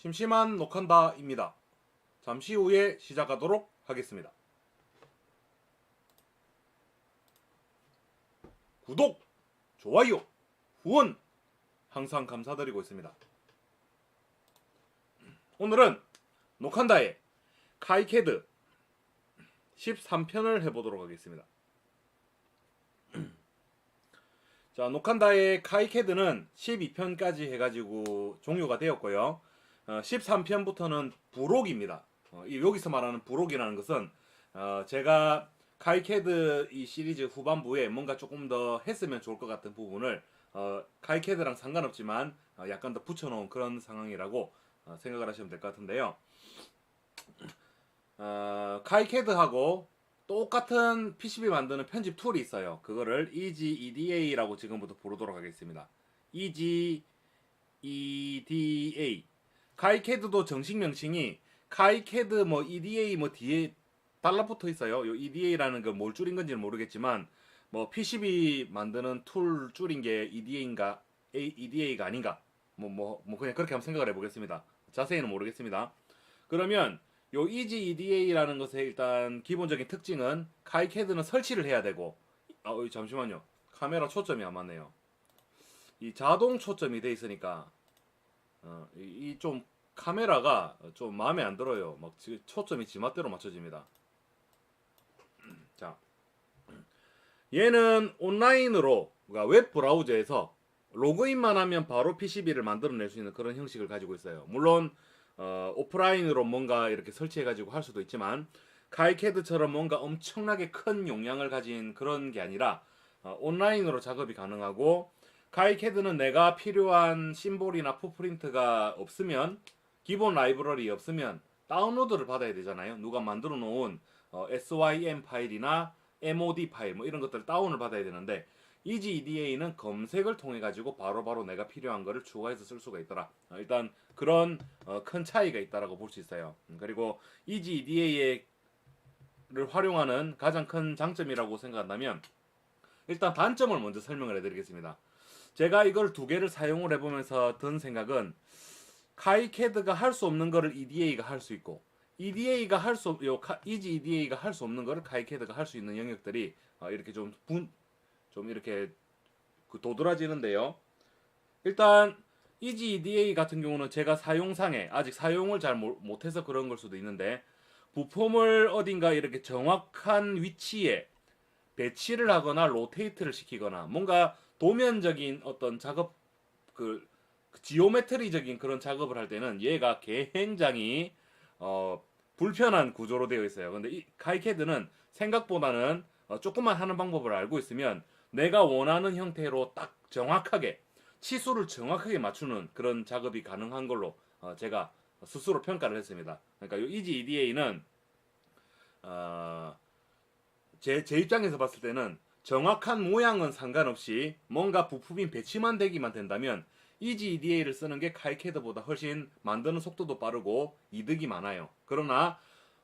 심심한 녹한다입니다. 잠시 후에 시작하도록 하겠습니다. 구독, 좋아요, 후원 항상 감사드리고 있습니다. 오늘은 녹한다의 카이캐드 13편을 해보도록 하겠습니다. 자, 녹한다의 카이캐드는 12편까지 해가지고 종료가 되었고요. 13편부터는 부록입니다. 여기서 말하는 부록이라는 것은 제가 카이캐드 이 시리즈 후반부에 뭔가 조금 더 했으면 좋을 것 같은 부분을 카이캐드랑 상관없지만 약간 더 붙여놓은 그런 상황이라고 생각을 하시면 될 것 같은데요. 카이캐드하고 똑같은 PCB 만드는 편집 툴이 있어요. 그거를 EasyEDA라고 지금부터 부르도록 하겠습니다. EasyEDA. 카이캐드도 정식 명칭이 카이캐드 뭐 EDA 뭐 뒤에 달라붙어 있어요. 요 EDA라는 거 뭘 줄인 건지는 모르겠지만 뭐 PCB 만드는 툴 줄인 게 EDA가 아닌가. 뭐 그냥 그렇게 한번 생각을 해보겠습니다. 자세히는 모르겠습니다. 그러면 요 EasyEDA라는 것의 일단 기본적인 특징은 카이캐드는 설치를 해야 되고 잠시만요. 카메라 초점이 안 맞네요. 이 자동 초점이 돼 있으니까 이 좀 카메라가 좀 마음에 안 들어요. 막 초점이 지맛대로 맞춰집니다. 자, 얘는 온라인으로 그러니까 웹 브라우저에서 로그인만 하면 바로 PCB를 만들어낼 수 있는 그런 형식을 가지고 있어요. 물론 오프라인으로 뭔가 이렇게 설치해가지고 할 수도 있지만 카이캐드처럼 뭔가 엄청나게 큰 용량을 가진 그런 게 아니라 온라인으로 작업이 가능하고 카이캐드는 내가 필요한 심볼이나 풋프린트가 없으면 기본 라이브러리 없으면 다운로드를 받아야 되잖아요. 누가 만들어 놓은 SYM 파일이나 MOD 파일 뭐 이런 것들을 다운을 받아야 되는데 EasyEDA는 검색을 통해 가지고 바로바로 내가 필요한 거를 추가해서 쓸 수가 있더라. 일단 그런 큰 차이가 있다라고 볼 수 있어요. 그리고 EasyEDA를 활용하는 가장 큰 장점이라고 생각한다면 일단 단점을 먼저 설명을 해드리겠습니다. 제가 이걸 두 개를 사용을 해보면서 든 생각은 카이캐드가 할 수 없는 거를 EDA가 할 수 있고 EDA가 할 수 EasyEDA가 할 수 없는 거를 카이캐드가 할 수 있는 영역들이 이렇게 좀 이렇게 도드라지는데요. 일단 EasyEDA 같은 경우는 제가 사용상에 아직 사용을 잘 못해서 그런 걸 수도 있는데 부품을 어딘가 이렇게 정확한 위치에 배치를 하거나 로테이트를 시키거나 뭔가 도면적인 어떤 작업 그 지오메트리적인 그런 작업을 할 때는 얘가 굉장히 불편한 구조로 되어 있어요. 근데 이 카이캐드는 생각보다는 조금만 하는 방법을 알고 있으면 내가 원하는 형태로 딱 정확하게 치수를 정확하게 맞추는 그런 작업이 가능한 걸로 제가 스스로 평가를 했습니다. 그러니까 이 EasyEDA는 제 입장에서 봤을 때는 정확한 모양은 상관없이 뭔가 부품이 배치만 되기만 된다면 EasyEDA를 쓰는 게 카이캐드보다 훨씬 만드는 속도도 빠르고 이득이 많아요. 그러나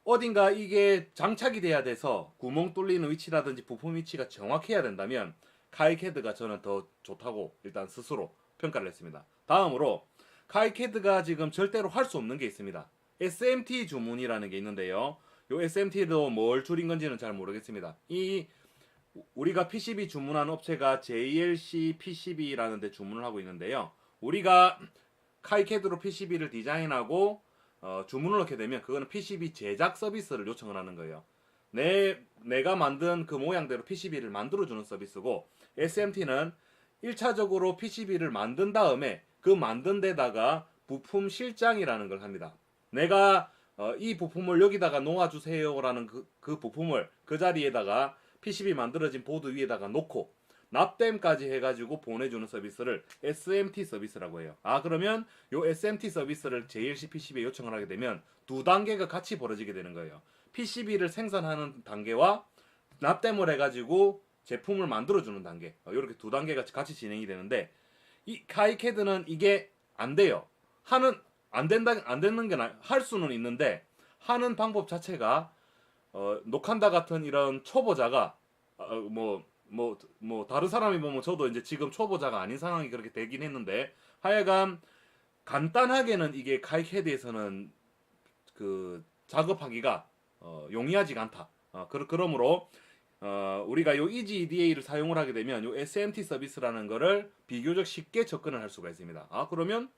어딘가 이게 장착이 돼야 돼서 구멍 뚫리는 위치라든지 부품 위치가 정확해야 된다면 카이캐드가 저는 더 좋다고 일단 스스로 평가를 했습니다. 다음으로 카이캐드가 지금 절대로 할 수 없는 게 있습니다. SMT 주문이라는 게 있는데요. 요 SMT도 뭘 줄인 건지는 잘 모르겠습니다. 우리가 PCB 주문한 업체가 JLC PCB라는 데 주문을 하고 있는데요. 우리가 카이캐드로 PCB를 디자인하고 주문을 넣게 되면 그거는 PCB 제작 서비스를 요청을 하는 거예요. 내가 만든 그 모양대로 PCB를 만들어주는 서비스고 SMT는 1차적으로 PCB를 만든 다음에 그 만든 데다가 부품 실장이라는 걸 합니다. 내가 이 부품을 여기다가 놓아주세요라는 그 부품을 그 자리에다가 PCB 만들어진 보드 위에다가 놓고 납땜까지 해가지고 보내주는 서비스를 SMT 서비스라고 해요. 그러면 요 SMT 서비스를 JLC PCB에 요청을 하게 되면 두 단계가 같이 벌어지게 되는 거예요. PCB를 생산하는 단계와 납땜을 해가지고 제품을 만들어주는 단계, 이렇게 두 단계가 같이 진행이 되는데 이 카이캐드는 이게 안 돼요. 안 되는 게 할 수는 있는데 하는 방법 자체가 녹한다 같은 이런 초보자가 다른 사람이 보면 저도 이제 지금 초보자가 아닌 상황이 그렇게 되긴 했는데 하여간 간단하게는 이게 카이캐드에서는 그 작업하기가 용이하지가 않다. 그러므로 우리가 요 EasyEDA를 사용을 하게 되면 요 SMT 서비스라는 거를 비교적 쉽게 접근을 할 수가 있습니다. 그러면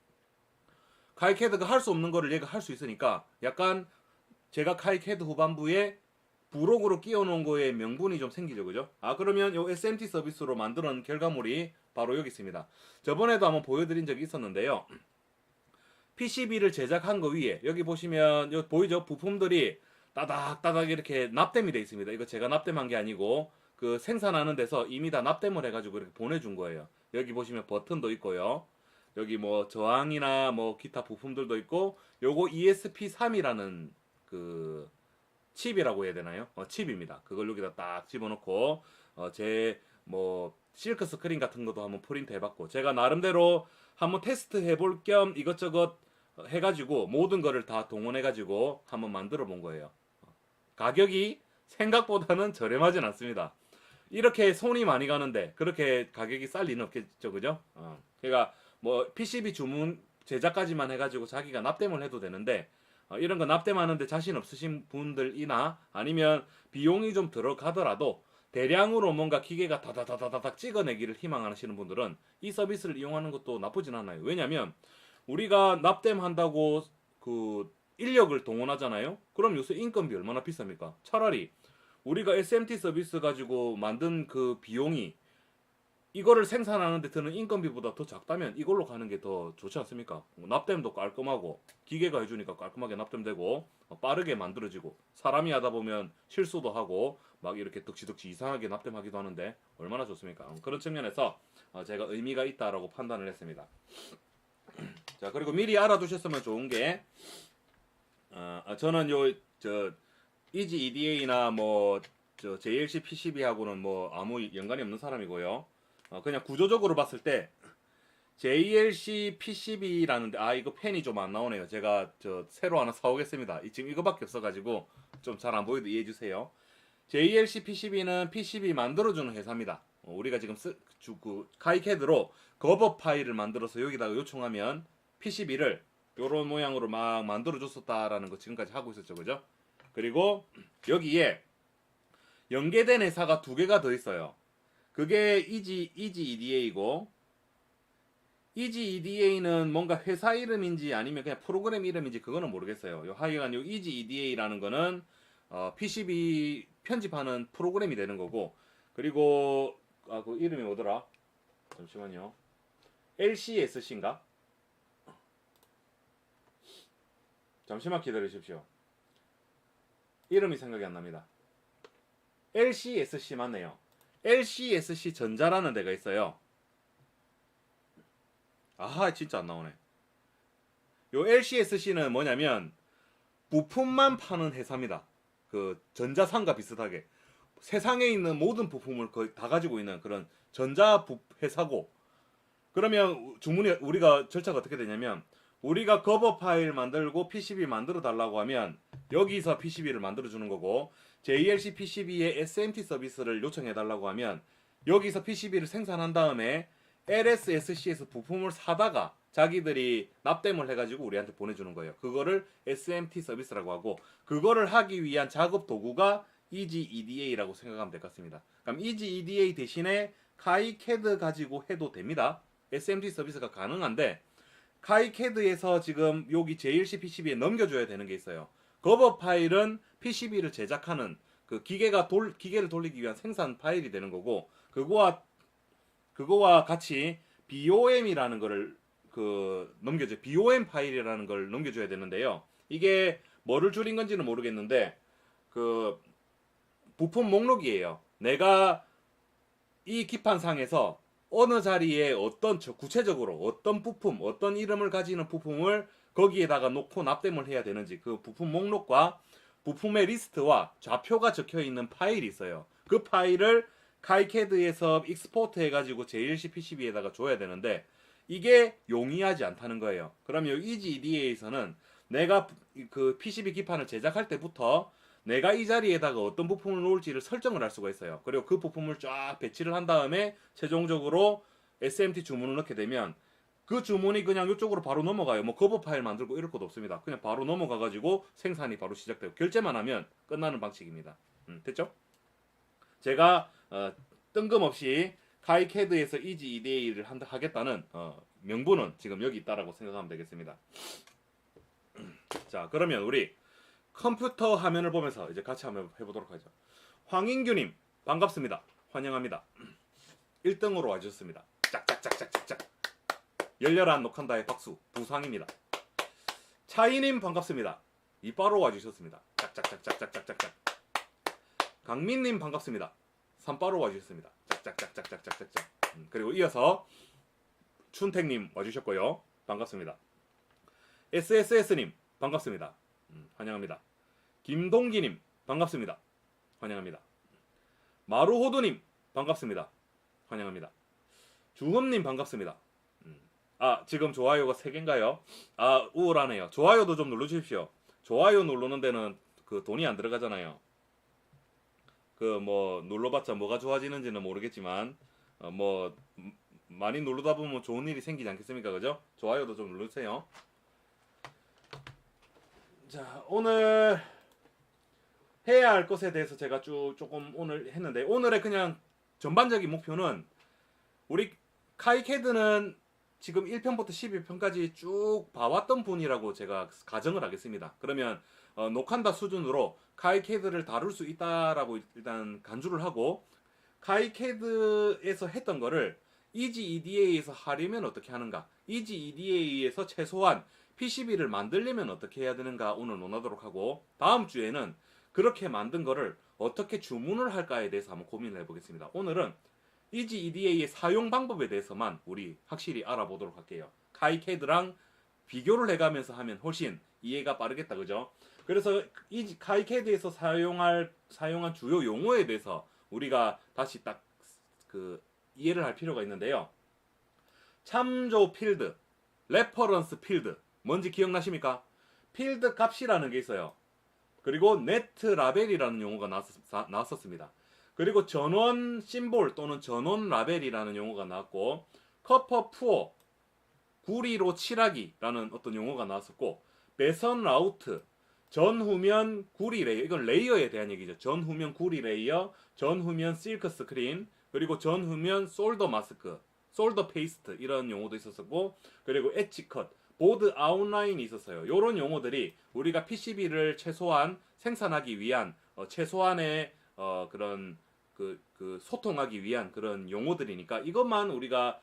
카이캐드가 할 수 없는 거를 얘가 할 수 있으니까 약간 제가 카이캐드 후반부에 부록으로 끼워놓은 거에 명분이 좀 생기죠, 그죠? 그러면 요 SMT 서비스로 만드는 결과물이 바로 여기 있습니다. 저번에도 한번 보여드린 적이 있었는데요. PCB를 제작한 거 위에 여기 보시면 여기 보이죠? 부품들이 따닥따닥 이렇게 납땜이 되어 있습니다. 이거 제가 납땜한 게 아니고 그 생산하는 데서 이미 다 납땜을 해가지고 이렇게 보내준 거예요. 여기 보시면 버튼도 있고요. 여기 뭐 저항이나 뭐 기타 부품들도 있고 요거 ESP3이라는 그 칩이라고 해야 되나요? 칩입니다. 그걸 여기다 딱 집어넣고 제 뭐 실크 스크린 같은 것도 한번 프린트 해봤고 제가 나름대로 한번 테스트 해볼 겸 이것저것 해가지고 모든 거를 다 동원해가지고 한번 만들어 본 거예요. 가격이 생각보다는 저렴하진 않습니다. 이렇게 손이 많이 가는데 그렇게 가격이 쌀 리는 없겠죠, 그죠? 그러니까 뭐 PCB 주문 제작까지만 해가지고 자기가 납땜을 해도 되는데 이런 거 납땜하는데 자신 없으신 분들이나 아니면 비용이 좀 들어가더라도 대량으로 뭔가 기계가 다다다다닥 찍어내기를 희망하시는 분들은 이 서비스를 이용하는 것도 나쁘진 않아요. 왜냐면 우리가 납땜한다고 그 인력을 동원하잖아요. 그럼 요새 인건비 얼마나 비쌉니까? 차라리 우리가 SMT 서비스 가지고 만든 그 비용이 이거를 생산하는데 드는 인건비보다 더 작다면 이걸로 가는 게 더 좋지 않습니까? 납땜도 깔끔하고 기계가 해주니까 깔끔하게 납땜되고 빠르게 만들어지고 사람이 하다 보면 실수도 하고 막 이렇게 덕지덕지 이상하게 납땜하기도 하는데 얼마나 좋습니까? 그런 측면에서 제가 의미가 있다라고 판단을 했습니다. 자, 그리고 미리 알아두셨으면 좋은 게 저는 저 EasyEDA나 뭐 저 JLC PCB하고는 뭐 아무 연관이 없는 사람이고요. 그냥 구조적으로 봤을 때 JLC PCB라는데 이거 펜이 좀 안 나오네요. 제가 저 새로 하나 사오겠습니다. 지금 이거밖에 없어가지고 좀 잘 안 보여도 이해해 주세요. JLC PCB는 PCB 만들어주는 회사입니다. 우리가 지금 그 카이캐드로 거버 파일을 만들어서 여기다가 요청하면 PCB를 요런 모양으로 막 만들어줬었다라는 거 지금까지 하고 있었죠, 그죠? 그리고 여기에 연계된 회사가 두 개가 더 있어요. 그게 EasyEDA이고 EasyEDA는 뭔가 회사 이름인지 아니면 그냥 프로그램 이름인지 그거는 모르겠어요. 하여간 요 EasyEDA라는 거는 PCB 편집하는 프로그램이 되는 거고 그리고 그 이름이 뭐더라? 잠시만요. LCSC인가? 잠시만 기다리십시오. 이름이 생각이 안 납니다. LCSC 맞네요. LCSC 전자라는 데가 있어요. 진짜 안 나오네. 요 LCSC는 뭐냐면 부품만 파는 회사입니다. 그 전자상과 비슷하게 세상에 있는 모든 부품을 거의 다 가지고 있는 그런 전자 회사고 그러면 주문이 우리가 절차가 어떻게 되냐면 우리가 커버 파일 만들고 PCB 만들어 달라고 하면 여기서 PCB를 만들어 주는 거고 JLC PCB의 SMT 서비스를 요청해 달라고 하면 여기서 PCB를 생산한 다음에 LSSC에서 부품을 사다가 자기들이 납땜을 해가지고 우리한테 보내주는 거예요. 그거를 SMT 서비스라고 하고 그거를 하기 위한 작업 도구가 EasyEDA라고 생각하면 될 것 같습니다. 그럼 EasyEDA 대신에 카이캐드 가지고 해도 됩니다. SMT 서비스가 가능한데 카이캐드에서 지금 여기 JLC PCB에 넘겨줘야 되는 게 있어요. 거버 파일은 PCB를 제작하는 그 기계를 돌리기 위한 생산 파일이 되는 거고 그거와 같이 BOM이라는 거를 BOM 파일이라는 걸 넘겨줘야 되는데요. 이게 뭐를 줄인 건지는 모르겠는데 그 부품 목록이에요. 내가 이 기판상에서 어느 자리에 구체적으로 어떤 부품, 어떤 이름을 가지는 부품을 거기에다가 놓고 납땜을 해야 되는지 그 부품 목록과 부품의 리스트와 좌표가 적혀 있는 파일이 있어요. 그 파일을 카이캐드에서 익스포트 해가지고 JLC PCB에다가 줘야 되는데 이게 용이하지 않다는 거예요. 그러면 EasyEDA에서는 내가 그 PCB 기판을 제작할 때부터 내가 이 자리에다가 어떤 부품을 놓을지를 설정을 할 수가 있어요. 그리고 그 부품을 쫙 배치를 한 다음에 최종적으로 SMT 주문을 넣게 되면 그 주문이 그냥 이쪽으로 바로 넘어가요. 뭐 커버 파일 만들고 이럴 것도 없습니다. 그냥 바로 넘어가가지고 생산이 바로 시작되고 결제만 하면 끝나는 방식입니다. 됐죠? 제가 뜬금없이 카이캐드에서 이지 EDA를 하겠다는 명분은 지금 여기 있다라고 생각하면 되겠습니다. 자, 그러면 우리 컴퓨터 화면을 보면서 이제 같이 한번 해보도록 하죠. 황인규님 반갑습니다. 환영합니다. 1등으로 와주셨습니다. 짝짝짝짝짝짝. 열렬한 녹한다의 박수 부상입니다. 차이님 반갑습니다. 이바로 와주셨습니다. 짝짝짝짝짝짝짝. 강민님 반갑습니다. 3바로 와주셨습니다. 짝짝짝짝짝짝짝. 그리고 이어서 춘택님 와주셨고요. 반갑습니다. SSS님 반갑습니다. 환영합니다. 김동기님 반갑습니다. 환영합니다. 마루호두님 반갑습니다. 환영합니다. 주흠님 반갑습니다. 지금 좋아요가 3개인가요? 우울하네요. 좋아요도 좀 눌러주십시오. 좋아요 누르는 데는 그 돈이 안 들어가잖아요. 그 뭐 눌러봤자 뭐가 좋아지는지는 모르겠지만 뭐 많이 누르다 보면 좋은 일이 생기지 않겠습니까? 그죠? 좋아요도 좀 눌러주세요. 자, 오늘 해야 할 것에 대해서 제가 조금 오늘 했는데, 오늘의 그냥 전반적인 목표는 우리 카이캐드는 지금 1편부터 12편까지 쭉 봐왔던 분이라고 제가 가정을 하겠습니다. 그러면 녹한다 수준으로 카이캐드를 다룰 수 있다라고 일단 간주를 하고, 카이캐드에서 했던 거를 이지 EDA에서 하려면 어떻게 하는가, 이지 EDA에서 최소한 PCB를 만들려면 어떻게 해야 되는가 오늘 논하도록 하고, 다음 주에는 그렇게 만든 거를 어떻게 주문을 할까에 대해서 한번 고민을 해보겠습니다. 오늘은 이지 EDA의 사용 방법에 대해서만 우리 확실히 알아보도록 할게요. 카이캐드랑 비교를 해가면서 하면 훨씬 이해가 빠르겠다, 그죠? 그래서 이 카이캐드에서 사용한 주요 용어에 대해서 우리가 다시 딱 그 이해를 할 필요가 있는데요. 참조 필드, 레퍼런스 필드, 뭔지 기억나십니까? 필드 값이라는 게 있어요. 그리고 네트 라벨이라는 용어가 나왔었습니다. 그리고 전원 심볼 또는 전원 라벨이라는 용어가 나왔고, 커퍼 푸어, 구리로 칠하기라는 어떤 용어가 나왔었고, 배선 라우트, 전후면 구리 레이어, 이건 레이어에 대한 얘기죠. 전후면 구리 레이어, 전후면 실크 스크린, 그리고 전후면 솔더 마스크, 솔더 페이스트 이런 용어도 있었었고, 그리고 엣지 컷, 보드 아웃라인이 있었어요. 이런 용어들이 우리가 PCB를 최소한 생산하기 위한 최소한의 그런 그 소통하기 위한 그런 용어들이니까, 이것만 우리가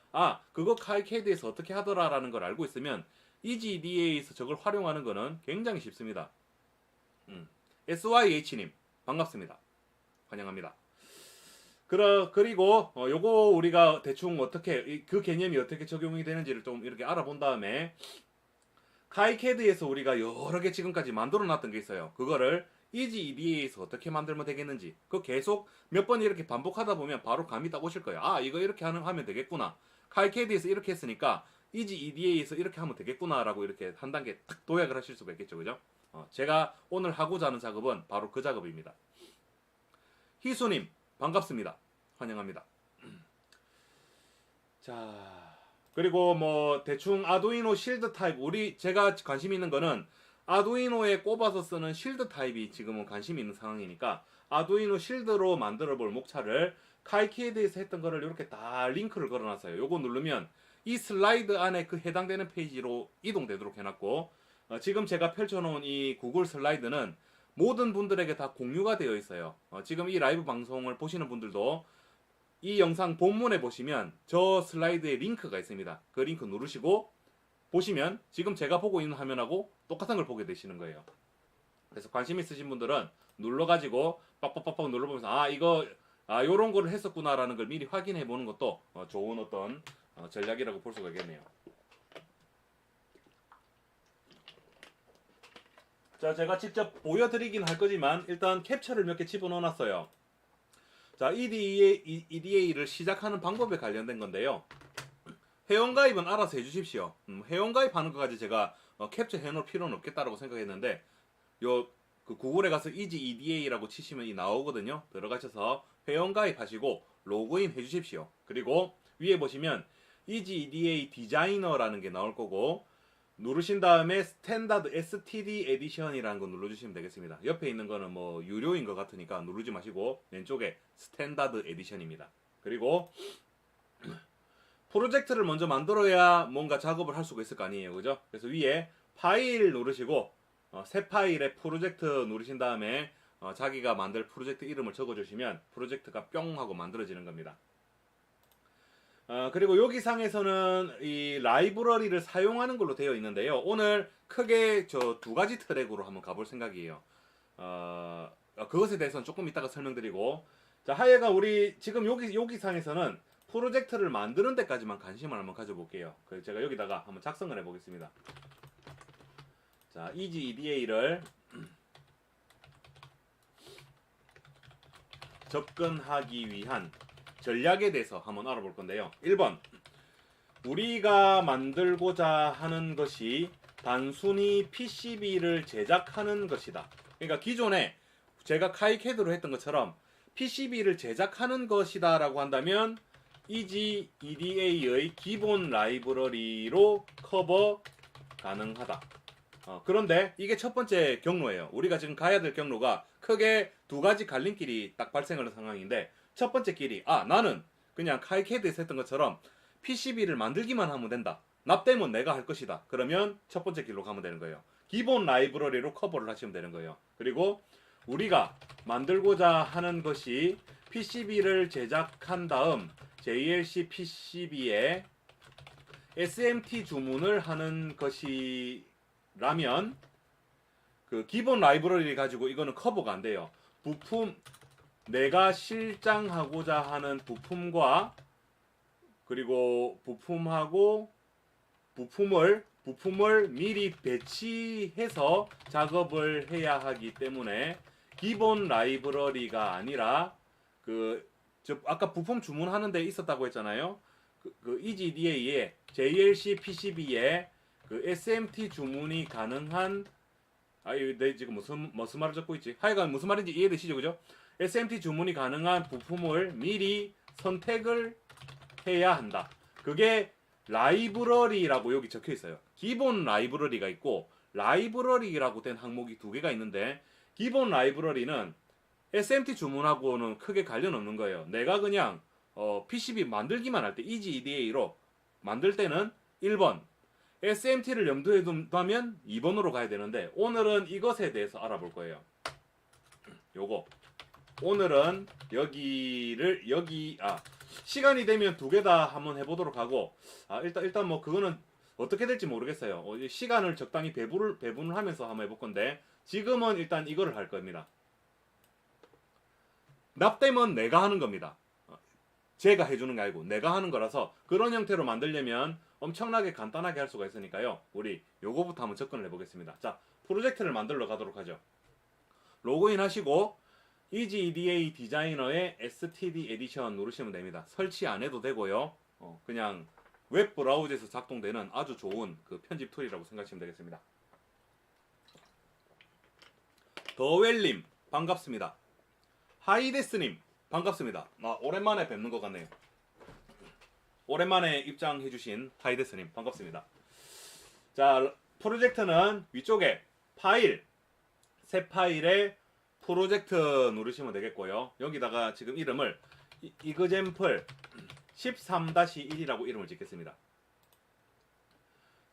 그거 카이캐드에서 어떻게 하더라라는 걸 알고 있으면 EGDA에서 저걸 활용하는 거는 굉장히 쉽습니다. SYH님 반갑습니다. 환영합니다. 그리고 요거 우리가 대충 어떻게 그 개념이 어떻게 적용이 되는지를 좀 이렇게 알아본 다음에, 카이캐드에서 우리가 여러 개 지금까지 만들어 놨던 게 있어요. 그거를 이지 EDA에서 어떻게 만들면 되겠는지, 그 계속 몇 번 이렇게 반복하다 보면 바로 감이 딱 오실 거예요. 이거 이렇게 하면 되겠구나. 카이캐드에서 이렇게 했으니까 이지 EDA에서 이렇게 하면 되겠구나라고 이렇게 한 단계 딱 도약을 하실 수가 있겠죠, 그죠? 제가 오늘 하고자 하는 작업은 바로 그 작업입니다. 희수님 반갑습니다. 환영합니다. 자, 그리고 뭐 대충 아두이노 실드 타입, 제가 관심 있는 거는 아두이노에 꼽아서 쓰는 실드 타입이 지금은 관심이 있는 상황이니까, 아두이노 실드로 만들어 볼 목차를 카이캐드에서 했던 거를 이렇게 다 링크를 걸어놨어요. 요거 누르면 이 슬라이드 안에 그 해당되는 페이지로 이동되도록 해놨고, 지금 제가 펼쳐놓은 이 구글 슬라이드는 모든 분들에게 다 공유가 되어 있어요. 지금 이 라이브 방송을 보시는 분들도 이 영상 본문에 보시면 저 슬라이드에 링크가 있습니다. 그 링크 누르시고 보시면 지금 제가 보고 있는 화면하고 똑같은 걸 보게 되시는 거예요. 그래서 관심 있으신 분들은 눌러가지고 빡빡빡빡 눌러보면서 요런 거를 했었구나라는 걸 미리 확인해 보는 것도 좋은 어떤 전략이라고 볼 수가 있겠네요. 자, 제가 직접 보여드리긴 할 거지만 일단 캡처를 몇 개 집어넣어 놨어요. 자, EDA를 시작하는 방법에 관련된 건데요. 회원가입은 알아서 해주십시오. 회원가입하는 것까지 제가 캡처해 놓을 필요는 없겠다라고 생각했는데, 그 구글에 가서 이지 EDA라고 치시면 나오거든요. 들어가셔서 회원가입하시고 로그인 해주십시오. 그리고 위에 보시면 EGEDA 디자이너라는 게 나올 거고, 누르신 다음에 스탠다드 STD 에디션이라는 거 눌러주시면 되겠습니다. 옆에 있는 거는 뭐 유료인 것 같으니까 누르지 마시고 왼쪽에 스탠다드 에디션입니다. 그리고 프로젝트를 먼저 만들어야 뭔가 작업을 할 수가 있을 거 아니에요, 그죠? 그래서 위에 파일 누르시고 새 파일에 프로젝트 누르신 다음에 자기가 만들 프로젝트 이름을 적어주시면 프로젝트가 뿅 하고 만들어지는 겁니다. 그리고 여기 상에서는 이 라이브러리를 사용하는 걸로 되어 있는데요. 오늘 크게 저 두 가지 트랙으로 한번 가볼 생각이에요. 그것에 대해서는 조금 이따가 설명드리고, 자, 하여간 우리 지금 여기 상에서는 프로젝트를 만드는 데까지만 관심을 한번 가져볼게요. 그래서 제가 여기다가 한번 작성을 해보겠습니다. 자, EGEDA를 접근하기 위한 전략에 대해서 한번 알아볼 건데요. 1번, 우리가 만들고자 하는 것이 단순히 PCB를 제작하는 것이다. 그러니까 기존에 제가 카이캐드로 했던 것처럼 PCB를 제작하는 것이다 라고 한다면 EGEDA의 기본 라이브러리로 커버 가능하다. 그런데 이게 첫 번째 경로예요. 우리가 지금 가야 될 경로가 크게 두 가지 갈림길이 딱 발생하는 상황인데, 첫 번째 길이 나는 그냥 카이캐드에서 했던 것처럼 PCB를 만들기만 하면 된다. 납땜은 내가 할 것이다. 그러면 첫 번째 길로 가면 되는 거예요. 기본 라이브러리로 커버를 하시면 되는 거예요. 그리고 우리가 만들고자 하는 것이 PCB를 제작한 다음 JLC PCB에 SMT 주문을 하는 것이라면 그 기본 라이브러리 가지고 이거는 커버가 안 돼요. 부품, 내가 실장하고자 하는 부품과 그리고 부품을 미리 배치해서 작업을 해야 하기 때문에 기본 라이브러리가 아니라 아까 부품 주문하는 데 있었다고 했잖아요. 그 EGDA에 JLC PCB에 그 SMT 주문이 가능한 내 지금 무슨 말을 적고 있지? 하여간 무슨 말인지 이해되시죠, 그죠? SMT 주문이 가능한 부품을 미리 선택을 해야 한다. 그게 라이브러리라고 여기 적혀 있어요. 기본 라이브러리가 있고 라이브러리라고 된 항목이 두 개가 있는데, 기본 라이브러리는 SMT 주문하고는 크게 관련 없는 거예요. 내가 그냥 PCB 만들기만 할 때 EGEDA로 만들 때는 1번, SMT를 염두에 둔다면 2번으로 가야 되는데, 오늘은 이것에 대해서 알아볼 거예요. 요거 오늘은 시간이 되면 두 개 다 한번 해보도록 하고, 일단 뭐 그거는 어떻게 될지 모르겠어요. 시간을 적당히 배분을 하면서 한번 해볼 건데, 지금은 일단 이거를 할 겁니다. 납땜은 내가 하는 겁니다. 제가 해주는 게 아니고 내가 하는 거라서, 그런 형태로 만들려면 엄청나게 간단하게 할 수가 있으니까요. 우리 요거부터 한번 접근을 해보겠습니다. 자, 프로젝트를 만들러 가도록 하죠. 로그인 하시고 EGEDA 디자이너의 STD 에디션 누르시면 됩니다. 설치 안 해도 되고요. 그냥 웹 브라우저에서 작동되는 아주 좋은 그 편집 툴이라고 생각하시면 되겠습니다. 더웰님 반갑습니다. 하이데스님 반갑습니다. 오랜만에 뵙는 것 같네요. 오랜만에 입장해주신 하이데스님 반갑습니다. 자, 프로젝트는 위쪽에 파일, 새 파일에 프로젝트 누르시면 되겠고요. 여기다가 지금 이름을 이그젠플 13-1이라고 이름을 짓겠습니다.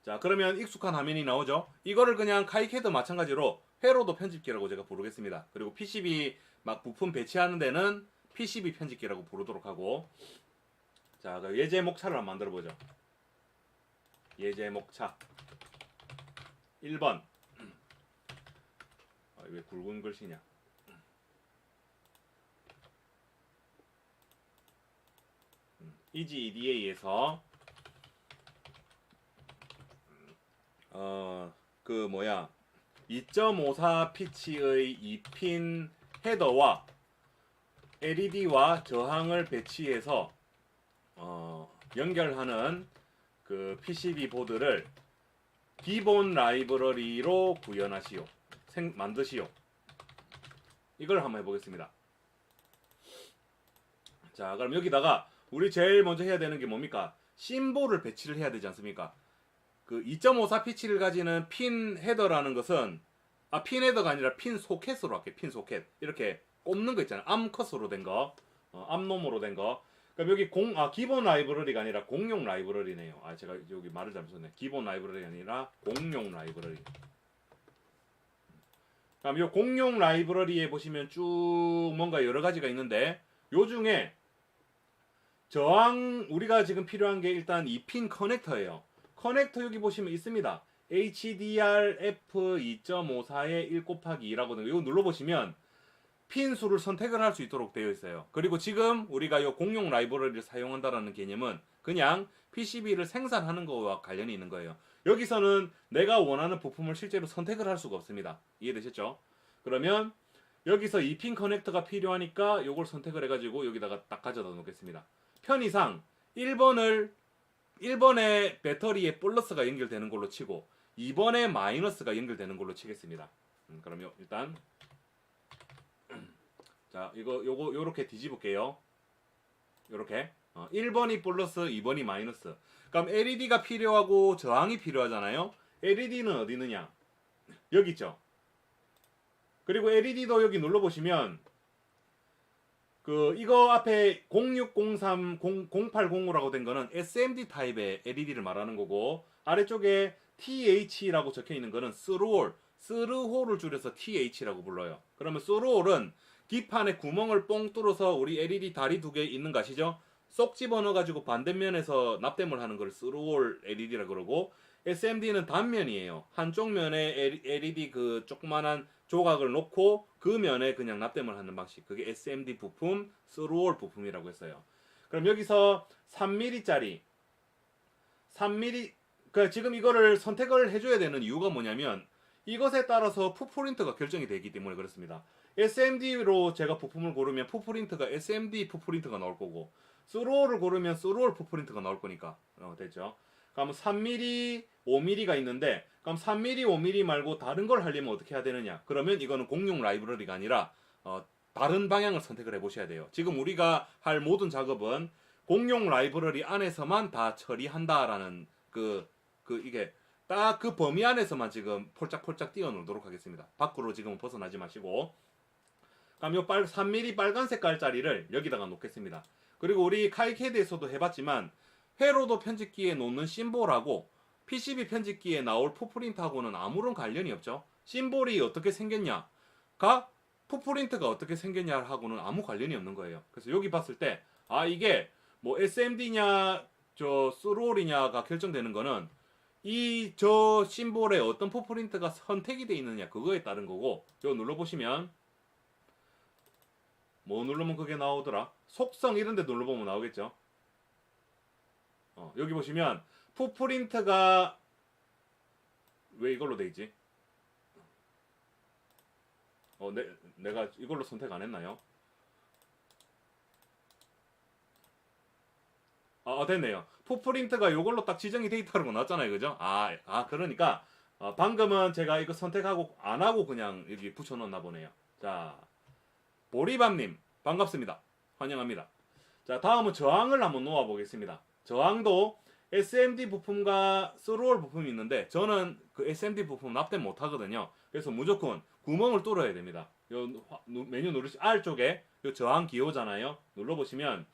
자, 그러면 익숙한 화면이 나오죠. 이거를 그냥 카이캐드 마찬가지로 회로도 편집기라고 제가 부르겠습니다. 그리고 PCB 막 부품 배치하는 데는 PCB 편집기라고 부르도록 하고, 자, 그 예제 목차를 한번 만들어 보죠. 예제 목차 1번. 왜 굵은 글씨냐? EGEDA에서 2.54 피치의 2핀 헤더와 LED와 저항을 배치해서 연결하는 그 PCB 보드를 기본 라이브러리로 구현하시오. 만드시오. 이걸 한번 해보겠습니다. 자, 그럼 여기다가 우리 제일 먼저 해야 되는 게 뭡니까? 심볼을 배치를 해야 되지 않습니까? 그 2.54 피치를 가지는 핀 헤더라는 것은 핀 헤더가 아니라 핀 소켓으로 할게요. 핀 소켓. 이렇게 꼽는 거 있잖아요. 암컷으로 된 거. 암놈으로 된 거. 그럼 여기 기본 라이브러리가 아니라 공용 라이브러리네요. 제가 여기 말을 잘못했네. 기본 라이브러리가 아니라 공용 라이브러리. 그럼 이 공용 라이브러리에 보시면 쭉 뭔가 여러 가지가 있는데 요 중에 우리가 지금 필요한 게 일단 이 핀 커넥터예요. 커넥터 여기 보시면 있습니다. HDRF 2.54에 1 곱하기 2라고 이거 눌러보시면 핀 수를 선택을 할 수 있도록 되어 있어요. 그리고 지금 우리가 이 공용 라이브러리를 사용한다는 개념은 그냥 PCB를 생산하는 거와 관련이 있는 거예요. 여기서는 내가 원하는 부품을 실제로 선택을 할 수가 없습니다. 이해되셨죠? 그러면 여기서 이 핀 커넥터가 필요하니까 이걸 선택을 해가지고 여기다가 딱 가져다 놓겠습니다. 편의상 1번에 배터리에 플러스가 연결되는 걸로 치고 2번에 마이너스가 연결되는 걸로 치겠습니다. 그러면 일단 자 요렇게 뒤집을게요. 요렇게 1번이 플러스 2번이 마이너스. 그럼 LED가 필요하고 저항이 필요하잖아요. LED는 어디 있느냐? 여기 있죠. 그리고 LED도 여기 눌러보시면 이거 앞에 0603 0805라고 된 거는 SMD 타입의 LED를 말하는 거고 아래쪽에 TH라고 적혀 있는 거는 스루홀을 줄여서 TH라고 불러요. 그러면 스루홀은 기판에 구멍을 뽕 뚫어서 우리 LED 다리 두 개 있는 거 아시죠? 쏙 집어넣어 가지고 반대면에서 납땜을 하는 걸 스루홀 LED라 그러고 SMD는 단면이에요. 한쪽 면에 LED 그 조그만한 조각을 놓고 그 면에 그냥 납땜을 하는 방식. 그게 SMD 부품, 스루홀 부품이라고 했어요. 그럼 여기서 3mm짜리 3mm 지금 이거를 선택을 해줘야 되는 이유가 뭐냐면 이것에 따라서 풋프린트가 결정이 되기 때문에 그렇습니다. SMD로 제가 부품을 고르면 풋프린트가 SMD 풋프린트가 나올 거고 스루홀을 고르면 스루홀 풋프린트가 나올 거니까 됐죠? 그럼 3mm, 5mm가 있는데 그럼 3mm, 5mm 말고 다른 걸 하려면 어떻게 해야 되느냐? 그러면 이거는 공용 라이브러리가 아니라 다른 방향을 선택을 해보셔야 돼요. 지금 우리가 할 모든 작업은 공용 라이브러리 안에서만 다 처리한다라는 이게 딱 그 범위 안에서만 지금 폴짝폴짝 띄워놓도록 하겠습니다. 밖으로 지금 벗어나지 마시고. 그럼 요 3mm 빨간 색깔짜리를 여기다가 놓겠습니다. 그리고 우리 카이캐드에서도 해봤지만 회로도 편집기에 놓는 심볼하고 PCB 편집기에 나올 풋프린트하고는 아무런 관련이 없죠. 심볼이 어떻게 생겼냐가 풋프린트가 어떻게 심볼이냐 하고는 아무 관련이 없는 거예요. 그래서 여기 봤을 때 이게 뭐 SMD냐 스루홀이냐가 결정되는 거는 저 심볼에 어떤 풋프린트가 선택이 되어 있느냐 그거에 따른 거고 요 눌러보시면 뭐 누르면 그게 나오더라? 속성 이런 데 눌러보면 나오겠죠? 여기 보시면 풋프린트가 왜 이걸로 돼 있지? 내가 이걸로 선택 안 했나요? 됐네요. 풋프린트가 이걸로 딱 지정이 돼 있다는 거 나왔잖아요. 그죠? 그러니까 방금은 제가 이거 선택하고 안 하고 그냥 여기 붙여놓나 보네요. 자, 보리밤님 반갑습니다. 환영합니다. 자, 다음은 저항을 한번 놓아 보겠습니다. 저항도 SMD 부품과 스루홀 부품이 있는데 저는 그 SMD 부품 납땜 못 하거든요. 그래서 무조건 구멍을 뚫어야 됩니다. 요 메뉴 누르시 R쪽에 요 저항 기호잖아요. 눌러보시면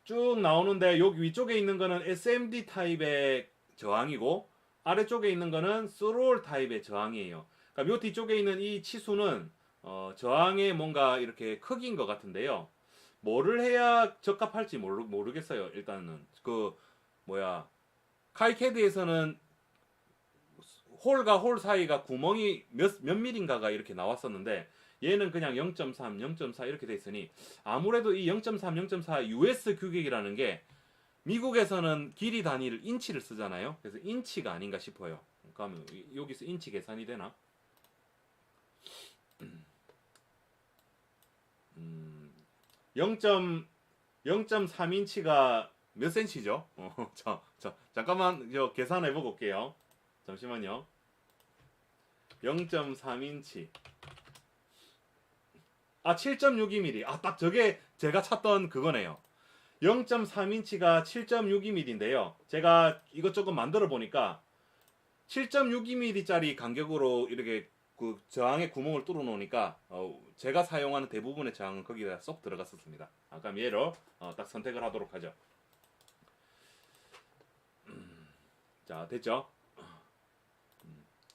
쭉 나오는데 여기 위쪽에 있는 거는 SMD 타입의 저항이고 아래쪽에 있는 거는 스루홀 타입의 저항이에요. 그러니까 요 뒤쪽에 있는 이 치수는 저항의 뭔가 이렇게 크기인 것 같은데요. 뭐를 해야 적합할지 모르겠어요. 일단은 카이캐드에서는 홀과 홀 사이가 구멍이 몇 밀인가가 이렇게 나왔었는데 얘는 그냥 0.3, 0.4 이렇게 돼 있으니 아무래도 이 0.3, 0.4 US 규격이라는 게 미국에서는 길이 단위를 인치를 쓰잖아요. 그래서 인치가 아닌가 싶어요. 그러면 여기서 인치 계산이 되나? 0.3인치가 몇 센치죠? 잠깐만 계산해 보고 올게요. 잠시만요. 0.3인치 7.62mm. 딱 저게 제가 찾던 그거네요. 0.3인치가 7.62mm인데요. 제가 이것저것 만들어 보니까 7.62mm짜리 간격으로 이렇게 그 저항의 구멍을 뚫어 놓으니까 제가 사용하는 대부분의 저항은 거기다 쏙 들어갔었습니다. 그럼 얘로 딱 선택을 하도록 하죠. 자, 됐죠?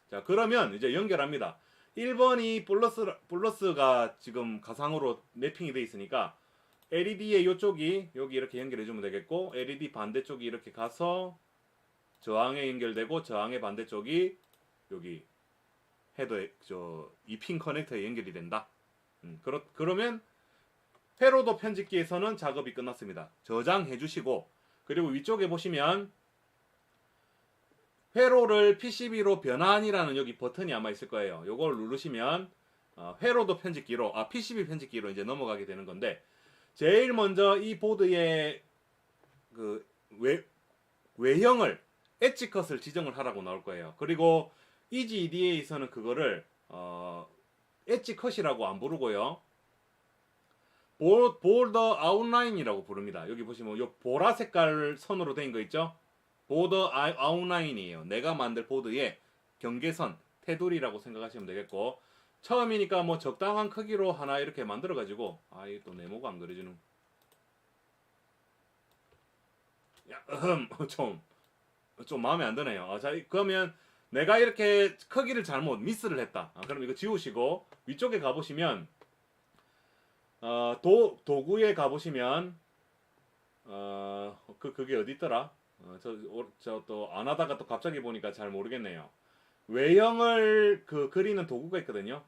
자, 그러면 이제 연결합니다. 1번이 플러스가 지금 가상으로 매핑이 되어 있으니까 LED의 이쪽이 여기 이렇게 연결해 주면 되겠고, LED 반대쪽이 이렇게 가서 저항에 연결되고, 저항의 반대쪽이 여기 헤더에 이 핀 커넥터에 연결이 된다. 그러면 회로도 편집기에서는 작업이 끝났습니다. 저장해 주시고, 그리고 위쪽에 보시면 회로를 PCB로 변환이라는 여기 버튼이 아마 있을 거예요. 요걸 누르시면 회로도 편집기로, PCB 편집기로 이제 넘어가게 되는 건데, 제일 먼저 이 보드의 그 외형을 엣지 컷을 지정을 하라고 나올 거예요. 그리고 EGEDA에서는 그거를 엣지 컷이라고 안 부르고요. 보더 아웃라인이라고 부릅니다. 여기 보시면 요 보라 색깔 선으로 된 거 있죠? 보더 아웃라인이에요. 내가 만들 보드의 경계선, 테두리라고 생각하시면 되겠고, 처음이니까 뭐 적당한 크기로 하나 이렇게 만들어 가지고, 이게 또 네모가 안 그려지는. 좀 마음에 안 드네요. 자, 그러면 내가 이렇게 크기를 잘못 미스를 했다. 그럼 이거 지우시고 위쪽에 가보시면 도구에 가보시면 그게 어디 있더라? 저 또 안 하다가 또 갑자기 보니까 잘 모르겠네요. 외형을 그리는 도구가 있거든요.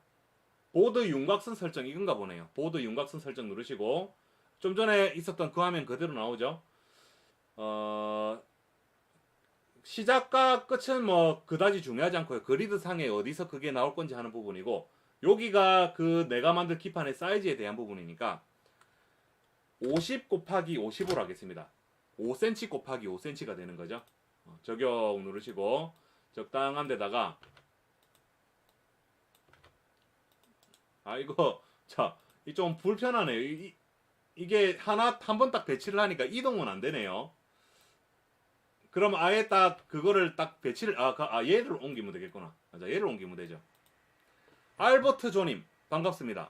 보드 윤곽선 설정 이건가 보네요. 보드 윤곽선 설정 누르시고, 좀 전에 있었던 그 화면 그대로 나오죠. 시작과 끝은 뭐 그다지 중요하지 않고요. 그리드 상에 어디서 그게 나올 건지 하는 부분이고, 여기가 그 내가 만든 기판의 사이즈에 대한 부분이니까 50 곱하기 50으로 하겠습니다. 5cm 곱하기 5cm가 되는 거죠. 적용 누르시고 적당한 데다가 이거 이 좀 불편하네요. 이게 한 번 딱 배치를 하니까 이동은 안 되네요. 그럼 아예 딱 그거를 딱 배치를 얘를 옮기면 되겠구나. 자, 얘를 옮기면 되죠. 알버트 조님 반갑습니다.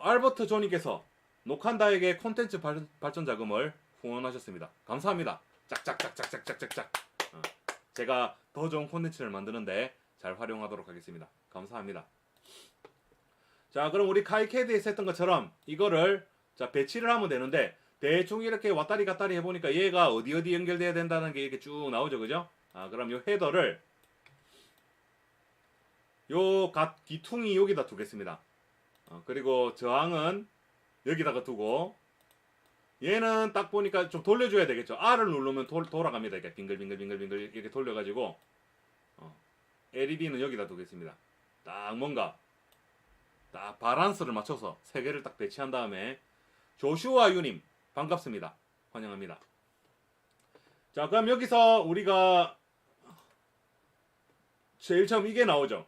알버트 조님께서 녹한다에게 콘텐츠 발전 자금을 후원하셨습니다. 감사합니다. 짝짝짝짝짝짝짝짝. 제가 더 좋은 콘텐츠를 만드는데 잘 활용하도록 하겠습니다. 감사합니다. 자, 그럼 우리 카이캐드에서 했던 것처럼 이거를 배치를 하면 되는데, 대충 이렇게 왔다리 갔다리 해보니까 얘가 어디 연결돼야 된다는 게 이렇게 쭉 나오죠, 그죠? 그럼 요 헤더를 요 기퉁이 여기다 두겠습니다. 그리고 저항은 여기다가 두고, 얘는 딱 보니까 좀 돌려줘야 되겠죠. R을 누르면 돌아갑니다. 이렇게 빙글빙글빙글빙글 이렇게 돌려가지고, LED는 여기다 두겠습니다. 딱 뭔가 딱 바란스를 맞춰서 세 개를 딱 배치한 다음에, 조슈아 유님 반갑습니다. 환영합니다. 자, 그럼 여기서 우리가 제일 처음 이게 나오죠.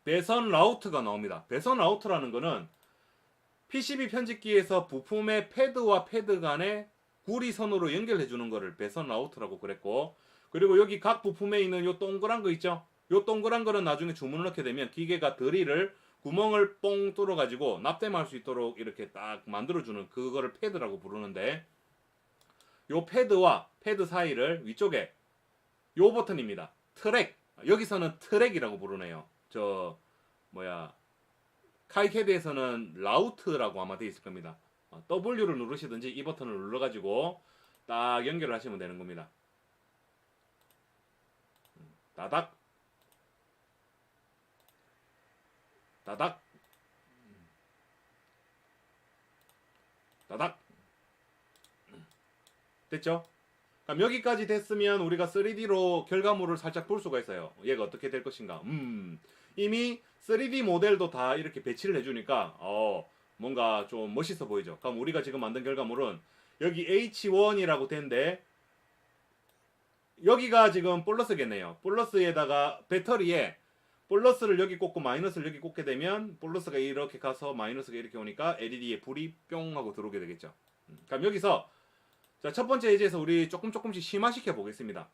배선 라우트가 나옵니다. 배선 라우트라는 거는 PCB 편집기에서 부품의 패드와 패드 간에 구리선으로 연결해 주는 거를 배선 라우트라고 그랬고, 그리고 여기 각 부품에 있는 요 동그란 거 있죠? 요 동그란 거는 나중에 주문을 넣게 되면 기계가 드릴을 구멍을 뽕 뚫어 가지고 납땜할 수 있도록 이렇게 딱 만들어 주는 그거를 패드라고 부르는데, 요 패드와 패드 사이를 위쪽에 요 버튼입니다. 트랙. 여기서는 트랙이라고 부르네요. 카이캐드에서는 라우트라고 아마 되어 있을 겁니다. W를 누르시든지 이 버튼을 눌러가지고 딱 연결을 하시면 되는 겁니다. 따닥 따닥 따닥. 됐죠? 그럼 여기까지 됐으면 우리가 3D로 결과물을 살짝 볼 수가 있어요. 얘가 어떻게 될 것인가. 이미 3D 모델도 다 이렇게 배치를 해주니까 뭔가 좀 멋있어 보이죠. 그럼 우리가 지금 만든 결과물은 여기 H1이라고 된데, 여기가 지금 플러스겠네요. 플러스에다가 배터리에 플러스를 여기 꽂고 마이너스를 여기 꽂게 되면 플러스가 이렇게 가서 마이너스가 이렇게 오니까 LED에 불이 뿅 하고 들어오게 되겠죠. 그럼 여기서 자, 첫 번째 예제에서 우리 조금씩 심화시켜 보겠습니다.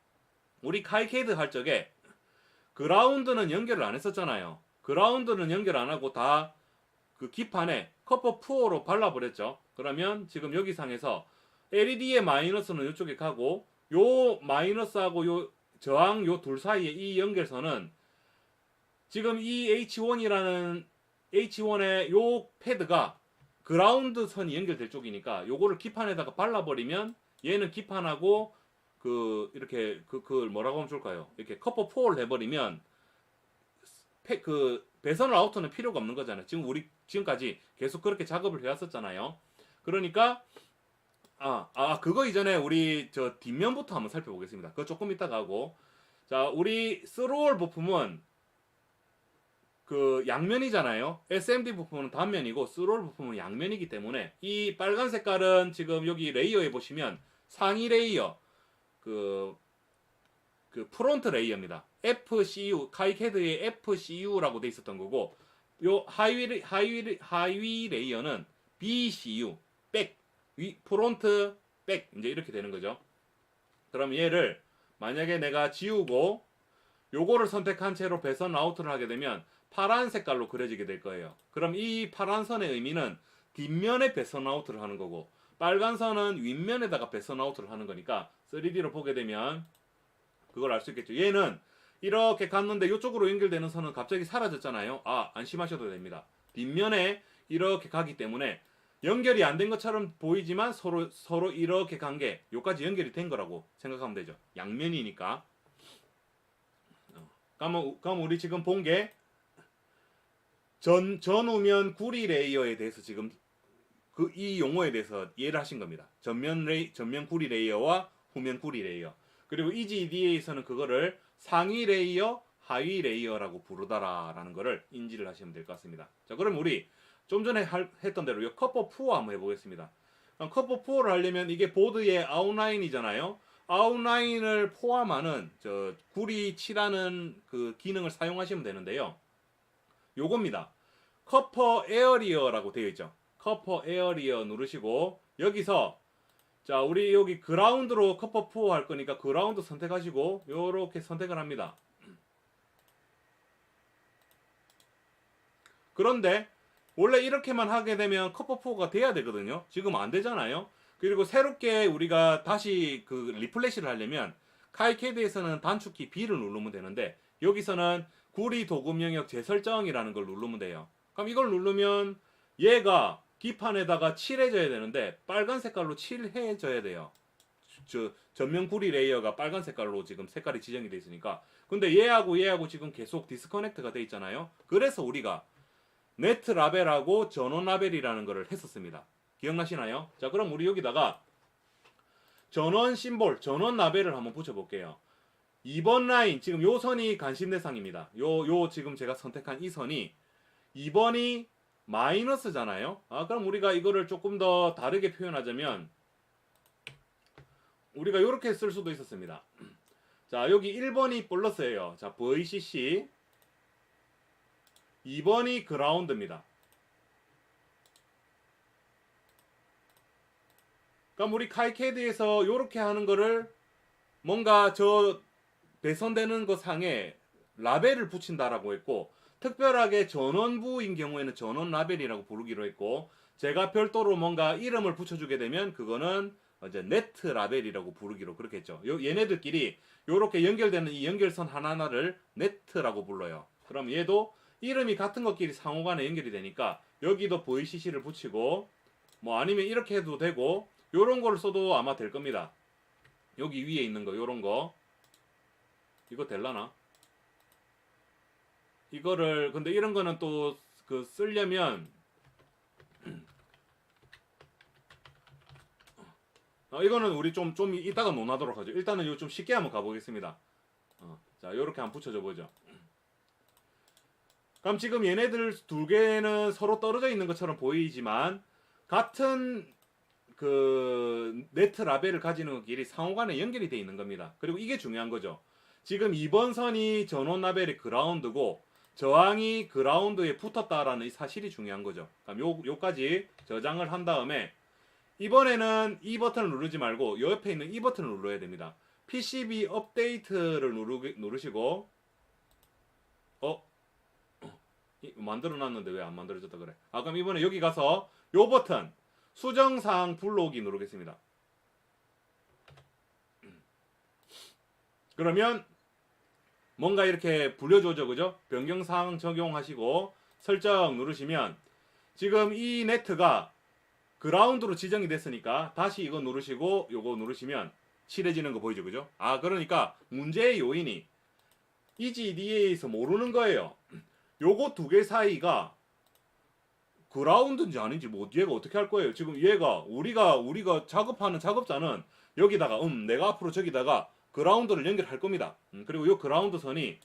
우리 카이캐드 할 적에 그라운드는 연결을 안 했었잖아요. 그라운드는 연결 안 하고 다 그 기판에 커퍼 푸어로 발라버렸죠. 그러면 지금 여기 상에서 LED의 마이너스는 이쪽에 가고 요 마이너스하고 요 저항 요 둘 사이에 이 연결선은 지금 이 H1이라는 H1의 요 패드가 그라운드 선이 연결될 쪽이니까 요거를 기판에다가 발라버리면 얘는 기판하고 그 이렇게 그걸 뭐라고 하면 좋을까요? 이렇게 커퍼 포를 해버리면 그 배선을 아우터는 필요가 없는 거잖아요. 지금 우리 지금까지 계속 그렇게 작업을 해왔었잖아요. 그러니까 그거 이전에 우리 저 뒷면부터 한번 살펴보겠습니다. 그거 조금 이따가 하고 자 우리 스로월 부품은 그 양면이잖아요. SMD 부품은 단면이고 스로월 부품은 양면이기 때문에 이 빨간 색깔은 지금 여기 레이어에 보시면 상위 레이어 그 프론트 레이어입니다. FCU 카이캐드의 FCU라고 돼 있었던 거고 요 하위 레이어는 BCU 백 프론트 백 이제 이렇게 되는 거죠. 그럼 얘를 만약에 내가 지우고 요거를 선택한 채로 배선 아웃을 하게 되면 파란 색깔로 그려지게 될 거예요. 그럼 이 파란 선의 의미는 뒷면에 배선 아웃을 하는 거고 빨간 선은 윗면에다가 배선 아웃을 하는 거니까 3D로 보게 되면 그걸 알 수 있겠죠. 얘는 이렇게 갔는데 이쪽으로 연결되는 선은 갑자기 사라졌잖아요. 안심하셔도 됩니다. 뒷면에 이렇게 가기 때문에 연결이 안 된 것처럼 보이지만 서로 이렇게 간 게 여기까지 연결이 된 거라고 생각하면 되죠. 양면이니까. 그럼 우리 지금 본 게 전우면 구리 레이어에 대해서 지금 이 용어에 대해서 이해를 하신 겁니다. 전면 구리 레이어와 후면 구리 레이어. 그리고 EGD에서는 그거를 상위 레이어, 하위 레이어라고 부르다라는 거를 인지를 하시면 될 것 같습니다. 자, 그럼 우리 좀 전에 했던 대로 이 커퍼 푸어 한번 해보겠습니다. 커퍼 푸어를 하려면 이게 보드의 아웃라인이잖아요. 아웃라인을 포함하는 저 구리 칠하는 그 기능을 사용하시면 되는데요. 요겁니다. 커퍼 에어리어라고 되어 있죠. 커퍼 에어리어 누르시고 여기서 자 우리 여기 그라운드로 커퍼 푸어 할 거니까 그라운드 선택하시고 요렇게 선택을 합니다. 그런데 원래 이렇게만 하게 되면 커퍼 푸어가 돼야 되거든요. 지금 안 되잖아요. 그리고 새롭게 우리가 다시 그 리플래시를 하려면 카이캐드에서는 단축키 B를 누르면 되는데 여기서는 구리 도금 영역 재설정이라는 걸 누르면 돼요. 그럼 이걸 누르면 얘가 기판에다가 칠해져야 되는데 빨간 색깔로 칠해져야 돼요. 저 전면 구리 레이어가 빨간 색깔로 지금 색깔이 지정이 되어 있으니까. 근데 얘하고 지금 계속 디스커넥트가 돼 있잖아요. 그래서 우리가 네트 라벨하고 전원 라벨이라는 거를 했었습니다. 기억나시나요? 자, 그럼 우리 여기다가 전원 심볼, 전원 라벨을 한번 붙여볼게요. 2번 라인, 지금 요 선이 관심 대상입니다. 요 지금 제가 선택한 이 선이 2번이 마이너스잖아요. 그럼 우리가 이거를 조금 더 다르게 표현하자면 우리가 이렇게 쓸 수도 있었습니다. 자, 여기 1번이 플러스예요. 자, VCC 2번이 그라운드입니다. 그럼 우리 카이캐드에서 이렇게 하는 거를 뭔가 저 배선되는 것 상에 라벨을 붙인다라고 했고 특별하게 전원부인 경우에는 전원 라벨이라고 부르기로 했고 제가 별도로 뭔가 이름을 붙여주게 되면 그거는 이제 네트 라벨이라고 부르기로 그렇게 했죠. 얘네들끼리 이렇게 연결되는 이 연결선 하나하나를 네트라고 불러요. 그럼 얘도 이름이 같은 것끼리 상호간에 연결이 되니까 여기도 VCC를 붙이고 뭐 아니면 이렇게 해도 되고 요런 거를 써도 아마 될 겁니다. 여기 위에 있는 거 요런 거 이거 될라나? 이거를 근데 이런 거는 또 그 쓰려면 이거는 우리 좀 이따가 논하도록 하죠. 일단은 이거 좀 쉽게 한번 가보겠습니다. 자, 요렇게 한번 붙여줘 보죠. 그럼 지금 얘네들 두 개는 서로 떨어져 있는 것처럼 보이지만 같은 그 네트 라벨을 가지는 것끼리 상호간에 연결이 되어 있는 겁니다. 그리고 이게 중요한 거죠. 지금 2번 선이 전원 라벨이 그라운드고 저항이 그라운드에 붙었다라는 이 사실이 중요한 거죠. 그럼 요까지 저장을 한 다음에 이번에는 이 버튼을 누르지 말고 요 옆에 있는 이 버튼을 눌러야 됩니다. PCB 업데이트를 누르시고 만들어 놨는데 왜 안 만들어졌다 그래. 그럼 이번에 여기 가서 요 버튼 수정사항 불러오기 누르겠습니다. 그러면 뭔가 이렇게 불려줘죠, 그죠? 변경사항 적용하시고 설정 누르시면 지금 이 네트가 그라운드로 지정이 됐으니까 다시 이거 누르시고 요거 누르시면 칠해지는 거 보이죠, 그죠? 그러니까 문제의 요인이 EGDA에서 모르는 거예요. 요거 두 개 사이가 그라운드인지 아닌지 뭐 얘가 어떻게 할 거예요? 지금 얘가 우리가 작업하는 작업자는 여기다가 내가 앞으로 저기다가 그라운드를 연결할 겁니다. 그리고 요 그라운드 선이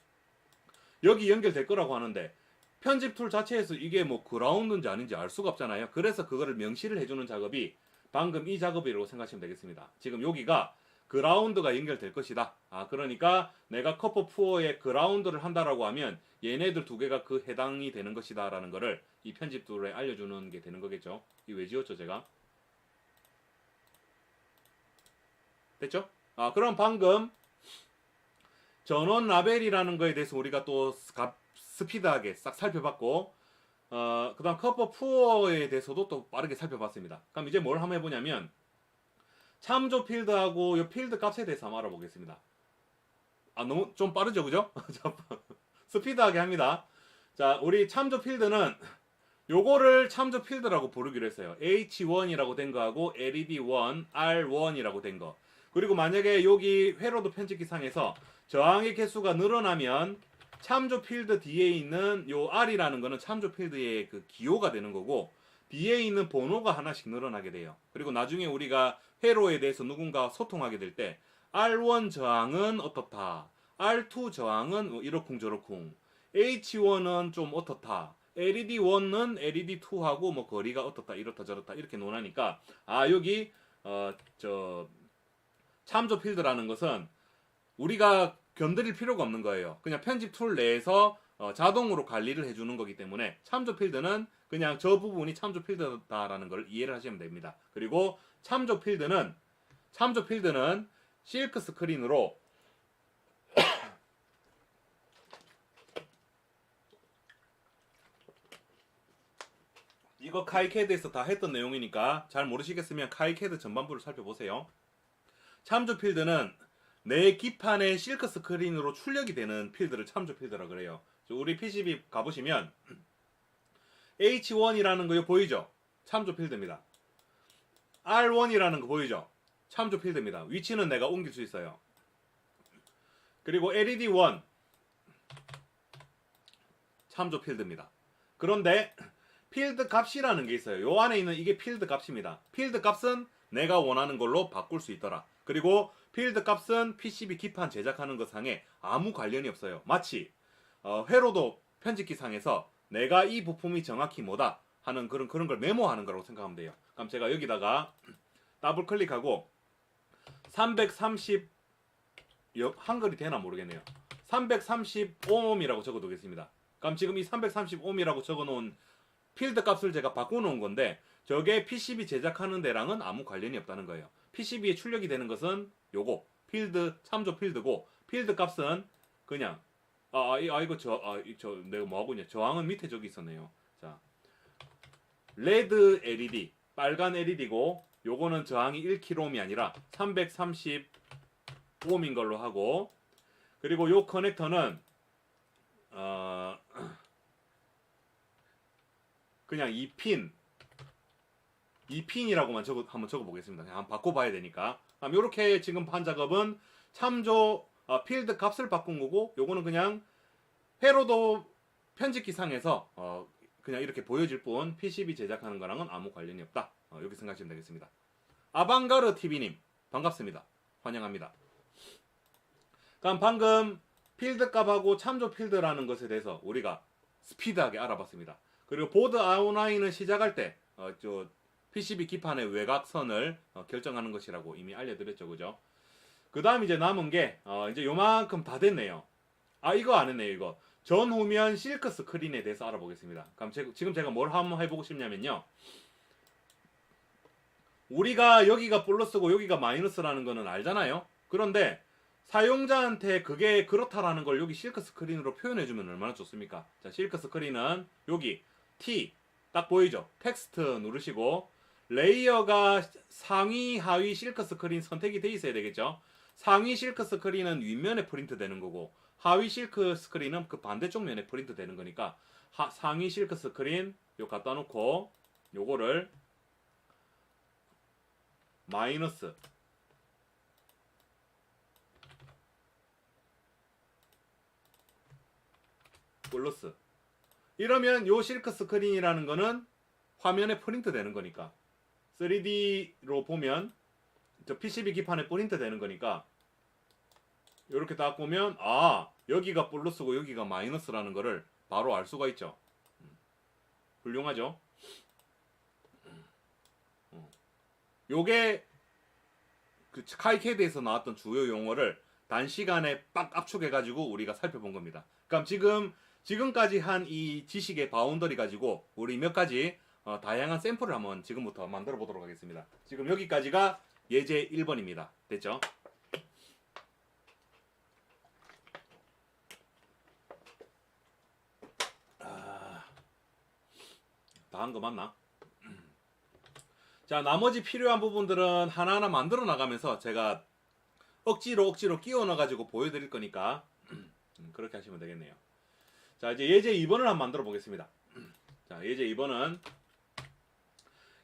여기 연결될 거라고 하는데 편집 툴 자체에서 이게 뭐 그라운드인지 아닌지 알 수가 없잖아요. 그래서 그거를 명시를 해주는 작업이 방금 이 작업이라고 생각하시면 되겠습니다. 지금 여기가 그라운드가 연결될 것이다. 그러니까 내가 커퍼 푸어에 그라운드를 한다라고 하면 얘네들 두 개가 그 해당이 되는 것이다 라는 거를 이 편집 툴에 알려주는 게 되는 거겠죠. 이 왜 지웠죠 제가? 됐죠? 그럼 방금 전원 라벨이라는 거에 대해서 우리가 또 스피드하게 싹 살펴봤고 그 다음 커퍼 푸어에 대해서도 또 빠르게 살펴봤습니다. 그럼 이제 뭘 한번 해보냐면 참조 필드하고 이 필드 값에 대해서 한번 알아보겠습니다. 너무 좀 빠르죠, 그죠? 스피드하게 합니다. 자, 우리 참조 필드는 요거를 참조 필드라고 부르기로 했어요. H1이라고 된 거하고 LED1, R1이라고 된 거. 그리고 만약에 여기 회로도 편집기상에서 저항의 개수가 늘어나면 참조 필드 뒤에 있는 요 R이라는 거는 참조 필드의 그 기호가 되는 거고 뒤에 있는 번호가 하나씩 늘어나게 돼요. 그리고 나중에 우리가 회로에 대해서 누군가 소통하게 될 때 R1 저항은 어떻다. R2 저항은 이러쿵저러쿵. H1은 좀 어떻다. LED1은 LED2하고 뭐 거리가 어떻다. 이렇다 저렇다. 이렇게 논하니까 여기 참조 필드라는 것은 우리가 건드릴 필요가 없는 거예요. 그냥 편집 툴 내에서 자동으로 관리를 해주는 거기 때문에 참조 필드는 그냥 저 부분이 참조 필드다라는 걸 이해를 하시면 됩니다. 그리고 참조 필드는 실크 스크린으로 이거 카이캐드에서 다 했던 내용이니까 잘 모르시겠으면 카이캐드 전반부를 살펴보세요. 참조 필드는 내 기판의 실크 스크린으로 출력이 되는 필드를 참조 필드라 그래요. 우리 PCB 가보시면 H1이라는 거 보이죠? 참조 필드입니다. R1이라는 거 보이죠? 참조 필드입니다. 위치는 내가 옮길 수 있어요. 그리고 LED1 참조 필드입니다. 그런데 필드 값이라는 게 있어요. 요 안에 있는 이게 필드 값입니다. 필드 값은 내가 원하는 걸로 바꿀 수 있더라. 그리고 필드 값은 PCB 기판 제작하는 것 상에 아무 관련이 없어요. 마치 회로도 편집기 상에서 내가 이 부품이 정확히 뭐다 하는 그런 걸 메모하는 거라고 생각하면 돼요. 그럼 제가 여기다가 더블 클릭하고 330 한글이 되나 모르겠네요. 330옴이라고 적어 두겠습니다. 그럼 지금 이 330옴이라고 적어 놓은 필드 값을 제가 바꿔 놓은 건데 저게 PCB 제작하는 데랑은 아무 관련이 없다는 거예요. PCB에 출력이 되는 것은 요거 참조 필드고 필드 값은 그냥 이거 내가 뭐 하고 있냐? 저항은 밑에 저기 있었네요. 자, 레드 LED 빨간 LED고 요거는 저항이 1kΩ이 아니라 330옴인 걸로 하고 그리고 요 커넥터는 그냥 2핀이라고만 한번 적어보겠습니다. 그냥 한번 바꿔봐야 되니까. 요렇게 지금 한 작업은 참조 필드 값을 바꾼 거고 요거는 그냥 회로도 편집기상에서 그냥 이렇게 보여질 뿐 PCB 제작하는 거랑은 아무 관련이 없다. 이렇게 생각하시면 되겠습니다. 아방가르 TV님 반갑습니다. 환영합니다. 그럼 방금 필드 값하고 참조 필드라는 것에 대해서 우리가 스피드하게 알아봤습니다. 그리고 보드 아웃라인을 시작할 때 PCB 기판의 외곽선을 결정하는 것이라고 이미 알려드렸죠, 그죠? 그 다음 이제 남은 게 이제 요만큼 다 됐네요. 이거 안 했네요, 이거. 전후면 실크 스크린에 대해서 알아보겠습니다. 그럼 지금 제가 뭘 한번 해보고 싶냐면요. 우리가 여기가 플러스고 여기가 마이너스라는 거는 알잖아요. 그런데 사용자한테 그게 그렇다라는 걸 여기 실크 스크린으로 표현해주면 얼마나 좋습니까? 자, 실크 스크린은 여기 T 딱 보이죠? 텍스트 누르시고 레이어가 상위 하위 실크 스크린 선택이 돼 있어야 되겠죠? 상위 실크 스크린은 윗면에 프린트 되는 거고 하위 실크 스크린은 그 반대쪽 면에 프린트 되는 거니까 상위 실크 스크린 요 갖다 놓고 요거를 마이너스 플러스 이러면 요 실크 스크린이라는 거는 화면에 프린트 되는 거니까 3D로 보면 저 PCB 기판에 프린트 되는 거니까 이렇게 딱 보면 아 여기가 플러스고 여기가 마이너스라는 거를 바로 알 수가 있죠. 훌륭하죠. 요게 그 카이캐드에서 나왔던 주요 용어를 단시간에 빡 압축해가지고 우리가 살펴본 겁니다. 그럼 지금까지 한 이 지식의 바운더리 가지고 우리 몇 가지 다양한 샘플을 한번 지금부터 만들어 보도록 하겠습니다. 지금 여기까지가 예제 1번입니다. 됐죠? 다 한 거 맞나? 자, 나머지 필요한 부분들은 하나하나 만들어 나가면서 제가 억지로 끼워 넣어가지고 보여드릴 거니까 그렇게 하시면 되겠네요. 자, 이제 예제 2번을 한번 만들어 보겠습니다. 자, 예제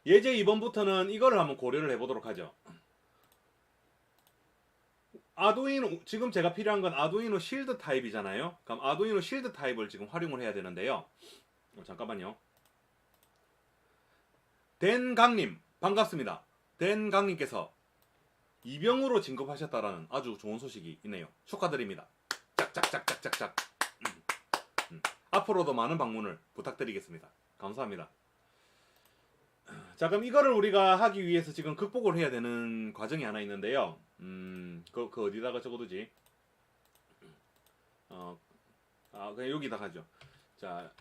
2번부터는 이거를 한번 고려를 해보도록 하죠. 아두이노, 지금 제가 필요한 건 아두이노 실드 타입이잖아요. 그럼 아두이노 실드 타입을 지금 활용을 해야 되는데요. 잠깐만요. 댄강님, 반갑습니다. 댄강님께서 이병으로 진급하셨다라는 아주 좋은 소식이 있네요. 축하드립니다. 짝짝짝짝짝짝. 앞으로도 많은 방문을 부탁드리겠습니다. 감사합니다. 자, 그럼 이거를 우리가 하기 위해서 지금 극복을 해야 되는 과정이 하나 있는데요. 그 어디다가 적어두지? 그냥 여기다 가죠. 자,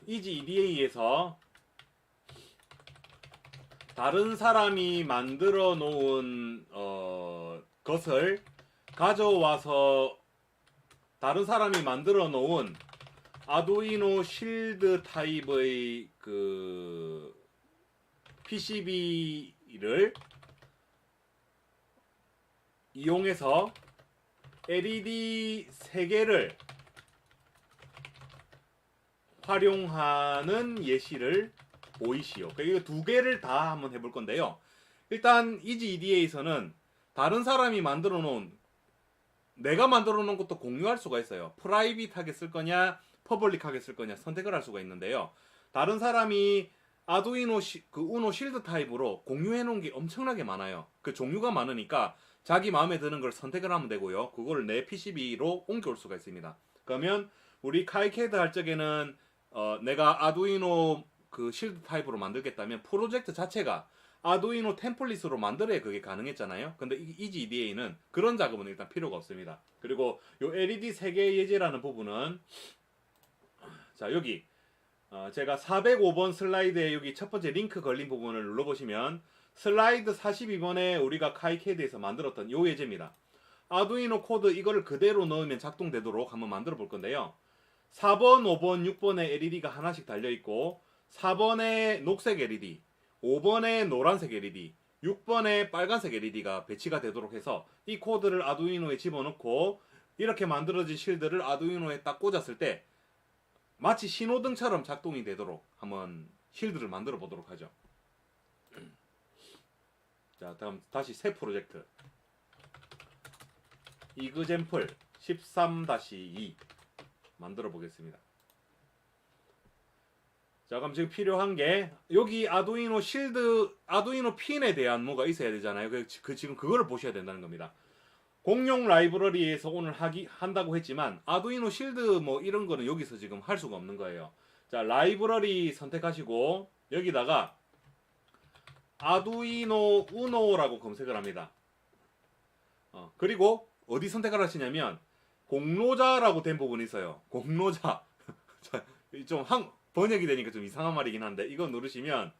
이지 EDA에서 다른 사람이 만들어 놓은 것을 가져와서 다른 사람이 만들어 놓은 아두이노 실드 타입의 그 PCB를 이용해서 LED 3개를 활용하는 예시를 보이시오. 이거 2개를 다 한번 해볼 건데요. 일단 이지 EDA에서는 다른 사람이 만들어 놓은 내가 만들어 놓은 것도 공유할 수가 있어요. 프라이빗하게 쓸 거냐 퍼블릭하게 쓸 거냐 선택을 할 수가 있는데요. 다른 사람이 아두이노 우노 실드 타입으로 공유해 놓은 게 엄청나게 많아요. 그 종류가 많으니까 자기 마음에 드는 걸 선택을 하면 되고요. 그걸 내 PCB로 옮겨올 수가 있습니다. 그러면 우리 카이캐드 할 적에는 내가 아두이노 그 실드 타입으로 만들겠다면 프로젝트 자체가 아두이노 템플릿으로 만들어야 그게 가능했잖아요. 근데 이지 EDA는 그런 작업은 일단 필요가 없습니다. 그리고 요 LED 3개 예제라는 부분은 자, 여기 제가 405번 슬라이드에 여기 첫 번째 링크 걸린 부분을 눌러보시면 슬라이드 42번에 우리가 카이캐드에서 만들었던 요 예제입니다. 아두이노 코드 이거를 그대로 넣으면 작동되도록 한번 만들어 볼 건데요. 4번, 5번, 6번에 LED가 하나씩 달려있고 4번에 녹색 LED, 5번에 노란색 LED, 6번에 빨간색 LED가 배치가 되도록 해서 이 코드를 아두이노에 집어넣고 이렇게 만들어진 실드를 아두이노에 딱 꽂았을 때 마치 신호등처럼 작동이 되도록 한번 실드를 만들어 보도록 하죠. 자, 다음 다시 새 프로젝트 이그젠플 13-2 만들어 보겠습니다. 자, 그럼 지금 필요한 게 여기 아두이노 실드 아두이노 핀에 대한 뭐가 있어야 되잖아요. 지금 그거를 보셔야 된다는 겁니다. 공용 라이브러리에서 오늘 한다고 했지만 아두이노 실드 뭐 이런 거는 여기서 지금 할 수가 없는 거예요. 자, 라이브러리 선택하시고 여기다가 아두이노 우노라고 검색을 합니다. 그리고 어디 선택을 하시냐면 공로자라고 된 부분이 있어요. 공로자. 좀 번역이 되니까 좀 이상한 말이긴 한데 이거 누르시면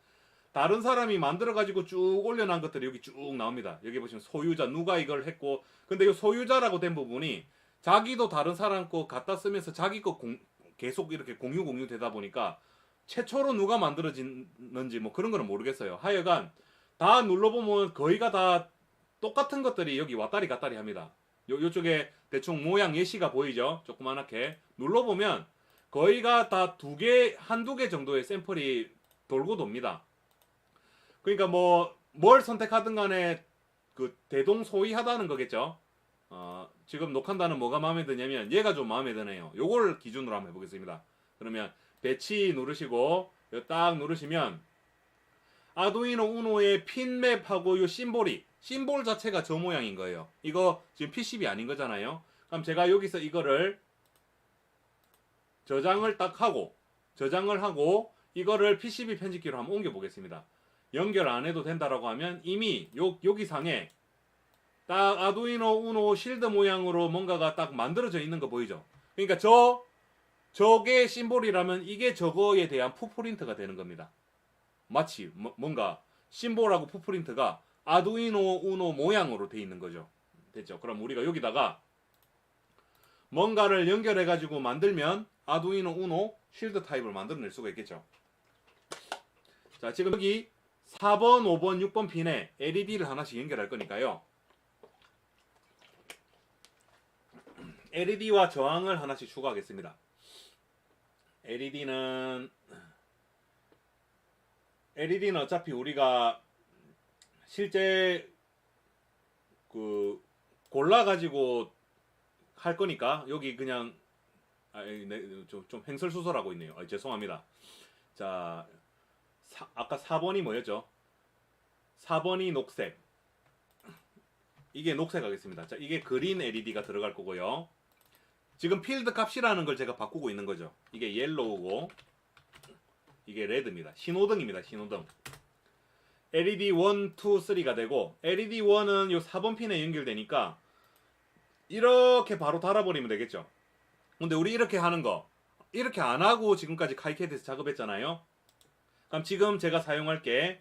다른 사람이 만들어 가지고 쭉 올려놓은 것들이 여기 쭉 나옵니다. 여기 보시면 소유자 누가 이걸 했고 근데 이 소유자라고 된 부분이 자기도 다른 사람 거 갖다 쓰면서 자기 거 계속 이렇게 공유 되다 보니까 최초로 누가 만들어졌는지 뭐 그런 거는 모르겠어요. 하여간 다 눌러보면 거의가 다 똑같은 것들이 여기 왔다리 갔다리 합니다. 요쪽에 대충 모양 예시가 보이죠? 조그만하게 눌러보면 거의가 다 한두 개 정도의 샘플이 돌고 돕니다. 그러니까 뭐 뭘 선택하든 간에 그 대동소이하다는 거겠죠. 지금 녹한다는 뭐가 마음에 드냐면 얘가 좀 마음에 드네요. 요걸 기준으로 한번 해보겠습니다. 그러면 배치 누르시고 딱 누르시면 아두이노 우노의 핀맵하고 요 심볼 자체가 저 모양인 거예요. 이거 지금 PCB 아닌 거잖아요. 그럼 제가 여기서 이거를 저장을 하고 이거를 PCB 편집기로 한번 옮겨 보겠습니다. 연결 안 해도 된다라고 하면 이미 여기 상에 딱 아두이노 우노 실드 모양으로 뭔가가 딱 만들어져 있는 거 보이죠? 그러니까 저게 심볼이라면 이게 저거에 대한 푸프린트가 되는 겁니다. 마치 뭔가 심볼하고 푸프린트가 아두이노 우노 모양으로 돼 있는 거죠. 됐죠? 그럼 우리가 여기다가 뭔가를 연결해 가지고 만들면 아두이노 우노 쉴드 타입을 만들어낼 수가 있겠죠. 자, 지금 여기 4번, 5번, 6번 핀에 LED를 하나씩 연결할 거니까요. LED와 저항을 하나씩 추가하겠습니다. LED는 어차피 우리가 실제 그 골라가지고 할 거니까 여기 그냥 좀 횡설수설하고 있네요. 죄송합니다. 자, 아까 4번이 뭐였죠? 4번이 녹색. 이게 녹색 하겠습니다. 자, 이게 그린 LED가 들어갈 거고요. 지금 필드 값이라는 걸 제가 바꾸고 있는 거죠. 이게 옐로우고 이게 레드입니다. 신호등입니다. 신호등. LED 1, 2, 3가 되고 LED 1은 요 4번 핀에 연결되니까 이렇게 바로 달아버리면 되겠죠. 근데 우리 이렇게 하는 거 이렇게 안 하고 지금까지 카이캐드에서 작업했잖아요. 그럼 지금 제가 사용할 게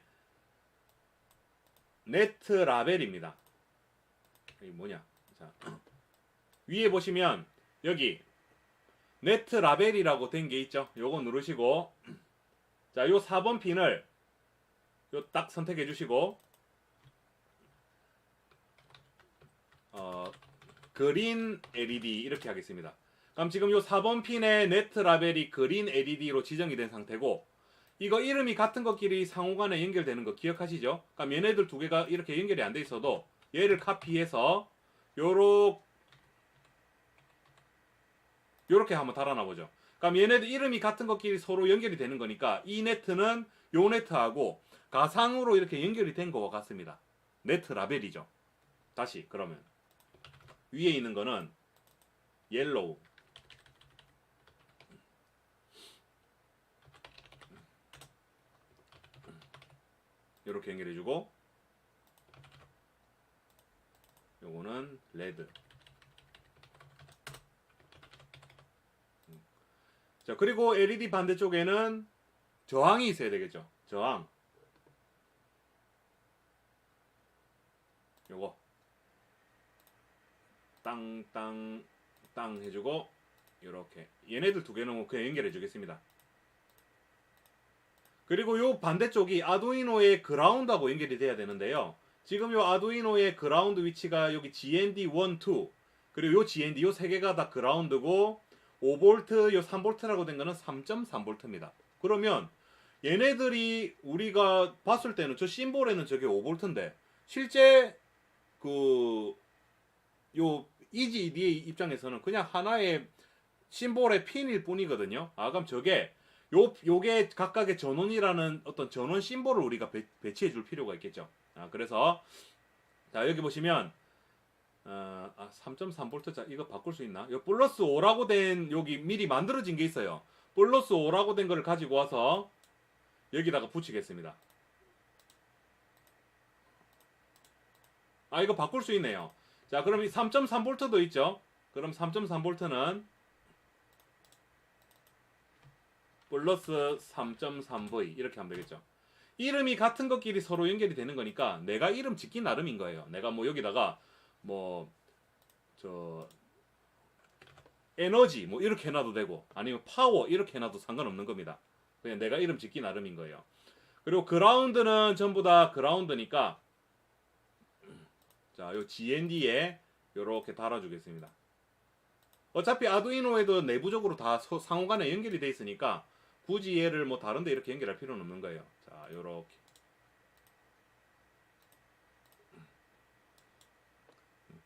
네트 라벨입니다. 이게 뭐냐? 자, 위에 보시면 여기 네트 라벨이라고 된 게 있죠. 요거 누르시고 자, 요 4번 핀을 요 딱 선택해 주시고 그린 LED 이렇게 하겠습니다. 그럼 지금 요 4번 핀의 네트 라벨이 그린 LED로 지정이 된 상태고 이거 이름이 같은 것끼리 상호간에 연결되는 거 기억하시죠? 그럼 얘네들 두 개가 이렇게 연결이 안 돼 있어도 얘를 카피해서 요렇게 한번 달아놔 보죠. 그럼 얘네들 이름이 같은 것끼리 서로 연결이 되는 거니까 이 네트는 요 네트하고 가상으로 이렇게 연결이 된 거와 같습니다. 네트 라벨이죠. 다시 그러면 위에 있는 거는 옐로우 이렇게 연결해주고 요거는 레드. 자, 그리고 LED 반대쪽에는 저항이 있어야 되겠죠. 저항. 요거 땅땅 땅 해주고 이렇게 얘네들 두 개는 그냥 연결해 주겠습니다. 그리고 요 반대쪽이 아두이노의 그라운드하고 연결이 돼야 되는데요. 지금 요 아두이노의 그라운드 위치가 여기 GND 1, 2 그리고 요 GND 요 세 개가 다 그라운드고 5V 요 3V라고 된 거는 3.3V입니다. 그러면 얘네들이 우리가 봤을 때는 저 심볼에는 저게 5V인데 실제 그 요 EGD의 입장에서는 그냥 하나의 심볼의 핀일 뿐이거든요. 그럼 저게 요게 각각의 전원이라는 어떤 전원 심볼을 우리가 배치해 줄 필요가 있겠죠. 그래서 자, 여기 보시면 3.3V 자, 이거 바꿀 수 있나? 요 플러스 5라고 된 여기 미리 만들어진 게 있어요. 플러스 5라고 된 거를 가지고 와서 여기다가 붙이겠습니다. 이거 바꿀 수 있네요. 자, 그럼 이 3.3V도 있죠. 그럼 3.3V는 플러스 3.3v 이렇게 하면 되겠죠. 이름이 같은 것끼리 서로 연결이 되는 거니까 내가 이름 짓기 나름인 거예요. 내가 뭐 여기다가 뭐 저 에너지 뭐 이렇게 해놔도 되고 아니면 파워 이렇게 해놔도 상관없는 겁니다. 그냥 내가 이름 짓기 나름인 거예요. 그리고 그라운드는 전부 다 그라운드니까 자, 요 GND에 요렇게 달아주겠습니다. 어차피 아두이노에도 내부적으로 다 상호간에 연결이 돼 있으니까 굳이 얘를 뭐 다른데 이렇게 연결할 필요는 없는 거예요. 자, 요렇게.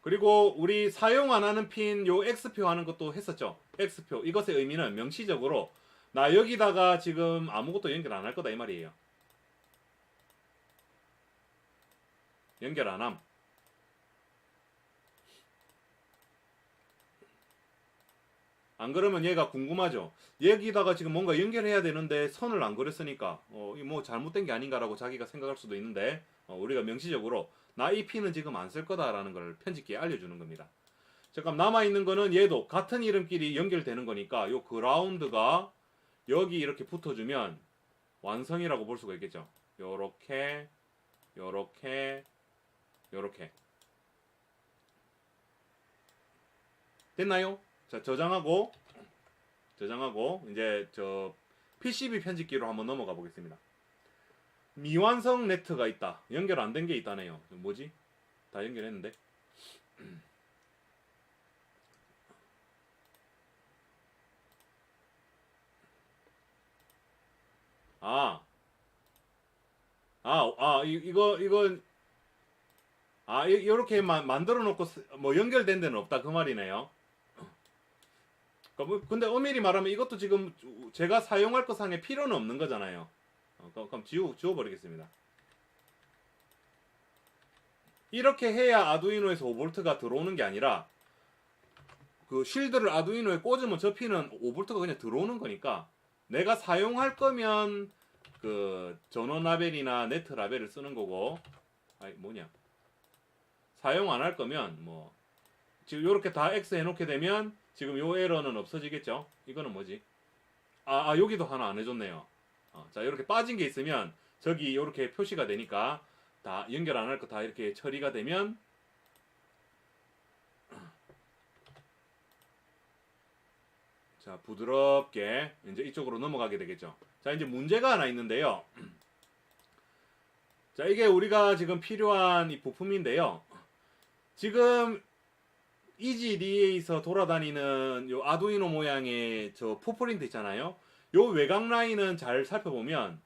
그리고 우리 사용 안 하는 핀 요 X표 하는 것도 했었죠. X표. 이것의 의미는 명시적으로 나 여기다가 지금 아무것도 연결 안 할 거다 이 말이에요. 연결 안 함. 안 그러면 얘가 궁금하죠. 여기다가 지금 뭔가 연결해야 되는데 선을 안 그렸으니까 뭐 잘못된 게 아닌가라고 자기가 생각할 수도 있는데 우리가 명시적으로 나 이 핀은 지금 안 쓸 거다라는 걸 편집기에 알려주는 겁니다. 잠깐 남아있는 거는 얘도 같은 이름끼리 연결되는 거니까 요 그라운드가 여기 이렇게 붙어주면 완성이라고 볼 수가 있겠죠. 요렇게 요렇게 요렇게 됐나요? 자, 저장하고 이제 저 PCB 편집기로 한번 넘어가 보겠습니다. 미완성 네트가 있다. 연결 안 된 게 있다네요. 뭐지? 다 연결했는데. 이건 이렇게 만들어 놓고 뭐 연결된 데는 없다 그 말이네요. 근데 엄밀히 말하면 이것도 지금 제가 사용할 것 상에 필요는 없는 거잖아요. 그럼 지워버리겠습니다. 이렇게 해야 아두이노에서 5V가 들어오는 게 아니라 그 쉴드를 아두이노에 꽂으면 저 핀은 5V가 그냥 들어오는 거니까 내가 사용할 거면 그 전원 라벨이나 네트 라벨을 쓰는 거고 사용 안 할 거면 뭐 지금 이렇게 다 X 해놓게 되면 지금 요 에러는 없어지겠죠. 이거는 뭐지? 여기도 하나 안 해줬네요. 자, 이렇게 빠진 게 있으면 저기 이렇게 표시가 되니까 다 연결 안 할 거 다 이렇게 처리가 되면 자, 부드럽게 이제 이쪽으로 넘어가게 되겠죠. 자, 이제 문제가 하나 있는데요. 자, 이게 우리가 지금 필요한 이 부품인데요. 지금 이지리에서 돌아다니는 요 아두이노 모양의 저 포프린트 있잖아요. 요 외곽 라인은 잘 살펴보면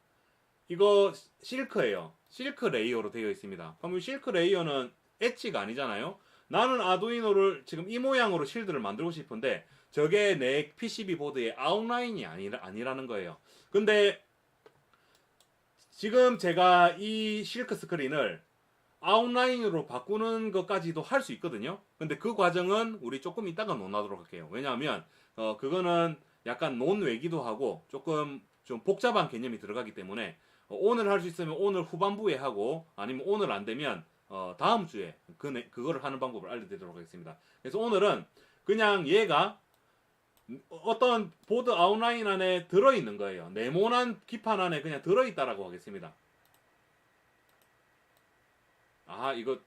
이거 실크예요. 실크 레이어로 되어 있습니다. 그럼 이 실크 레이어는 엣지가 아니잖아요. 나는 아두이노를 지금 이 모양으로 실드를 만들고 싶은데 저게 내 PCB 보드의 아웃라인이 아니라는 거예요. 근데 지금 제가 이 실크 스크린을 아웃라인으로 바꾸는 것까지도 할 수 있거든요. 근데 그 과정은 우리 조금 이따가 논하도록 할게요. 왜냐하면 그거는 약간 논외기도 하고 조금 좀 복잡한 개념이 들어가기 때문에 오늘 할 수 있으면 오늘 후반부에 하고 아니면 오늘 안 되면 다음 주에 그거를 하는 방법을 알려드리도록 하겠습니다. 그래서 오늘은 그냥 얘가 어떤 보드 아웃라인 안에 들어있는 거예요. 네모난 기판 안에 그냥 들어있다라고 하겠습니다. 이거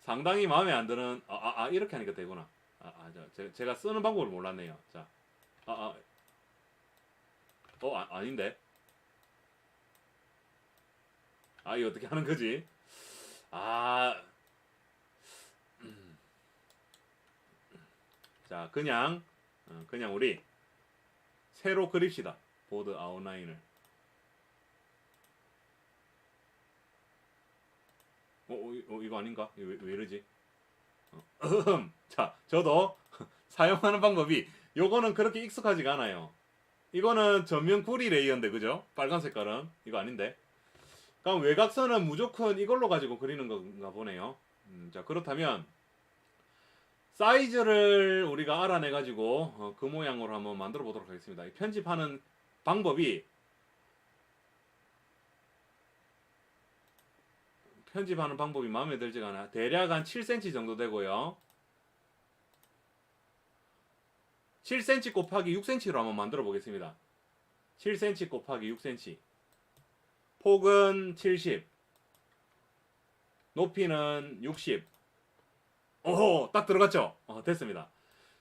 상당히 마음에 안 드는 이렇게 하니까 되구나. 제가 쓰는 방법을 몰랐네요. 자, 아닌데. 이거 어떻게 하는 거지? 자, 그냥 우리 새로 그립시다. 보드 아웃라인을. 이거 아닌가? 왜 이러지? 자, 저도 사용하는 방법이 요거는 그렇게 익숙하지가 않아요. 이거는 전면 구리 레이어인데 그죠? 빨간 색깔은 이거 아닌데. 그럼 외곽선은 무조건 이걸로 가지고 그리는 건가 보네요. 자, 그렇다면 사이즈를 우리가 알아내 가지고 그 모양으로 한번 만들어 보도록 하겠습니다. 편집하는 방법이 마음에 들지가 않아. 대략 한 7cm 정도 되고요. 7cm 곱하기 6cm로 한번 만들어 보겠습니다. 7cm 곱하기 6cm. 폭은 70. 높이는 60. 오호, 딱 들어갔죠? 됐습니다.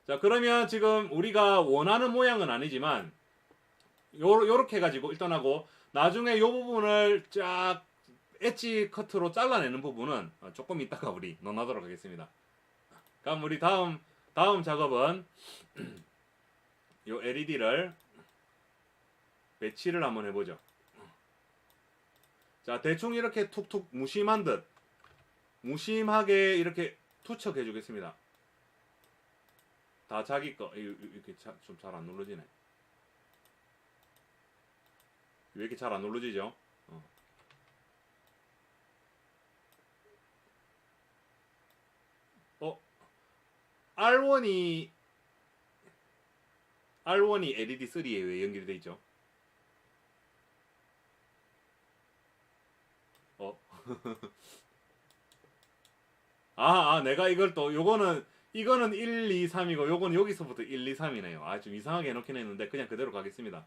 자, 그러면 지금 우리가 원하는 모양은 아니지만 요렇게 해가지고 일단 하고 나중에 요 부분을 쫙 엣지 커트로 잘라내는 부분은 조금 이따가 우리 논하도록 하겠습니다. 그럼 우리 다음 작업은 요 LED를 배치를 한번 해보죠. 자, 대충 이렇게 툭툭 무심한 듯 무심하게 이렇게 투척해 주겠습니다. 다 자기 거. 이렇게 좀 잘 안 눌러지네. 왜 이렇게 잘 안 눌러지죠? R1이 LED3에 왜 연결이 돼 있죠? 내가 이걸 또 이거는 1, 2, 3이고 요건 여기서부터 1, 2, 3이네요. 좀 이상하게 해놓긴 했는데 그냥 그대로 가겠습니다.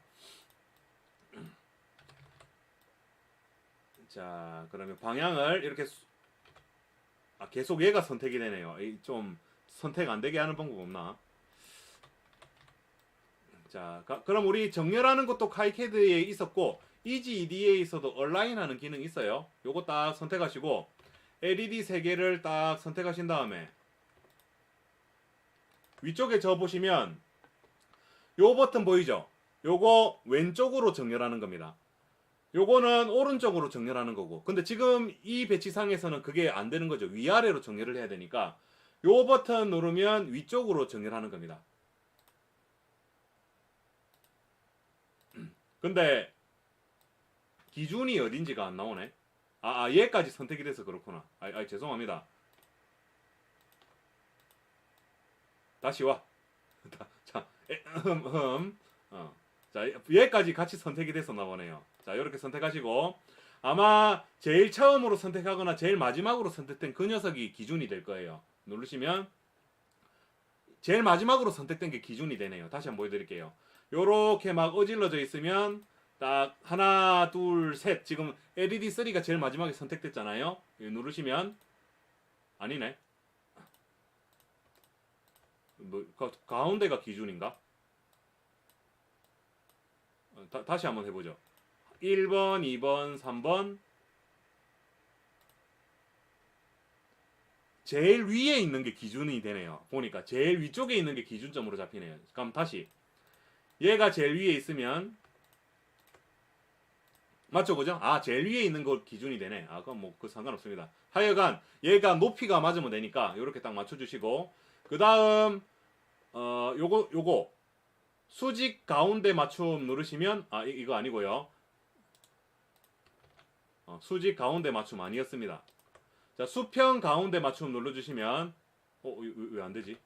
자, 그러면 방향을 이렇게 계속 얘가 선택이 되네요. 좀 선택 안 되게 하는 방법 없나? 자, 그럼 우리 정렬하는 것도 카이캐드에 있었고 EasyED에서도 얼라인하는 기능이 있어요. 요거 딱 선택하시고 LED 3개를 딱 선택하신 다음에 위쪽에 저 보시면 요 버튼 보이죠? 요거 왼쪽으로 정렬하는 겁니다. 요거는 오른쪽으로 정렬하는 거고, 근데 지금 이 배치상에서는 그게 안 되는 거죠. 위아래로 정렬을 해야 되니까 요 버튼 누르면 위쪽으로 정렬하는 겁니다. 근데 기준이 어딘지가 안 나오네. 얘까지 선택이 돼서 그렇구나. 죄송합니다. 다시 와. 자, 자, 얘까지 같이 선택이 돼서 나오네요. 자, 이렇게 선택하시고 아마 제일 처음으로 선택하거나 제일 마지막으로 선택된 그 녀석이 기준이 될 거예요. 누르시면 제일 마지막으로 선택된 게 기준이 되네요. 다시 한번 보여드릴게요. 요렇게 막 어질러져 있으면 딱 하나, 둘, 셋. 지금 LED3가 제일 마지막에 선택됐잖아요. 누르시면 아니네. 가운데가 기준인가? 다시 한번 해보죠. 1번, 2번, 3번. 제일 위에 있는 게 기준이 되네요. 보니까 제일 위쪽에 있는 게 기준점으로 잡히네요. 그럼 다시 얘가 제일 위에 있으면 맞죠, 그죠? 제일 위에 있는 거 기준이 되네. 그럼 뭐 그 상관없습니다. 하여간 얘가 높이가 맞으면 되니까 이렇게 딱 맞춰주시고 그 다음 요거 수직 가운데 맞춤 누르시면 이거 아니고요. 수직 가운데 맞춤 아니었습니다. 자, 수평 가운데 맞춤 눌러주시면 왜 안 되지?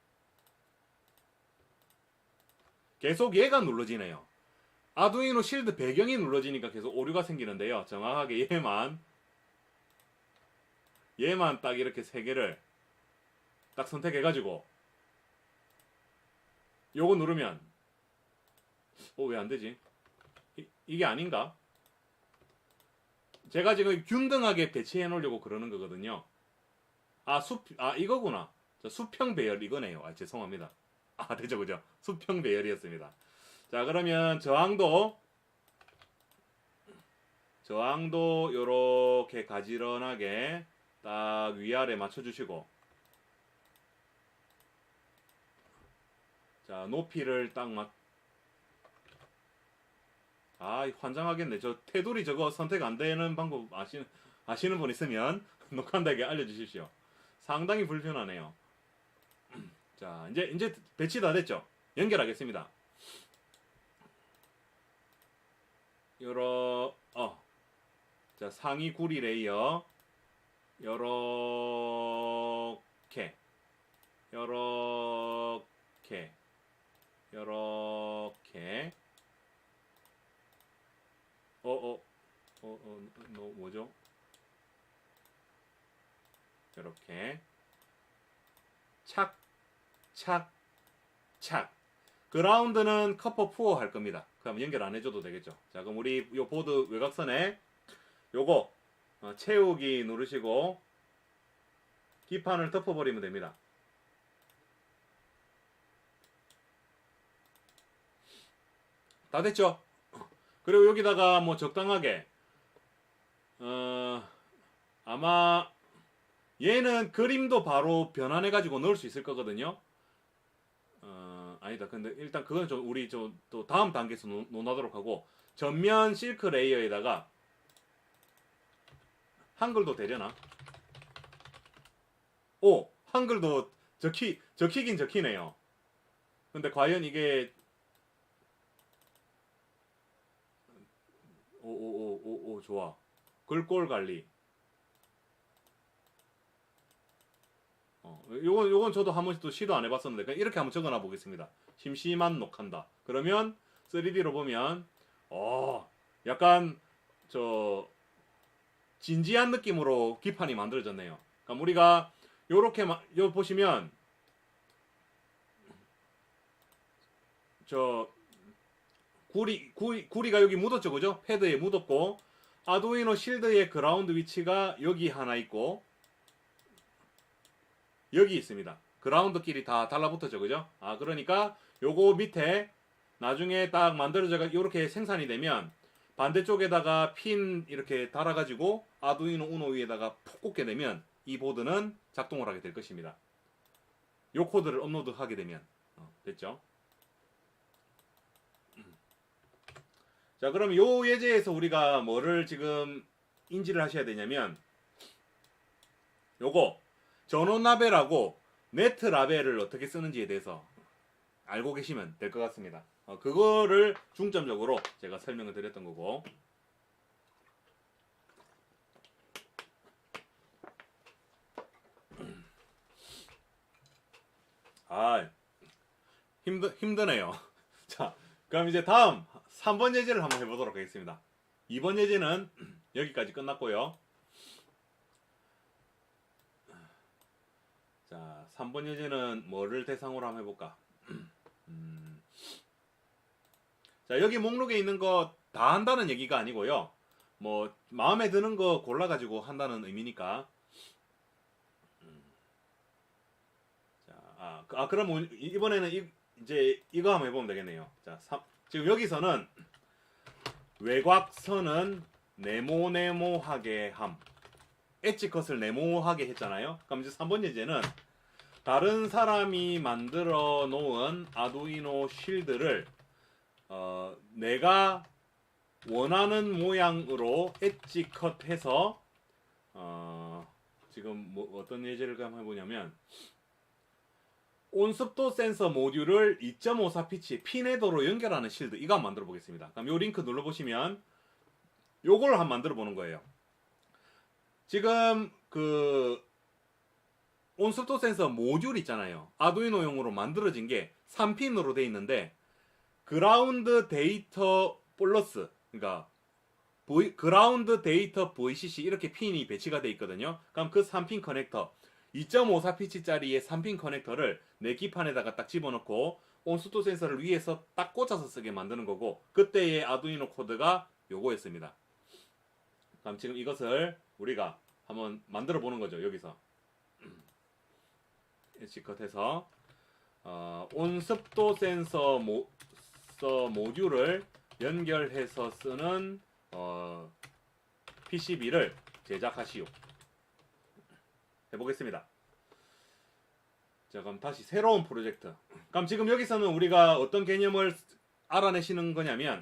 계속 얘가 눌러지네요. 아두이노 실드 배경이 눌러지니까 계속 오류가 생기는데요. 정확하게 얘만 딱 이렇게 3개를 딱 선택해가지고 요거 누르면 왜 안 되지? 이게 아닌가? 제가 지금 균등하게 배치해 놓으려고 그러는 거거든요. 이거구나. 수평 배열 이거네요. 죄송합니다. 되죠, 그죠? 수평 배열이었습니다. 자, 그러면 저항도 요렇게 가지런하게 딱 위아래 맞춰주시고 자, 높이를 딱 환장하겠네. 저 테두리 저거 선택 안 되는 방법 아시는 분 있으면 녹화한다게 알려주십시오. 상당히 불편하네요. 자, 이제 배치 다 됐죠? 연결하겠습니다. 자, 상위 구리 레이어 요렇게 뭐죠? 이렇게 착 그라운드는 커퍼 푸어 할 겁니다. 그럼 연결 안 해줘도 되겠죠. 자, 그럼 우리 요 보드 외곽선에 요거 채우기 누르시고 기판을 덮어버리면 됩니다. 다 됐죠? 그리고 여기다가 뭐 적당하게 아마 얘는 그림도 바로 변환해 가지고 넣을 수 있을 거거든요. 아니다. 근데 일단 그건 좀 우리 좀 또 다음 단계에서 논하도록 하고, 전면 실크 레이어에다가 한글도 되려나? 오, 한글도 적히긴 적히네요. 근데 과연 이게 오오오오오 좋아. 글꼴 관리. 요건 저도 한 번씩 또 시도 안 해봤었는데 그냥 이렇게 한번 적어놔 보겠습니다. 심심한 녹한다. 그러면 3D로 보면 약간 저 진지한 느낌으로 기판이 만들어졌네요. 그러니까 우리가 요렇게 요 보시면 저 구리가 여기 묻었죠, 그죠? 패드에 묻었고 아두이노 실드의 그라운드 위치가 여기 하나 있고 여기 있습니다. 그라운드끼리 다 달라붙었죠, 그죠? 그러니까 요거 밑에 나중에 딱 만들어져가 이렇게 생산이 되면 반대쪽에다가 핀 이렇게 달아가지고 아두이노 우노 위에다가 푹 꽂게 되면 이 보드는 작동을 하게 될 것입니다. 요 코드를 업로드하게 되면 됐죠? 자, 그럼 요 예제에서 우리가 뭐를 지금 인지를 하셔야 되냐면 요거 전원 라벨하고 네트 라벨을 어떻게 쓰는지에 대해서 알고 계시면 될 것 같습니다. 그거를 중점적으로 제가 설명을 드렸던 거고. 힘드네요. 자, 그럼 이제 다음 3번 예제를 한번 해보도록 하겠습니다. 2번 예제는 여기까지 끝났고요. 자, 3번 예제는 뭐를 대상으로 한번 해볼까? 자, 여기 목록에 있는 거 다 한다는 얘기가 아니고요. 뭐 마음에 드는 거 골라가지고 한다는 의미니까. 자, 그럼 이번에는 이제 이거 한번 해보면 되겠네요. 자, 지금 여기서는 외곽선은 네모네모하게 함. 엣지 컷을 네모하게 했잖아요. 그럼 이제 3번 예제는 다른 사람이 만들어 놓은 아두이노 쉴드를 내가 원하는 모양으로 엣지 컷해서 지금 뭐 어떤 예제를 한번 해보냐면 온습도 센서 모듈을 2.54 피치 피네더로 연결하는 실드 이거 한번 만들어 보겠습니다. 그럼 요 링크 눌러보시면 요걸 한번 만들어 보는 거예요. 지금 그 온습도 센서 모듈 있잖아요. 아두이노용으로 만들어진 게 3핀으로 돼 있는데 그라운드 데이터 플러스 그러니까 그라운드 데이터 VCC 이렇게 핀이 배치가 돼 있거든요. 그럼 그 3핀 커넥터 2.54 피치짜리의 3핀 커넥터를 내 기판에다가 딱 집어넣고 온습도 센서를 위에서 딱 꽂아서 쓰게 만드는 거고 그때의 아두이노 코드가 요거였습니다. 그럼 지금 이것을 우리가 한번 만들어 보는 거죠. 여기서 엣지컷해서 온습도 센서 모듈을 연결해서 쓰는 PCB를 제작하시오. 해보겠습니다. 자, 그럼 다시 새로운 프로젝트. 그럼 지금 여기서는 우리가 어떤 개념을 알아내시는 거냐면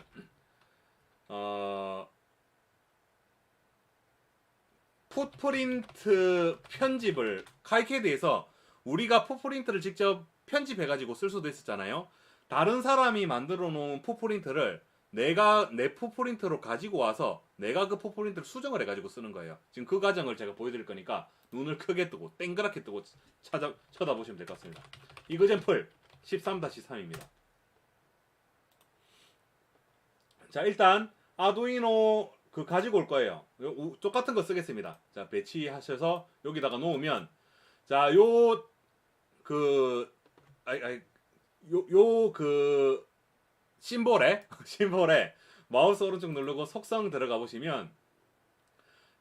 풋프린트 편집을 카이캐드에서 우리가 풋프린트를 직접 편집해가지고 쓸 수도 있었잖아요. 다른 사람이 만들어 놓은 풋프린트를 내가 내 풋프린트로 가지고 와서 내가 그 풋프린트를 수정을 해가지고 쓰는 거예요. 지금 그 과정을 제가 보여드릴 거니까 눈을 크게 뜨고 땡그랗게 뜨고 쳐다보시면 될 것 같습니다. 이그젠플 13-3입니다. 자, 일단 아두이노 그 가지고 올 거예요. 똑같은 거 쓰겠습니다. 자, 배치하셔서 여기다가 놓으면 자, 요 그 심볼에 심볼에 마우스 오른쪽 누르고 속성 들어가 보시면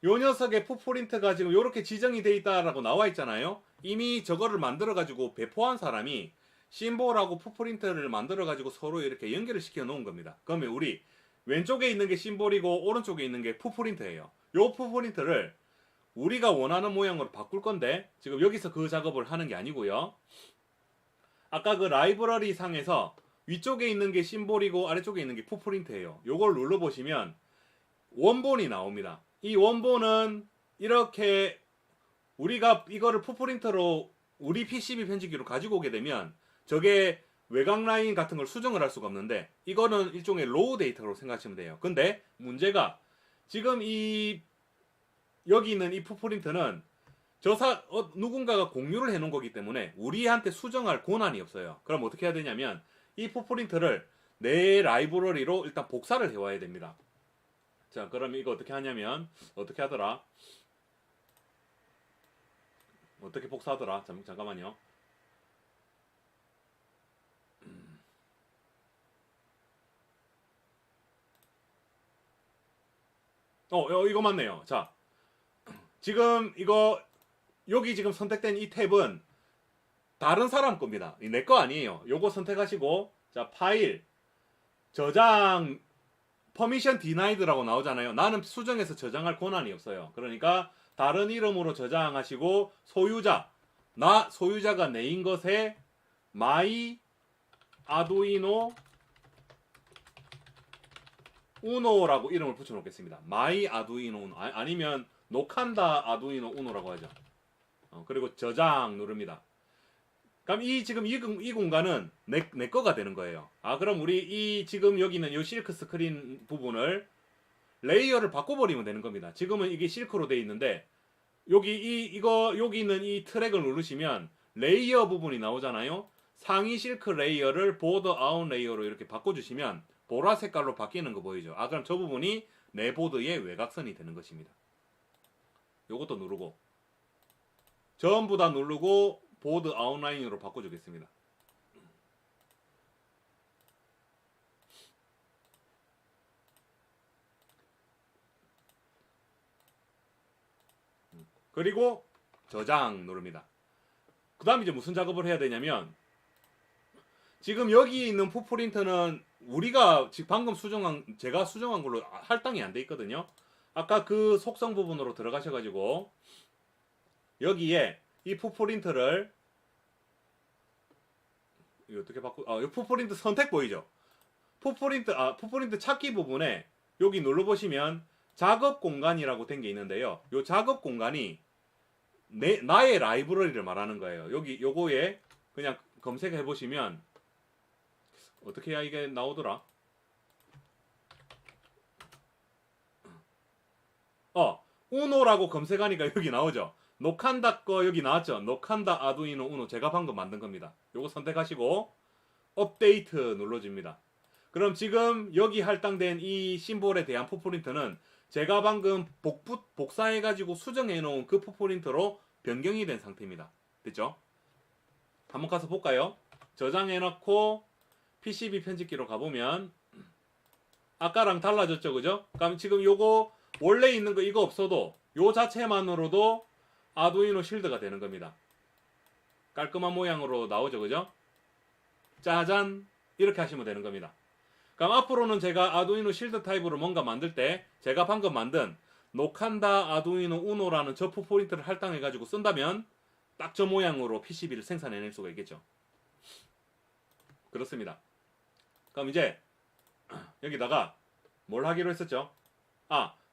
요 녀석의 풋프린트가 지금 요렇게 지정이 돼 있다라고 나와 있잖아요. 이미 저거를 만들어 가지고 배포한 사람이 심볼하고 풋프린트를 만들어 가지고 서로 이렇게 연결을 시켜 놓은 겁니다. 그러면 우리 왼쪽에 있는 게 심볼이고 오른쪽에 있는 게 풋프린트예요. 요 풋프린트를 우리가 원하는 모양으로 바꿀 건데 지금 여기서 그 작업을 하는 게 아니고요. 아까 그 라이브러리 상에서 위쪽에 있는 게 심볼이고 아래쪽에 있는 게 풋프린트예요. 요걸 눌러보시면 원본이 나옵니다. 이 원본은 이렇게 우리가 이거를 풋프린트로 우리 PCB 편집기로 가지고 오게 되면 저게 외곽 라인 같은 걸 수정을 할 수가 없는데 이거는 일종의 로우 데이터로 생각하시면 돼요. 근데 문제가 지금 이 여기 있는 이 풋프린트는 누군가가 공유를 해놓은 거기 때문에 우리한테 수정할 권한이 없어요. 그럼 어떻게 해야 되냐면 이 풋프린트를 내 라이브러리로 일단 복사를 해와야 됩니다. 자, 그럼 이거 어떻게 하냐면 어떻게 하더라? 어떻게 복사하더라? 잠깐만요. 이거 맞네요. 자, 지금 이거 여기 지금 선택된 이 탭은 다른 사람 겁니다. 내 거 아니에요. 요거 선택하시고 자, 파일 저장 퍼미션 디나이드라고 나오잖아요. 나는 수정해서 저장할 권한이 없어요. 그러니까 다른 이름으로 저장하시고 소유자가 내인 것에 my 아두이노 우노라고 이름을 붙여놓겠습니다. my 아두이노 우노 아니면 노칸다 아두이노 우노라고 하죠. 그리고 저장 누릅니다. 그럼 지금 이 공간은 내 거가 되는 거예요. 그럼 우리 이 지금 여기 있는 이 실크 스크린 부분을 레이어를 바꿔버리면 되는 겁니다. 지금은 이게 실크로 돼 있는데 여기 있는 이 트랙을 누르시면 레이어 부분이 나오잖아요. 상위 실크 레이어를 보드 아웃 레이어로 이렇게 바꿔주시면 보라 색깔로 바뀌는 거 보이죠? 그럼 저 부분이 내 보드의 외곽선이 되는 것입니다. 요것도 누르고 전부 다 누르고 보드 아웃라인으로 바꿔주겠습니다. 그리고 저장 누릅니다. 그 다음 이제 무슨 작업을 해야 되냐면 지금 여기 있는 풋프린트는 우리가 지금 방금 제가 수정한 걸로 할당이 안 돼 있거든요. 아까 그 속성 부분으로 들어가셔가지고 여기에 이 풋프린트를 어떻게 이 풋프린트 선택 보이죠? 풋프린트 찾기 부분에 여기 눌러보시면 작업 공간이라고 된 게 있는데요. 이 작업 공간이 나의 라이브러리를 말하는 거예요. 요거에 그냥 검색해 보시면 어떻게 해야 이게 나오더라? 우노라고 검색하니까 여기 나오죠. 노칸다 거 여기 나왔죠. 노칸다 아두이노 우노 제가 방금 만든 겁니다. 요거 선택하시고 업데이트 눌러줍니다. 그럼 지금 여기 할당된 이 심볼에 대한 풋프린트는 제가 방금 복사해가지고 수정해놓은 그 풋프린트로 변경이 된 상태입니다. 됐죠? 한번 가서 볼까요? 저장해놓고 PCB 편집기로 가보면 아까랑 달라졌죠, 그죠? 그럼 지금 요거 원래 있는 거 이거 없어도 요 자체만으로도 아두이노 실드가 되는 겁니다. 깔끔한 모양으로 나오죠, 그죠? 짜잔! 이렇게 하시면 되는 겁니다. 그럼 앞으로는 제가 아두이노 실드 타입으로 뭔가 만들 때 제가 방금 만든 노칸다 아두이노 우노라는 저 풋프린트를 할당해가지고 쓴다면 딱 저 모양으로 PCB를 생산해낼 수가 있겠죠. 그렇습니다. 그럼 이제 여기다가 뭘 하기로 했었죠?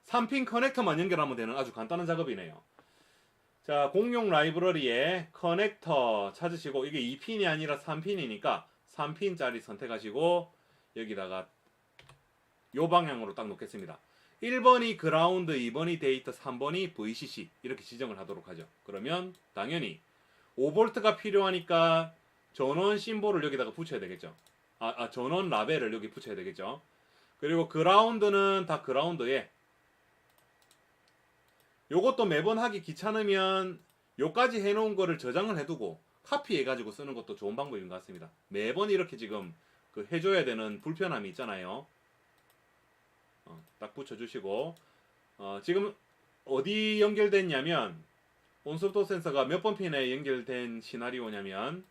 3핀 커넥터만 연결하면 되는 아주 간단한 작업이네요. 자, 공용 라이브러리에 커넥터 찾으시고 이게 2핀이 아니라 3핀이니까 3핀짜리 선택하시고 여기다가 요 방향으로 딱 놓겠습니다. 1번이 그라운드, 2번이 데이터, 3번이 VCC 이렇게 지정을 하도록 하죠. 그러면 당연히 5V가 필요하니까 전원 심볼을 여기다가 붙여야 되겠죠. 전원 라벨을 여기 붙여야 되겠죠. 그리고 그라운드는 다 그라운드에 요것도 매번 하기 귀찮으면 요까지 해놓은 거를 저장을 해두고 카피해가지고 쓰는 것도 좋은 방법인 것 같습니다. 매번 이렇게 지금 그 해줘야 되는 불편함이 있잖아요. 딱 붙여주시고 지금 어디 연결됐냐면 온소프트 센서가 몇 번 핀에 연결된 시나리오냐면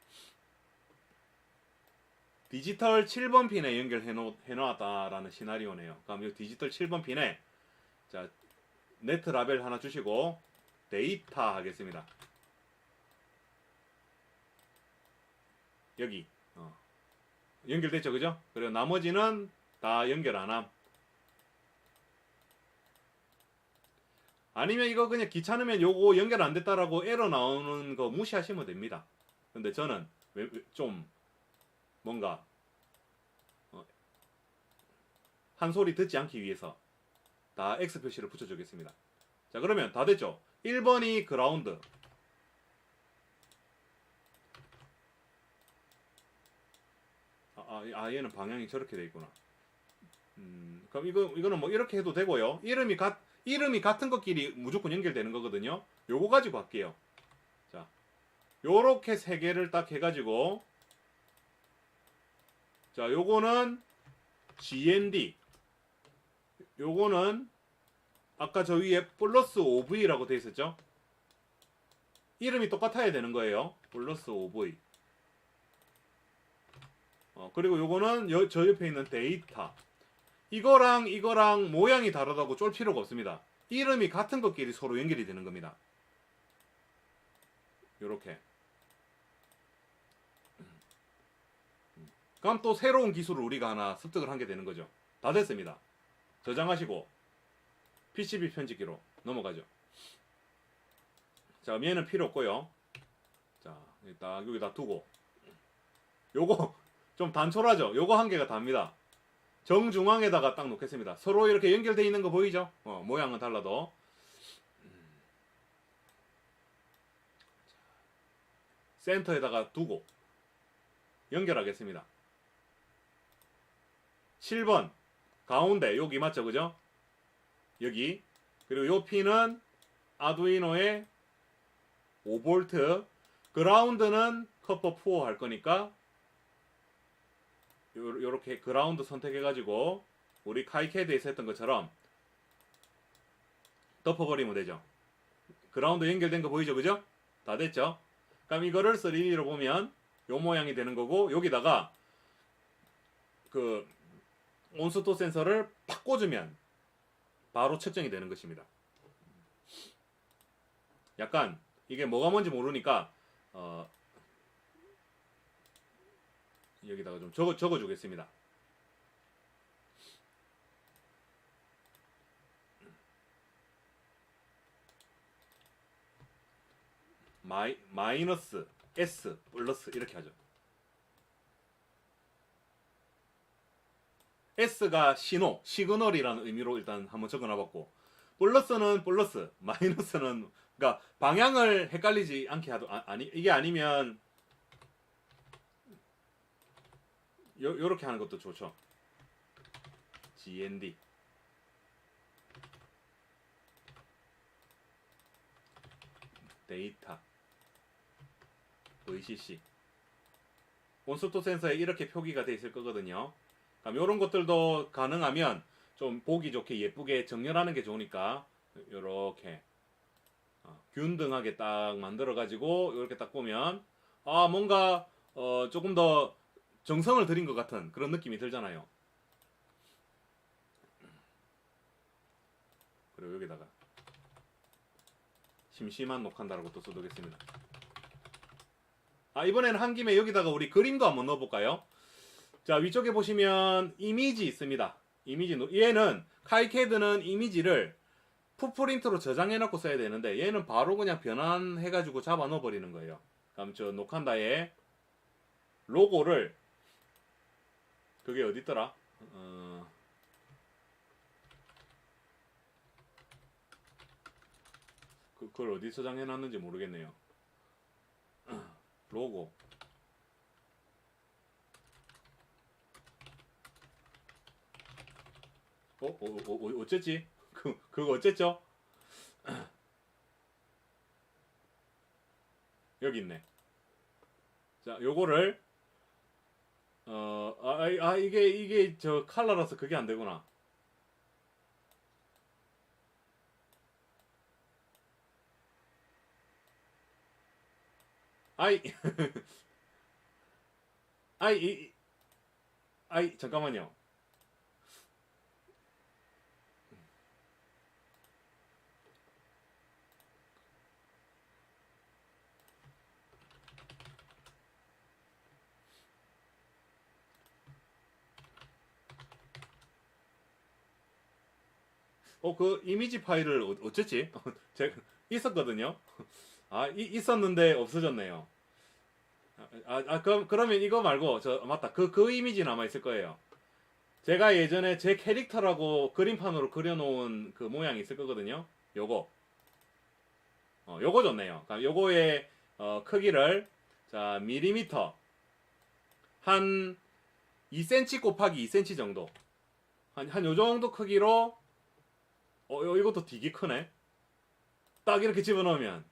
디지털 7번 핀에 연결해 놓았다라는 시나리오네요. 그럼 이 디지털 7번 핀에 자 네트 라벨 하나 주시고 데이터 하겠습니다. 여기 연결됐죠, 그죠? 그리고 나머지는 다 연결 안 함. 아니면 이거 그냥 귀찮으면 요거 연결 안 됐다라고 에러 나오는 거 무시하시면 됩니다. 근데 저는 좀 뭔가 한 소리 듣지 않기 위해서 다 X 표시를 붙여주겠습니다. 자, 그러면 다 됐죠? 1번이 그라운드. 얘는 방향이 저렇게 돼 있구나. 그럼 이거는 뭐 이렇게 해도 되고요. 이름이 같은 것끼리 무조건 연결되는 거거든요. 요거 가지고 할게요. 자, 요렇게 세 개를 딱 해가지고, 자, 요거는 GND, 요거는 아까 저 위에 플러스 5V라고 돼 있었죠? 이름이 똑같아야 되는 거예요. 플러스 5V. 그리고 요거는 저 옆에 있는 데이터. 이거랑 모양이 다르다고 쫄 필요가 없습니다. 이름이 같은 것끼리 서로 연결이 되는 겁니다. 요렇게. 그럼 또 새로운 기술을 우리가 하나 습득을 한 게 되는 거죠. 다 됐습니다. 저장하시고 PCB 편집기로 넘어가죠. 자, 얘는 필요 없고요. 자, 딱 여기다 두고 요거 좀 단촐하죠. 요거 한 개가 답니다. 정중앙에다가 딱 놓겠습니다. 서로 이렇게 연결되어 있는 거 보이죠? 모양은 달라도. 센터에다가 두고 연결하겠습니다. 7번 가운데 여기 맞죠, 그죠? 여기. 그리고 요 핀은 아두이노의 5V, 그라운드는 커퍼 4 할 거니까 요렇게 그라운드 선택해가지고 우리 카이캐드에서 했던 것처럼 덮어버리면 되죠. 그라운드 연결된 거 보이죠, 그죠? 다 됐죠? 그럼 이거를 3D로 보면 요 모양이 되는 거고, 여기다가 그 온스토 센서를 팍 꽂으면 바로 측정이 되는 것입니다. 약간 이게 뭐가 뭔지 모르니까 여기다가 좀 적어주겠습니다. 마이너스 S 플러스 이렇게 하죠. S가 시그널이라는 의미로 일단 한번 적어놔봤고, 플러스는 플러스, 마이너스는 그러니까 방향을 헷갈리지 않게 하도 이게 아니면 요렇게 하는 것도 좋죠. GND 데이터 VCC 온스토 센서에 이렇게 표기가 되어 있을 거거든요. 그럼 이런 것들도 가능하면 좀 보기 좋게 예쁘게 정렬하는 게 좋으니까 이렇게 균등하게 딱 만들어 가지고 이렇게 딱 보면 뭔가 조금 더 정성을 들인 것 같은 그런 느낌이 들잖아요. 그리고 여기다가 심심한 녹한다라고 또 써두겠습니다. 이번에는 한 김에 여기다가 우리 그림도 한번 넣어볼까요? 자, 위쪽에 보시면 이미지 있습니다. 얘는 카이캐드는 이미지를 풋프린트로 저장해놓고 써야 되는데 얘는 바로 그냥 변환해가지고 잡아 넣어버리는 거예요. 그럼 저 녹한다에 로고를 그게 어디 있더라? 그걸 어디 저장해놨는지 모르겠네요. 로고 어쨌지? 그거 어쨌죠? 여기 있네. 자, 요거를 이게 저 칼라라서 그게 안 되구나. 아이 아이 잠깐만요. 그 이미지 파일을 어쨌지? 제가 있었거든요. 있었는데 없어졌네요. 그러면 이거 말고 맞다. 그 이미지 남아 있을 거예요. 제가 예전에 제 캐릭터라고 그림판으로 그려놓은 그 모양이 있을 거거든요. 요거 좋네요. 그러니까 요거의 크기를 자 밀리미터 한 2cm 곱하기 2cm 정도 한 요 정도 크기로 이것도 되게 크네. 딱 이렇게 집어넣으면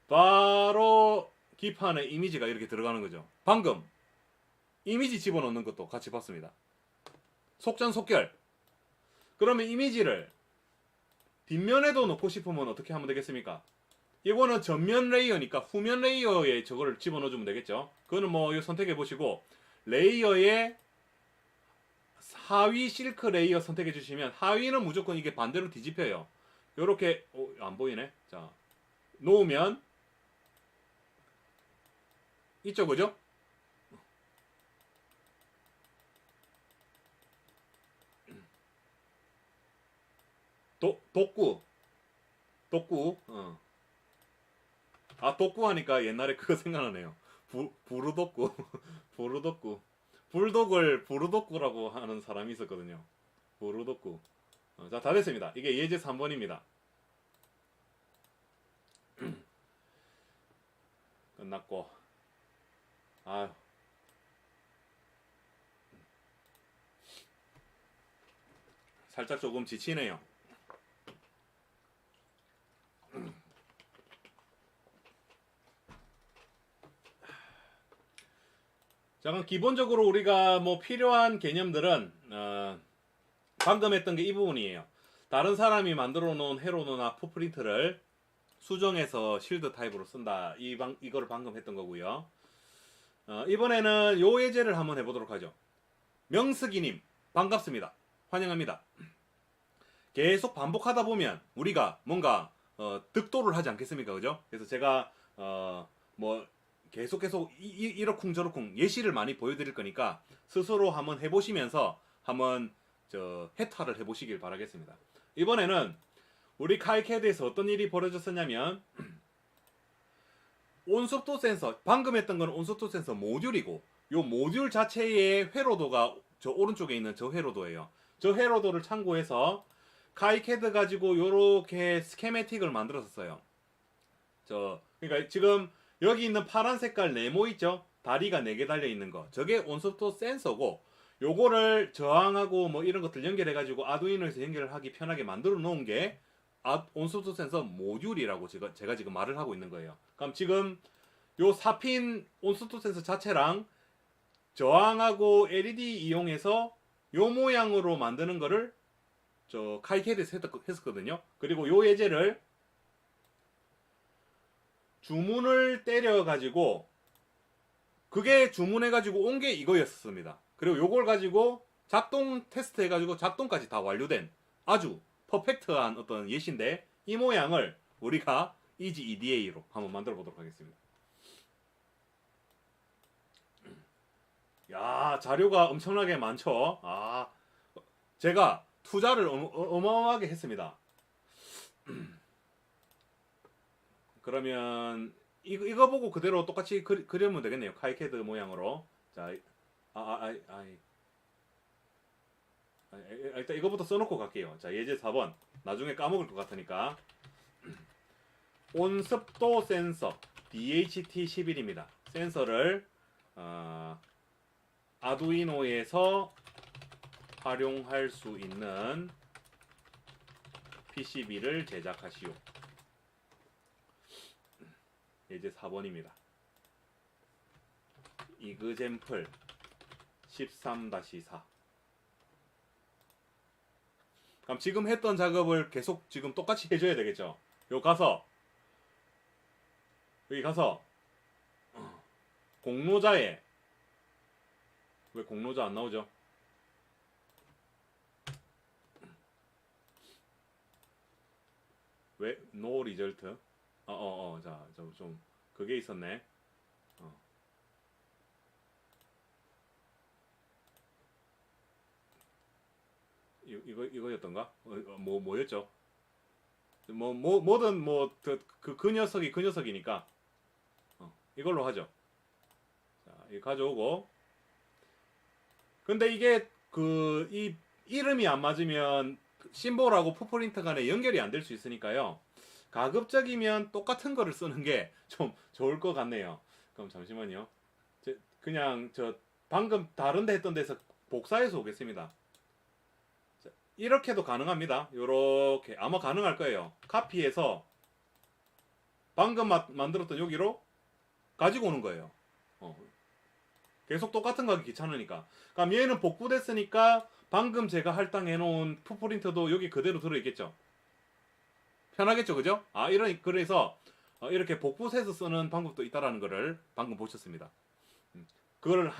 바로 기판에 이미지가 이렇게 들어가는 거죠. 방금 이미지 집어넣는 것도 같이 봤습니다. 속전속결. 그러면 이미지를 뒷면에도 넣고 싶으면 어떻게 하면 되겠습니까? 이거는 전면 레이어니까 후면 레이어에 저거를 집어넣어주면 되겠죠. 그거는 뭐 선택해 보시고 레이어에 하위 실크 레이어 선택해 주시면 하위는 무조건 이게 반대로 뒤집혀요. 요렇게 안 보이네. 자 놓으면 있죠, 그죠? 독구 독구 하니까 옛날에 그거 생각나네요. 부르독구 부르독구 불독을 부르독구라고 하는 사람이 있었거든요. 부르독구. 자, 다 됐습니다. 이게 예제 3번입니다. 끝났고. 아유. 살짝 조금 지치네요. 자, 그럼 기본적으로 우리가 뭐 필요한 개념들은 방금 했던 게 이 부분이에요. 다른 사람이 만들어 놓은 헤로노나 풋프린트를 수정해서 실드 타입으로 쓴다. 이거를 방금 했던 거고요. 이번에는 요 예제를 한번 해보도록 하죠. 명스기님 반갑습니다. 환영합니다. 계속 반복하다 보면 우리가 뭔가 득도를 하지 않겠습니까, 그죠? 그래서 제가 뭐 계속 이러쿵저러쿵 예시를 많이 보여드릴 거니까 스스로 한번 해보시면서 한번 해탈을 해보시길 바라겠습니다. 이번에는 우리 카이캐드에서 어떤 일이 벌어졌었냐면 온속도 센서, 방금 했던 건 온속도 센서 모듈이고 요 모듈 자체의 회로도가 저 오른쪽에 있는 저 회로도예요. 저 회로도를 참고해서 카이캐드 가지고 요렇게 스케매틱을 만들었었어요. 그러니까 지금 여기 있는 파란 색깔 네모 있죠? 다리가 4개 달려 있는 거. 저게 온소프트 센서고 요거를 저항하고 뭐 이런 것들 연결해 가지고 아두이노에서 연결을 하기 편하게 만들어 놓은 게 온소프트 센서 모듈이라고 제가 지금 말을 하고 있는 거예요. 그럼 지금 요 4핀 온소프트 센서 자체랑 저항하고 LED 이용해서 요 모양으로 만드는 거를 카이캐드에서 했었거든요. 그리고 요 예제를 주문을 때려가지고 그게 주문해가지고 온 게 이거였습니다. 그리고 요걸 가지고 작동 테스트 해가지고 작동까지 다 완료된 아주 퍼펙트한 어떤 예시인데 이 모양을 우리가 이지 EDA로 한번 만들어 보도록 하겠습니다. 야, 자료가 엄청나게 많죠. 제가 투자를 어마어마하게 했습니다. 그러면 이거 보고 그대로 똑같이 그리면 되겠네요. 카이캐드 모양으로. 자, 일단 이거부터 써놓고 갈게요. 자, 예제 4번. 나중에 까먹을 것 같으니까. 온습도 센서 DHT11입니다. 센서를 아두이노에서 활용할 수 있는 PCB를 제작하시오. 예제 4번입니다. 이그젠플 13-4. 그럼 지금 했던 작업을 계속 지금 똑같이 해줘야 되겠죠. 여기 가서 공로자에, 왜 공로자 안 나오죠? 왜 no result? 자, 좀 그게 있었네. 이거였던가? 뭐였죠? 뭐든 그 녀석이 그 녀석이니까 이걸로 하죠. 자, 이거 가져오고. 근데 이게 이 이름이 안 맞으면 심볼하고 풋프린트 간에 연결이 안 될 수 있으니까요. 가급적이면 똑같은 거를 쓰는 게 좀 좋을 것 같네요. 그럼 잠시만요. 그냥 방금 다른 데 했던 데서 복사해서 오겠습니다. 자, 이렇게도 가능합니다. 요렇게 아마 가능할 거예요. 카피해서 방금 만들었던 여기로 가지고 오는 거예요. 계속 똑같은 거 하기 귀찮으니까. 그럼 얘는 복구됐으니까 방금 제가 할당해 놓은 풋프린트도 여기 그대로 들어있겠죠. 편하겠죠, 그죠? 그래서 이렇게 복붙해서 쓰는 방법도 있다라는 거를 방금 보셨습니다. 그걸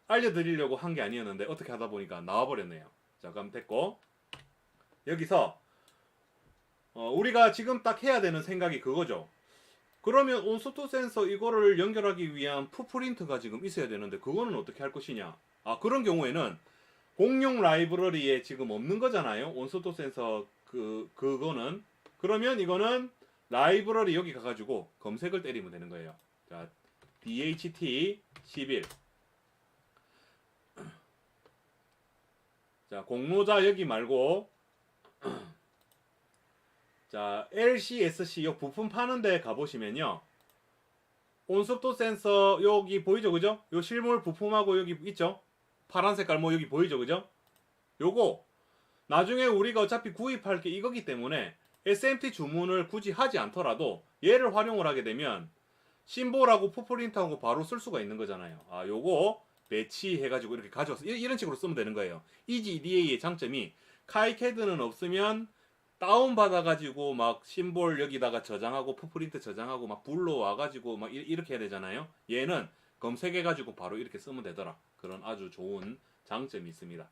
알려드리려고 한 게 아니었는데 어떻게 하다 보니까 나와버렸네요. 자, 그럼 됐고, 여기서 우리가 지금 딱 해야 되는 생각이 그거죠. 그러면 온소토 센서 이거를 연결하기 위한 풋프린트가 지금 있어야 되는데 그거는 어떻게 할 것이냐. 그런 경우에는 공용 라이브러리에 지금 없는 거잖아요. 온소토 센서 그거는. 그러면 이거는 라이브러리 여기 가가지고 검색을 때리면 되는 거예요. 자, DHT11. 자, 공로자 여기 말고 자, LCSC 요 부품 파는 데 가보시면요. 온소토 센서 여기 보이죠, 그죠? 요 실물 부품하고 여기 있죠? 파란 색깔 여기 보이죠, 그죠? 요거 나중에 우리가 어차피 구입할 게 이거기 때문에 SMT 주문을 굳이 하지 않더라도 얘를 활용을 하게 되면 심볼하고 풋프린트하고 바로 쓸 수가 있는 거잖아요. 요거 배치해가지고 이렇게 가져와서 이런 식으로 쓰면 되는 거예요. EasyEDA의 장점이 카이캐드는 없으면 다운받아가지고 막 심볼 여기다가 저장하고 풋프린트 저장하고 막 불러와가지고 막 이렇게 해야 되잖아요. 얘는 검색해가지고 바로 이렇게 쓰면 되더라. 그런 아주 좋은 장점이 있습니다.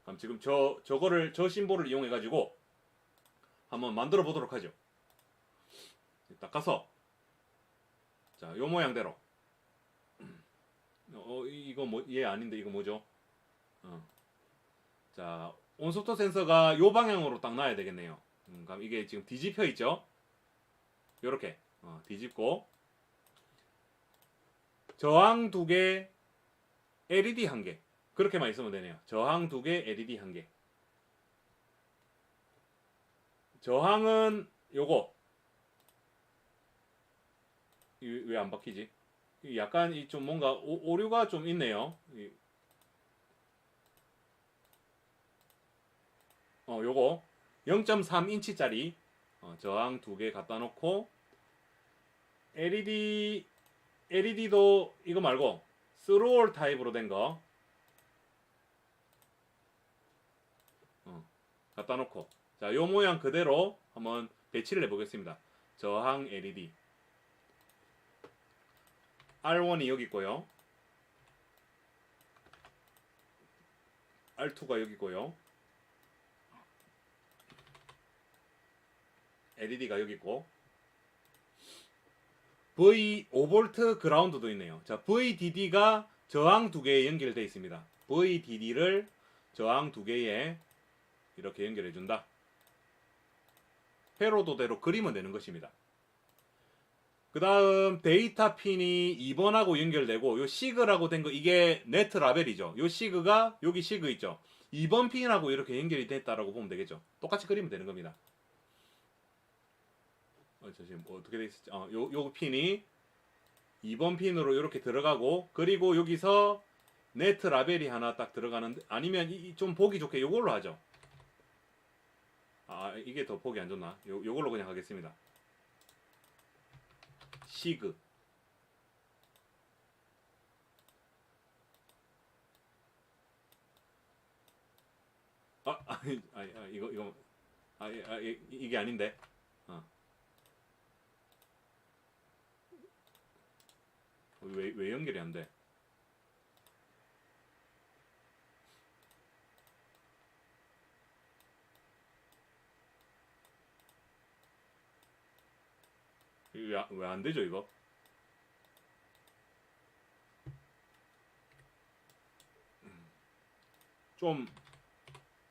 그럼 지금 저 심볼을 이용해가지고 한번 만들어 보도록 하죠. 딱 가서 자, 요 모양대로 이거 얘 아닌데 이거 뭐죠? 자, 온소토 센서가 요 방향으로 딱 놔야 되겠네요. 그럼 이게 지금 뒤집혀 있죠? 요렇게 뒤집고 저항 2개, LED 1개 그렇게만 있으면 되네요. 저항 2개, LED 1개. 저항은 요거 왜 안 바뀌지? 약간 좀 뭔가 오류가 좀 있네요. 요거 0.3인치짜리 저항 2개 갖다 놓고 LED도 이거 말고 스루올 타입으로 된 거 갖다 놓고 자, 요 모양 그대로 한번 배치를 해보겠습니다. 저항 LED R1이 여기 있고요. R2가 여기 있고요. LED가 여기 있고 V5V 그라운드도 있네요. 자, VDD가 저항 2개에 연결되어 있습니다. VDD를 저항 2개에 이렇게 연결해 준다. 회로도대로 그리면 되는 것입니다. 그 다음 데이터 핀이 2번하고 연결되고 요 시그라고 된 거 이게 네트 라벨이죠. 요 시그가 여기 시그 있죠. 2번 핀하고 이렇게 연결이 됐다라고 보면 되겠죠. 똑같이 그리면 되는 겁니다. 지금 어떻게 돼 있었지? 요 핀이 2번 핀으로 이렇게 들어가고 그리고 여기서 네트 라벨이 하나 딱 들어가는데 아니면 좀 보기 좋게 요걸로 하죠. 이게 더 보기 안 좋나? 요걸로 그냥 하겠습니다. 시그 이거 이게 아닌데. 어. 왜 연결이 안 돼? 왜 안 되죠, 이거? 좀,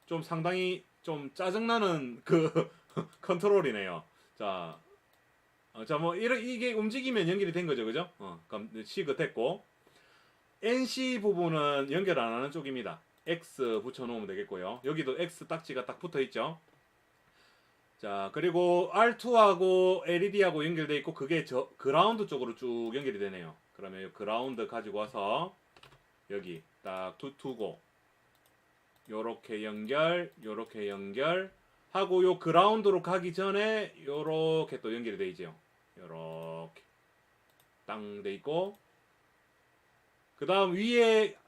좀 상당히 좀 짜증나는 그 컨트롤이네요. 자, 자, 뭐, 이게 움직이면 연결이 된 거죠, 그죠? 그럼 C가 됐고, NC 부분은 연결 안 하는 쪽입니다. X 붙여놓으면 되겠고요. 여기도 X 딱지가 딱 붙어 있죠. 자, 그리고 R2하고 LED하고 연결돼 있고, 그게 저 그라운드 쪽으로 쭉 연결이 되네요. 그러면 그라운드 가지고 와서 여기 딱 두고, 요렇게 연결, 요렇게 연결 하고, 요 그라운드로 가기 전에 요렇게 또 연결이 돼 있죠. 요렇게 땅 돼 있고, 그 다음 위에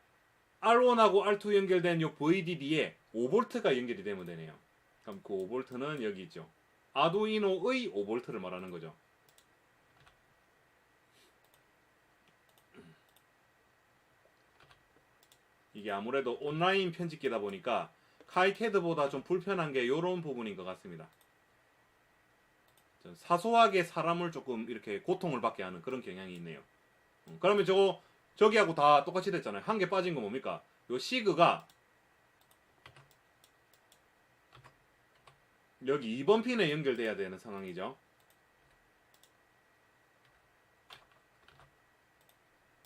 R1하고 R2 연결된 요 VDD에 5V가 연결이 되면 되네요. 그럼 그 5V는 여기 있죠. 아두이노의 5V를 말하는 거죠. 이게 아무래도 온라인 편집기다 보니까 카이캐드보다 좀 불편한 게 이런 부분인 것 같습니다. 사소하게 사람을 조금 이렇게 고통을 받게 하는 그런 경향이 있네요. 그러면 저기하고 다 똑같이 됐잖아요. 한 개 빠진 거 뭡니까? 요 시그가 여기 2번 핀에 연결돼야 되는 상황이죠.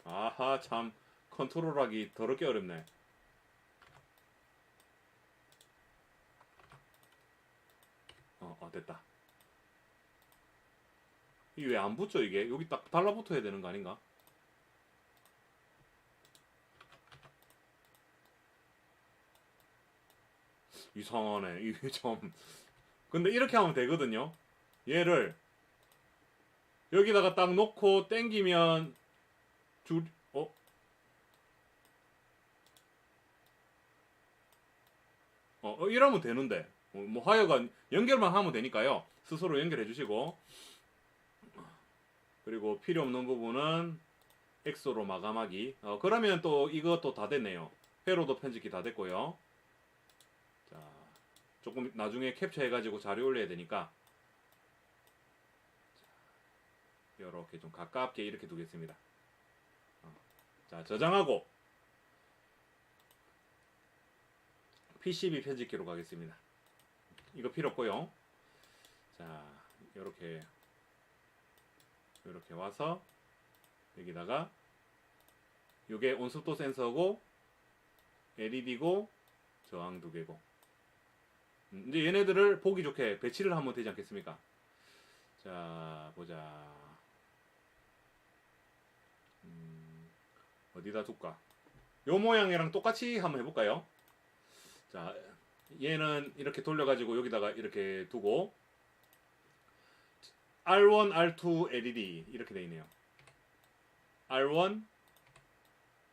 아하, 참 컨트롤하기 더럽게 어렵네. 됐다. 이게 왜 안 붙죠, 이게? 여기 딱 달라붙어야 되는 거 아닌가? 이상하네. 이게 좀. 근데 이렇게 하면 되거든요. 얘를 여기다가 딱 놓고 땡기면 줄, 이러면 되는데. 뭐 하여간 연결만 하면 되니까요. 스스로 연결해 주시고. 그리고 필요 없는 부분은 X로 마감하기. 그러면 또 이것도 다 됐네요. 회로도 편집기 다 됐고요. 자, 조금 나중에 캡처해가지고 자료 올려야 되니까 이렇게 좀 가깝게 이렇게 두겠습니다. 자, 저장하고 PCB 편집기로 가겠습니다. 이거 필요 없고요. 자, 이렇게 와서 여기다가 이게 온습도 센서고 LED고 저항 두 개고, 이제 얘네들을 보기 좋게 배치를 하면 되지 않겠습니까? 자, 보자. 어디다 둘까? 요 모양이랑 똑같이 한번 해볼까요? 자, 얘는 이렇게 돌려가지고 여기다가 이렇게 두고 R1, R2, LED 이렇게 돼 있네요. R1,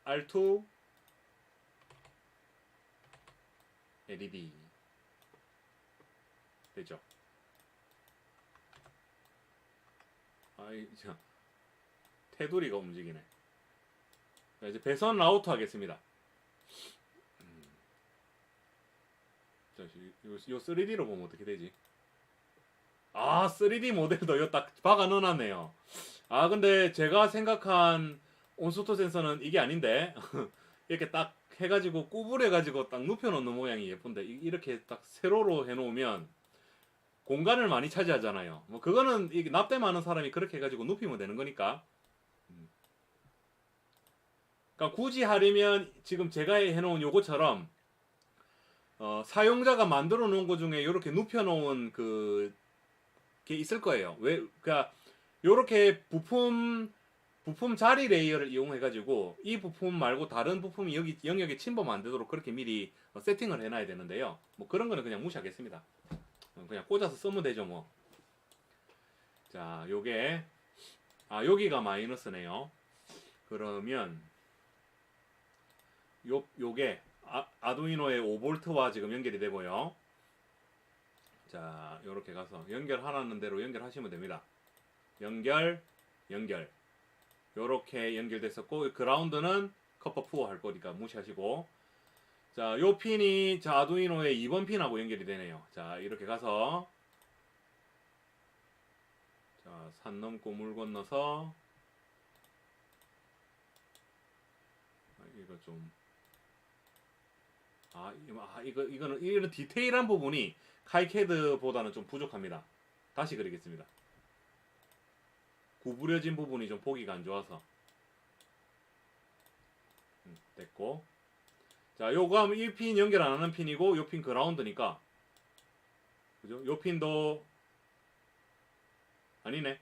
R2, LED 되죠? 아이, 참 테두리가 움직이네. 자, 이제 배선 라우터 하겠습니다. 자, 요 3D로 보면 어떻게 되지? 3D 모델도 요 딱 박아 넣어놨네요. 근데 제가 생각한 온수토 센서는 이게 아닌데 이렇게 딱 해가지고 구부려가지고 딱 눕혀놓는 모양이 예쁜데, 이렇게 딱 세로로 해놓으면 공간을 많이 차지하잖아요. 뭐 그거는 이게 납땜 많은 사람이 그렇게 해가지고 눕히면 되는 거니까. 그러니까 굳이 하려면 지금 제가 해놓은 요거처럼 사용자가 만들어 놓은 것 중에 이렇게 눕혀 놓은 게 있을 거예요. 그러니까 요렇게 부품 자리 레이어를 이용해 가지고 이 부품 말고 다른 부품이 여기 영역에 침범 안 되도록 그렇게 미리 세팅을 해 놔야 되는데요. 뭐 그런 거는 그냥 무시하겠습니다. 그냥 꽂아서 쓰면 되죠, 뭐. 자, 요게 여기가 마이너스네요. 그러면 요게 아두이노의 5V와 지금 연결이 되고요. 자, 요렇게 가서 연결하라는 대로 연결하시면 됩니다. 연결, 연결. 요렇게 연결됐었고, 그라운드는 커퍼4 할 거니까 무시하시고, 자, 요 핀이 자 아두이노의 2번 핀하고 연결이 되네요. 자, 이렇게 가서, 자, 산 넘고 물 건너서, 이거 좀, 이거는 디테일한 부분이 카이캐드보다는 좀 부족합니다. 다시 그리겠습니다. 구부려진 부분이 좀 보기가 안 좋아서. 됐고. 자, 요거 하면 이 핀 연결 안 하는 핀이고, 요 핀 그라운드니까. 그죠? 요 핀도, 아니네.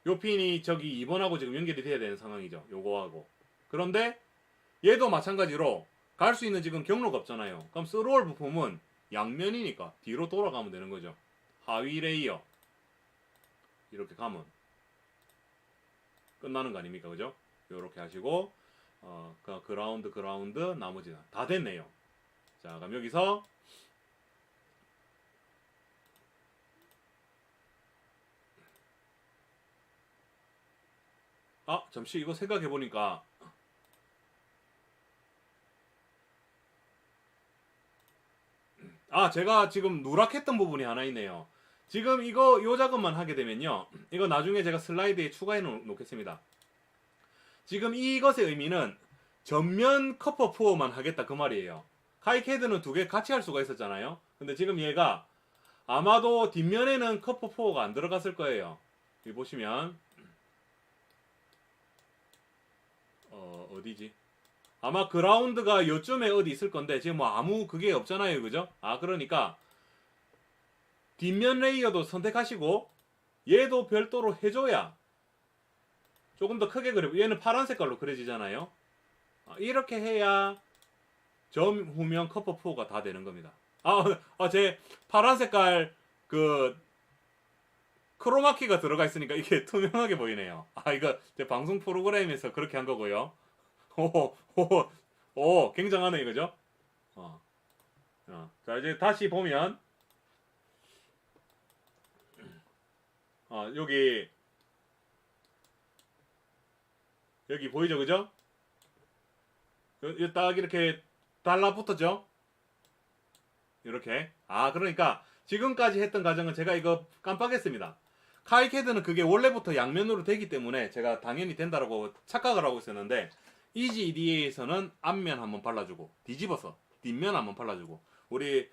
요 핀이 저기 2번하고 지금 연결이 돼야 되는 상황이죠. 요거하고. 그런데, 얘도 마찬가지로, 갈 수 있는 지금 경로가 없잖아요. 그럼 스로올 부품은 양면이니까 뒤로 돌아가면 되는 거죠. 하위 레이어. 이렇게 가면 끝나는 거 아닙니까? 그죠? 요렇게 하시고, 그라운드, 나머지는 다 됐네요. 자, 그럼 여기서, 잠시 이거 생각해보니까, 제가 지금 누락했던 부분이 하나 있네요. 지금 요 작업만 하게 되면요. 이거 나중에 제가 슬라이드에 추가해 놓겠습니다. 지금 이것의 의미는 전면 커퍼 푸어만 하겠다 그 말이에요. 카이캐드는 두 개 같이 할 수가 있었잖아요. 근데 지금 얘가 아마도 뒷면에는 커퍼 푸어가 안 들어갔을 거예요. 여기 보시면 어디지? 아마 그라운드가 요쯤에 어디 있을 건데 지금 뭐 아무 그게 없잖아요. 그죠? 그러니까 뒷면 레이어도 선택하시고 얘도 별도로 해줘야 조금 더 크게 그려. 얘는 파란 색깔로 그려지잖아요. 이렇게 해야 점 후면 커퍼 4가 다 되는 겁니다. 제 파란 색깔 그 크로마키가 들어가 있으니까 이게 투명하게 보이네요. 이거 제 방송 프로그램에서 그렇게 한 거고요. 오, 굉장하네 이거죠? 자, 이제 다시 보면 여기 보이죠, 그죠? 여기 딱 이렇게 달라붙었죠? 이렇게. 그러니까 지금까지 했던 과정은 제가 이거 깜빡했습니다. 카이캐드는 그게 원래부터 양면으로 되기 때문에 제가 당연히 된다라고 착각을 하고 있었는데 이지 EDA에서는 앞면 한번 발라주고 뒤집어서 뒷면 한번 발라주고 우리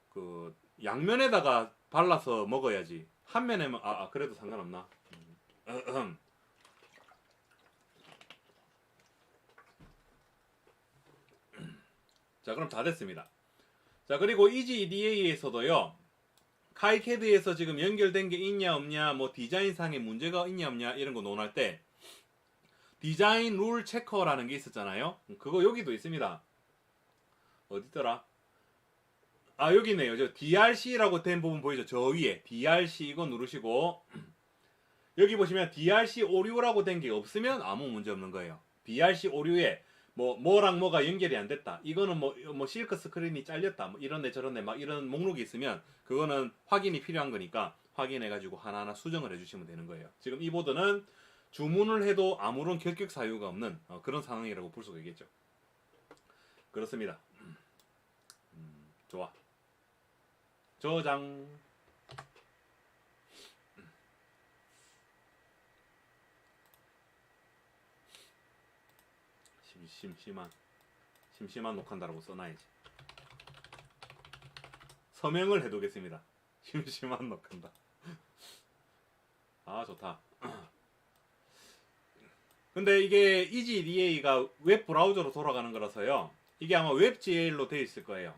그 양면에다가 발라서 먹어야지 한 면에만 그래도 상관없나? 자, 그럼 다 됐습니다. 자, 그리고 이지 EDA에서도요. 카이캐드에서 지금 연결된 게 있냐 없냐, 뭐 디자인상의 문제가 있냐 없냐 이런 거 논할 때 디자인 룰 체커라는 게 있었잖아요. 그거 여기도 있습니다. 어디더라? 여기 있네요. 저 DRC라고 된 부분 보이죠? 저 위에 DRC 이거 누르시고 여기 보시면 DRC 오류라고 된 게 없으면 아무 문제 없는 거예요. DRC 오류에 뭐랑 뭐가 연결이 안 됐다. 이거는 뭐 실크 스크린이 잘렸다. 뭐 이런데 저런데 막 이런 목록이 있으면 그거는 확인이 필요한 거니까 확인해가지고 하나하나 수정을 해주시면 되는 거예요. 지금 이 보드는 주문을 해도 아무런 결격 사유가 없는 그런 상황이라고 볼 수가 있겠죠. 그렇습니다. 좋아. 저장. 심심한 녹한다라고 써놔야지. 서명을 해두겠습니다. 심심한 녹한다. 좋다. 근데 이게 EasyDA가 웹 브라우저로 돌아가는 거라서요. 이게 아마 웹GL로 되어 있을 거예요.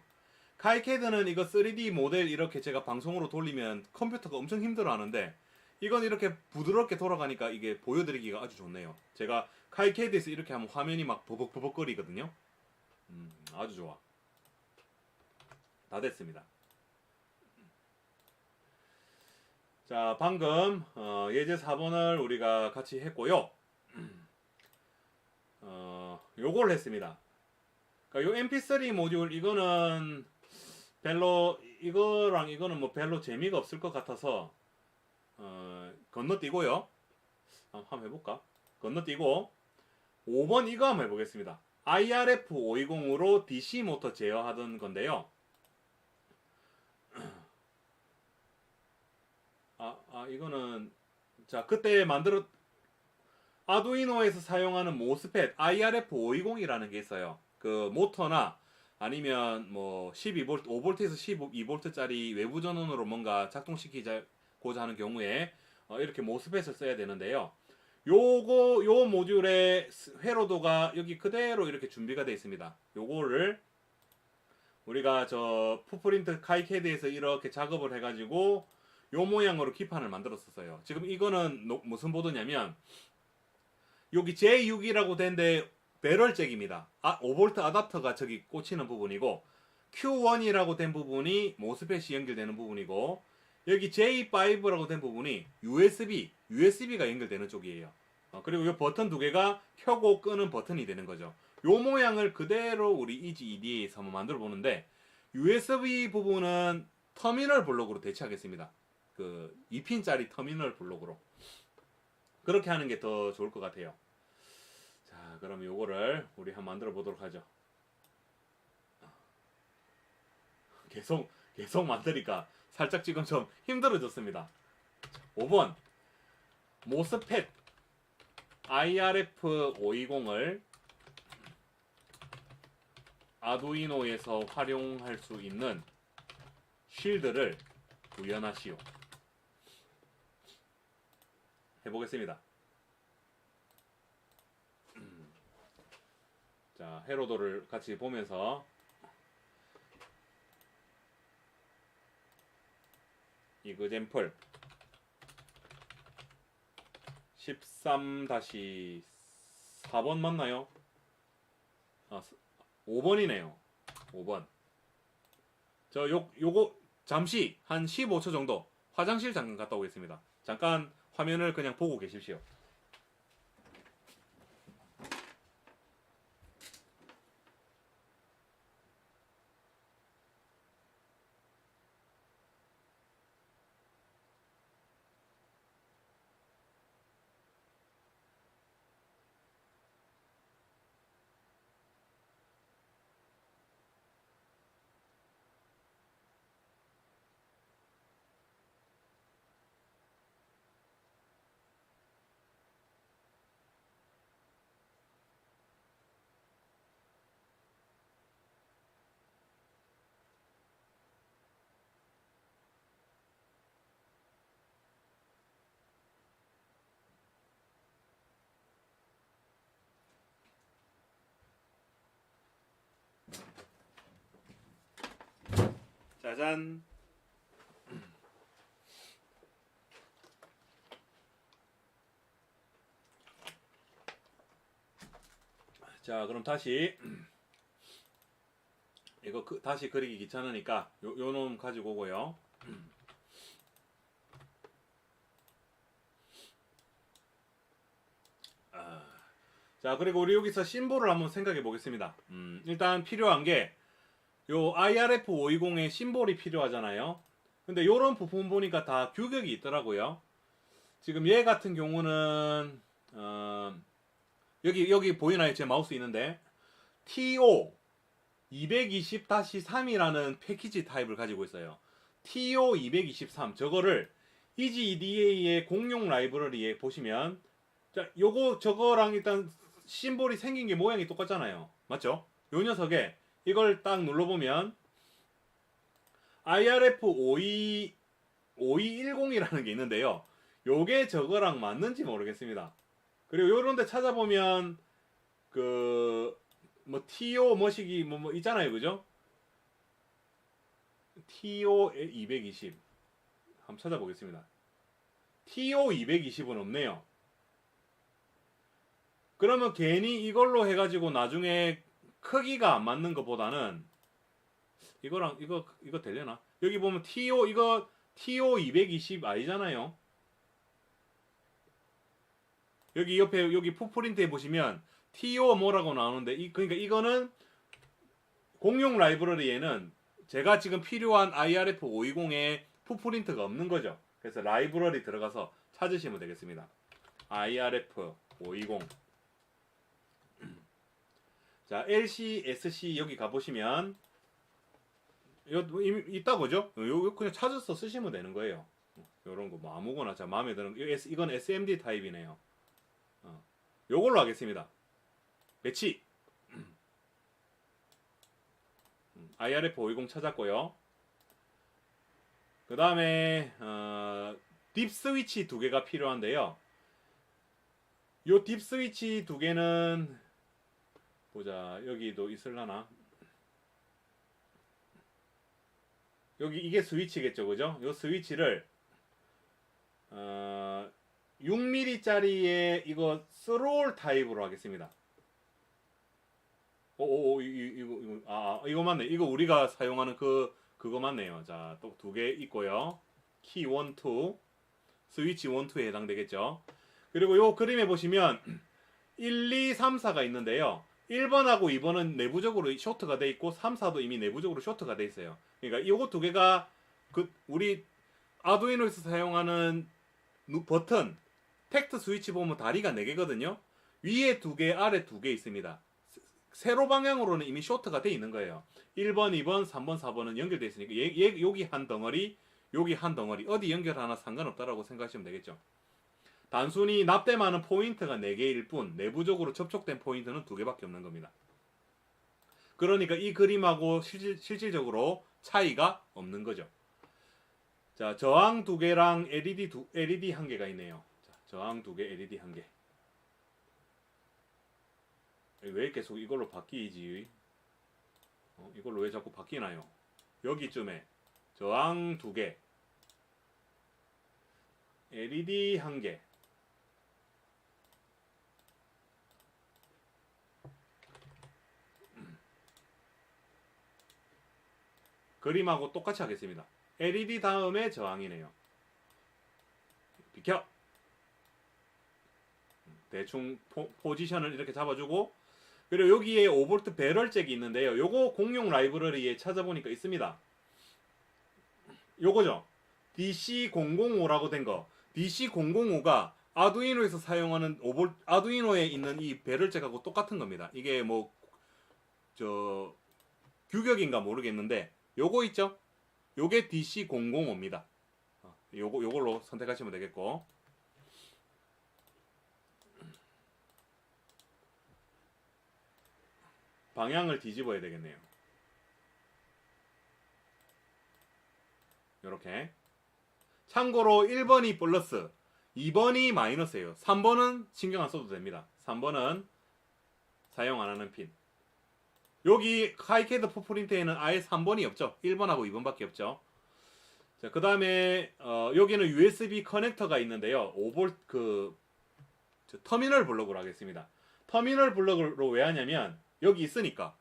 카이캐드는 이거 3D 모델 이렇게 제가 방송으로 돌리면 컴퓨터가 엄청 힘들어 하는데 이건 이렇게 부드럽게 돌아가니까 이게 보여드리기가 아주 좋네요. 제가 카이캐드에서 이렇게 하면 화면이 막 버벅버벅거리거든요. 아주 좋아. 다 됐습니다. 자, 방금 예제 4번을 우리가 같이 했고요. 요걸 했습니다. 그러니까 요 MP3 모듈 이거는 별로 이거랑 이거는 뭐 별로 재미가 없을 것 같아서 건너뛰고요. 한번 해볼까? 건너뛰고 5번 이거 한번 해보겠습니다. IRF 520으로 DC 모터 제어하던 건데요. 이거는 자 그때 만들었 아두이노에서 사용하는 모스펫 IRF 520이라는 게 있어요. 그 모터나 아니면 뭐 12V, 5V에서 12V짜리 외부 전원으로 뭔가 작동시키고자 하는 경우에 이렇게 모스펫을 써야 되는데요. 요 모듈의 회로도가 여기 그대로 이렇게 준비가 되어 있습니다. 요거를 우리가 저 푸프린트 카이캐드에서 이렇게 작업을 해가지고 요 모양으로 기판을 만들었었어요. 지금 이거는 무슨 보드냐면 여기 J6이라고 된데 배럴잭입니다. 5V 아답터가 저기 꽂히는 부분이고 Q1이라고 된 부분이 모스펫이 연결되는 부분이고 여기 J5라고 된 부분이 USB가 연결되는 쪽이에요. 그리고 이 버튼 두 개가 켜고 끄는 버튼이 되는 거죠. 요 모양을 그대로 우리 EasyEDA에서 한번 만들어 보는데 USB 부분은 터미널 블록으로 대체하겠습니다. 그 2핀짜리 터미널 블록으로 그렇게 하는 게 더 좋을 것 같아요. 자, 그럼 요거를 우리 한번 만들어 보도록 하죠. 계속 만드니까 살짝 지금 좀 힘들어졌습니다. 5번 모스펫 IRF 520을 아두이노에서 활용할 수 있는 쉴드를 구현하시오. 해보겠습니다. 자, 회로도를 같이 보면서 이그젠플 13-4번 맞나요? 5번이네요. 5번. 요거 잠시 한 15초 정도 화장실 잠깐 갔다 오겠습니다. 잠깐 화면을 그냥 보고 계십시오. 짜잔. 자, 그럼 다시 이거 다시 그리기 귀찮으니까 요 놈 가지고 오고요. 자, 그리고 우리 여기서 심볼을 한번 생각해 보겠습니다. 일단 필요한 게 요 IRF 520의 심볼이 필요하잖아요. 근데 요런 부품 보니까 다 규격이 있더라고요. 지금 얘 같은 경우는 여기 보이나요? 제 마우스 있는데 TO 220-3이라는 패키지 타입을 가지고 있어요. TO 223 저거를 EasyEDA의 공용 라이브러리에 보시면 자, 저거랑 일단 심볼이 생긴 게 모양이 똑같잖아요. 맞죠? 요 녀석에 이걸 딱 눌러보면 IRF 5210이라는 게 있는데요. 요게 저거랑 맞는지 모르겠습니다. 그리고 요런데 찾아보면 그 뭐 TO 뭐시기 뭐 있잖아요, 그죠? TO 220 한번 찾아보겠습니다. TO 220은 없네요. 그러면 괜히 이걸로 해가지고 나중에 크기가 안 맞는 것보다는 이거랑 이거 되려나? 여기 보면 TO 220 아니잖아요. 여기 옆에 여기 풋프린트에 보시면 TO 뭐라고 나오는데 그러니까 이거는 공용 라이브러리에는 제가 지금 필요한 IRF 520의 풋프린트가 없는 거죠. 그래서 라이브러리 들어가서 찾으시면 되겠습니다. IRF 520. 자, LCSC 여기 가보시면 있다 보죠? 요 그냥 찾아서 쓰시면 되는 거예요. 요런 거 뭐 아무거나 자 마음에 드는 이건 SMD 타입이네요. 요걸로 하겠습니다. 배치. IRF 520 찾았고요. 그 다음에 딥 스위치 두 개가 필요한데요. 요 딥 스위치 두 개는 보자. 여기도 있을라나? 여기 이게 스위치겠죠, 그죠? 요 스위치를 6mm짜리의 이거 스롤 타입으로 하겠습니다. 이거 맞네. 이거 우리가 사용하는 그거 맞네요. 자, 또 두 개 있고요. 키 1, 2, 스위치 1, 2에 해당되겠죠. 그리고 요 그림에 보시면 1, 2, 3, 4가 있는데요. 1번하고 2번은 내부적으로 쇼트가 돼 있고 3, 4도 이미 내부적으로 쇼트가 돼 있어요. 그러니까 이거 두 개가 우리 아두이노에서 사용하는 버튼 텍트 스위치 보면 다리가 4개거든요. 위에 2개, 아래 2개 있습니다. 세로 방향으로는 이미 쇼트가 돼 있는 거예요. 1번, 2번, 3번, 4번은 연결돼 있으니까 여기 한 덩어리, 여기 한 덩어리 어디 연결하나 상관없다라고 생각하시면 되겠죠. 단순히 납땜하는 포인트가 4개일 뿐 내부적으로 접촉된 포인트는 2개밖에 없는 겁니다. 그러니까 이 그림하고 실질적으로 차이가 없는 거죠. 자, 저항 2개랑 LED 1개가 있네요. 자, 저항 2개, LED 1개. 왜 계속 이걸로 바뀌지? 이걸로 왜 자꾸 바뀌나요? 여기쯤에 저항 2개, LED 1개. 그림하고 똑같이 하겠습니다. LED 다음에 저항이네요. 비켜! 대충 포지션을 이렇게 잡아주고, 그리고 여기에 5V 배럴잭이 있는데요. 요거 공용 라이브러리에 찾아보니까 있습니다. 요거죠. DC005라고 된 거. DC005가 아두이노에서 사용하는 아두이노에 있는 이 배럴잭하고 똑같은 겁니다. 이게 뭐 규격인가 모르겠는데 요거 있죠? 요게 DC005입니다. 요걸로 선택하시면 되겠고. 방향을 뒤집어야 되겠네요. 요렇게. 참고로 1번이 플러스, 2번이 마이너스예요. 3번은 신경 안 써도 됩니다. 3번은 사용 안 하는 핀. 여기 하이캐드 풋프린트에는 아예 3번이 없죠. 1번하고 2번밖에 없죠. 자, 그 다음에 여기는 USB 커넥터가 있는데요. 5V 터미널 블럭으로 하겠습니다. 터미널 블럭으로 왜 하냐면 여기 있으니까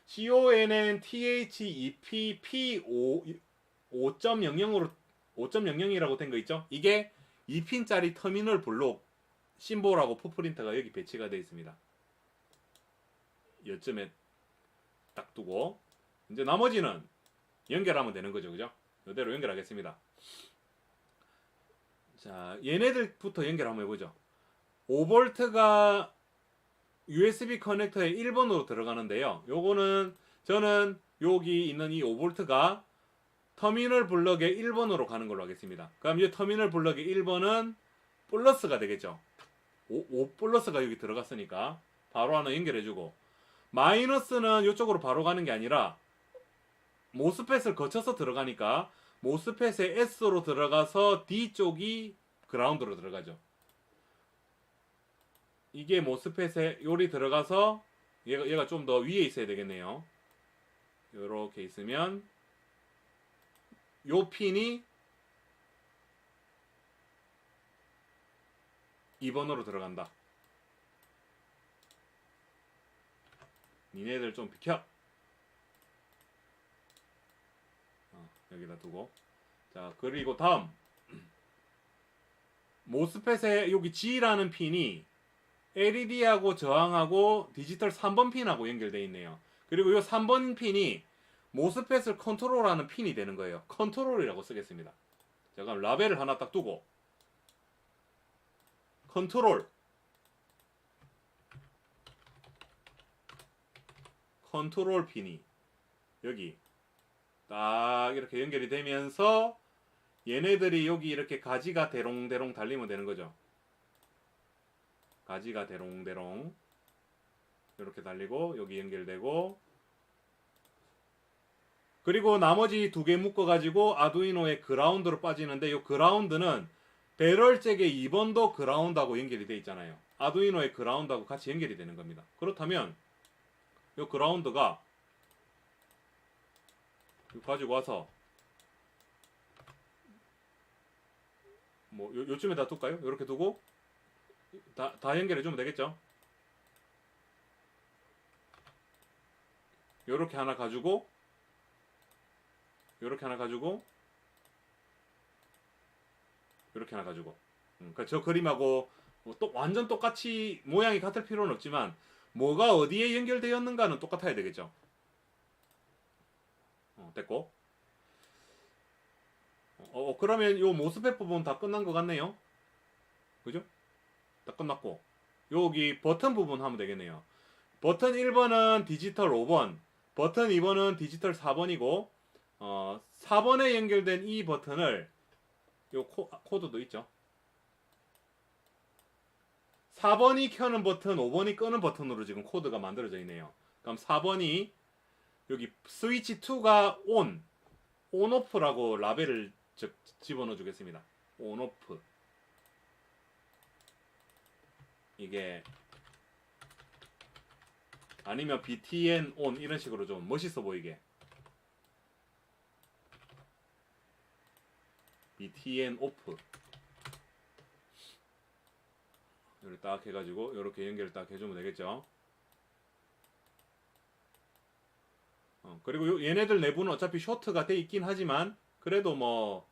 CONNTHEP P5.00으로 5.00이라고 된 거 있죠? 이게 2핀짜리 터미널 블록 심볼하고 풋프린터가 여기 배치가 되어 있습니다. 여점에 딱 두고 이제 나머지는 연결하면 되는 거죠, 그죠? 이대로 연결하겠습니다. 자, 얘네들부터 연결 한번 해보죠. 5V가 USB 커넥터에 1번으로 들어가는데요. 요거는 저는 여기 있는 이 5V가 터미널 블럭에 1번으로 가는 걸로 하겠습니다. 그럼 이제 터미널 블럭에 1번은 플러스가 되겠죠. 5 플러스가 여기 들어갔으니까 바로 하나 연결해주고, 마이너스는 이쪽으로 바로 가는 게 아니라 모스펫을 거쳐서 들어가니까 모스펫에 S로 들어가서 D 쪽이 그라운드로 들어가죠. 이게 모스펫에 요리 들어가서 얘가 좀 더 위에 있어야 되겠네요. 요렇게 있으면 요 핀이 2번으로 들어간다. 니네들 좀 비켜. 여기다 두고. 자, 그리고 다음 모스펫에 여기 G라는 핀이 LED하고 저항하고 디지털 3번 핀하고 연결되어 있네요. 그리고 요 3번 핀이 모스펫을 컨트롤하는 핀이 되는 거예요. 컨트롤이라고 쓰겠습니다. 자, 그럼 라벨을 하나 딱 두고 컨트롤 핀이 여기 딱 이렇게 연결이 되면서 얘네들이 여기 이렇게 가지가 대롱대롱 달리면 되는 거죠. 가지가 대롱대롱 이렇게 달리고 여기 연결되고, 그리고 나머지 두 개 묶어가지고 아두이노의 그라운드로 빠지는데, 이 그라운드는 배럴잭의 2번도 그라운드하고 연결이 돼 있잖아요. 아두이노의 그라운드하고 같이 연결이 되는 겁니다. 그렇다면 이 그라운드가 가지고 와서 뭐 요쯤에다 둘까요? 이렇게 두고 다 연결해 주면 되겠죠. 요렇게 하나 가지고 요렇게 하나 가지고 요렇게 하나 가지고, 그러니까 저 그림하고 뭐 완전 똑같이 모양이 같을 필요는 없지만 뭐가 어디에 연결되었는가는 똑같아야 되겠죠. 됐고, 그러면 요 모스펫 부분 다 끝난 것 같네요. 그죠? 다 끝났고, 여기 버튼 부분 하면 되겠네요. 버튼 1번은 디지털 5번, 버튼 2번은 디지털 4번이고, 4번에 연결된 이 버튼을 요 코드도 있죠. 4번이 켜는 버튼, 5번이 끄는 버튼으로 지금 코드가 만들어져 있네요. 그럼 4번이 여기 스위치 2가 온 오프라고 라벨을 집어넣어 주겠습니다. 온 오프. 이게 아니면 btn on 이런 식으로 좀 멋있어 보이게 btn off 이렇게 딱 해가지고 이렇게 연결을 딱 해주면 되겠죠. 그리고 얘네들 내부는 어차피 쇼트가 돼 있긴 하지만 그래도 뭐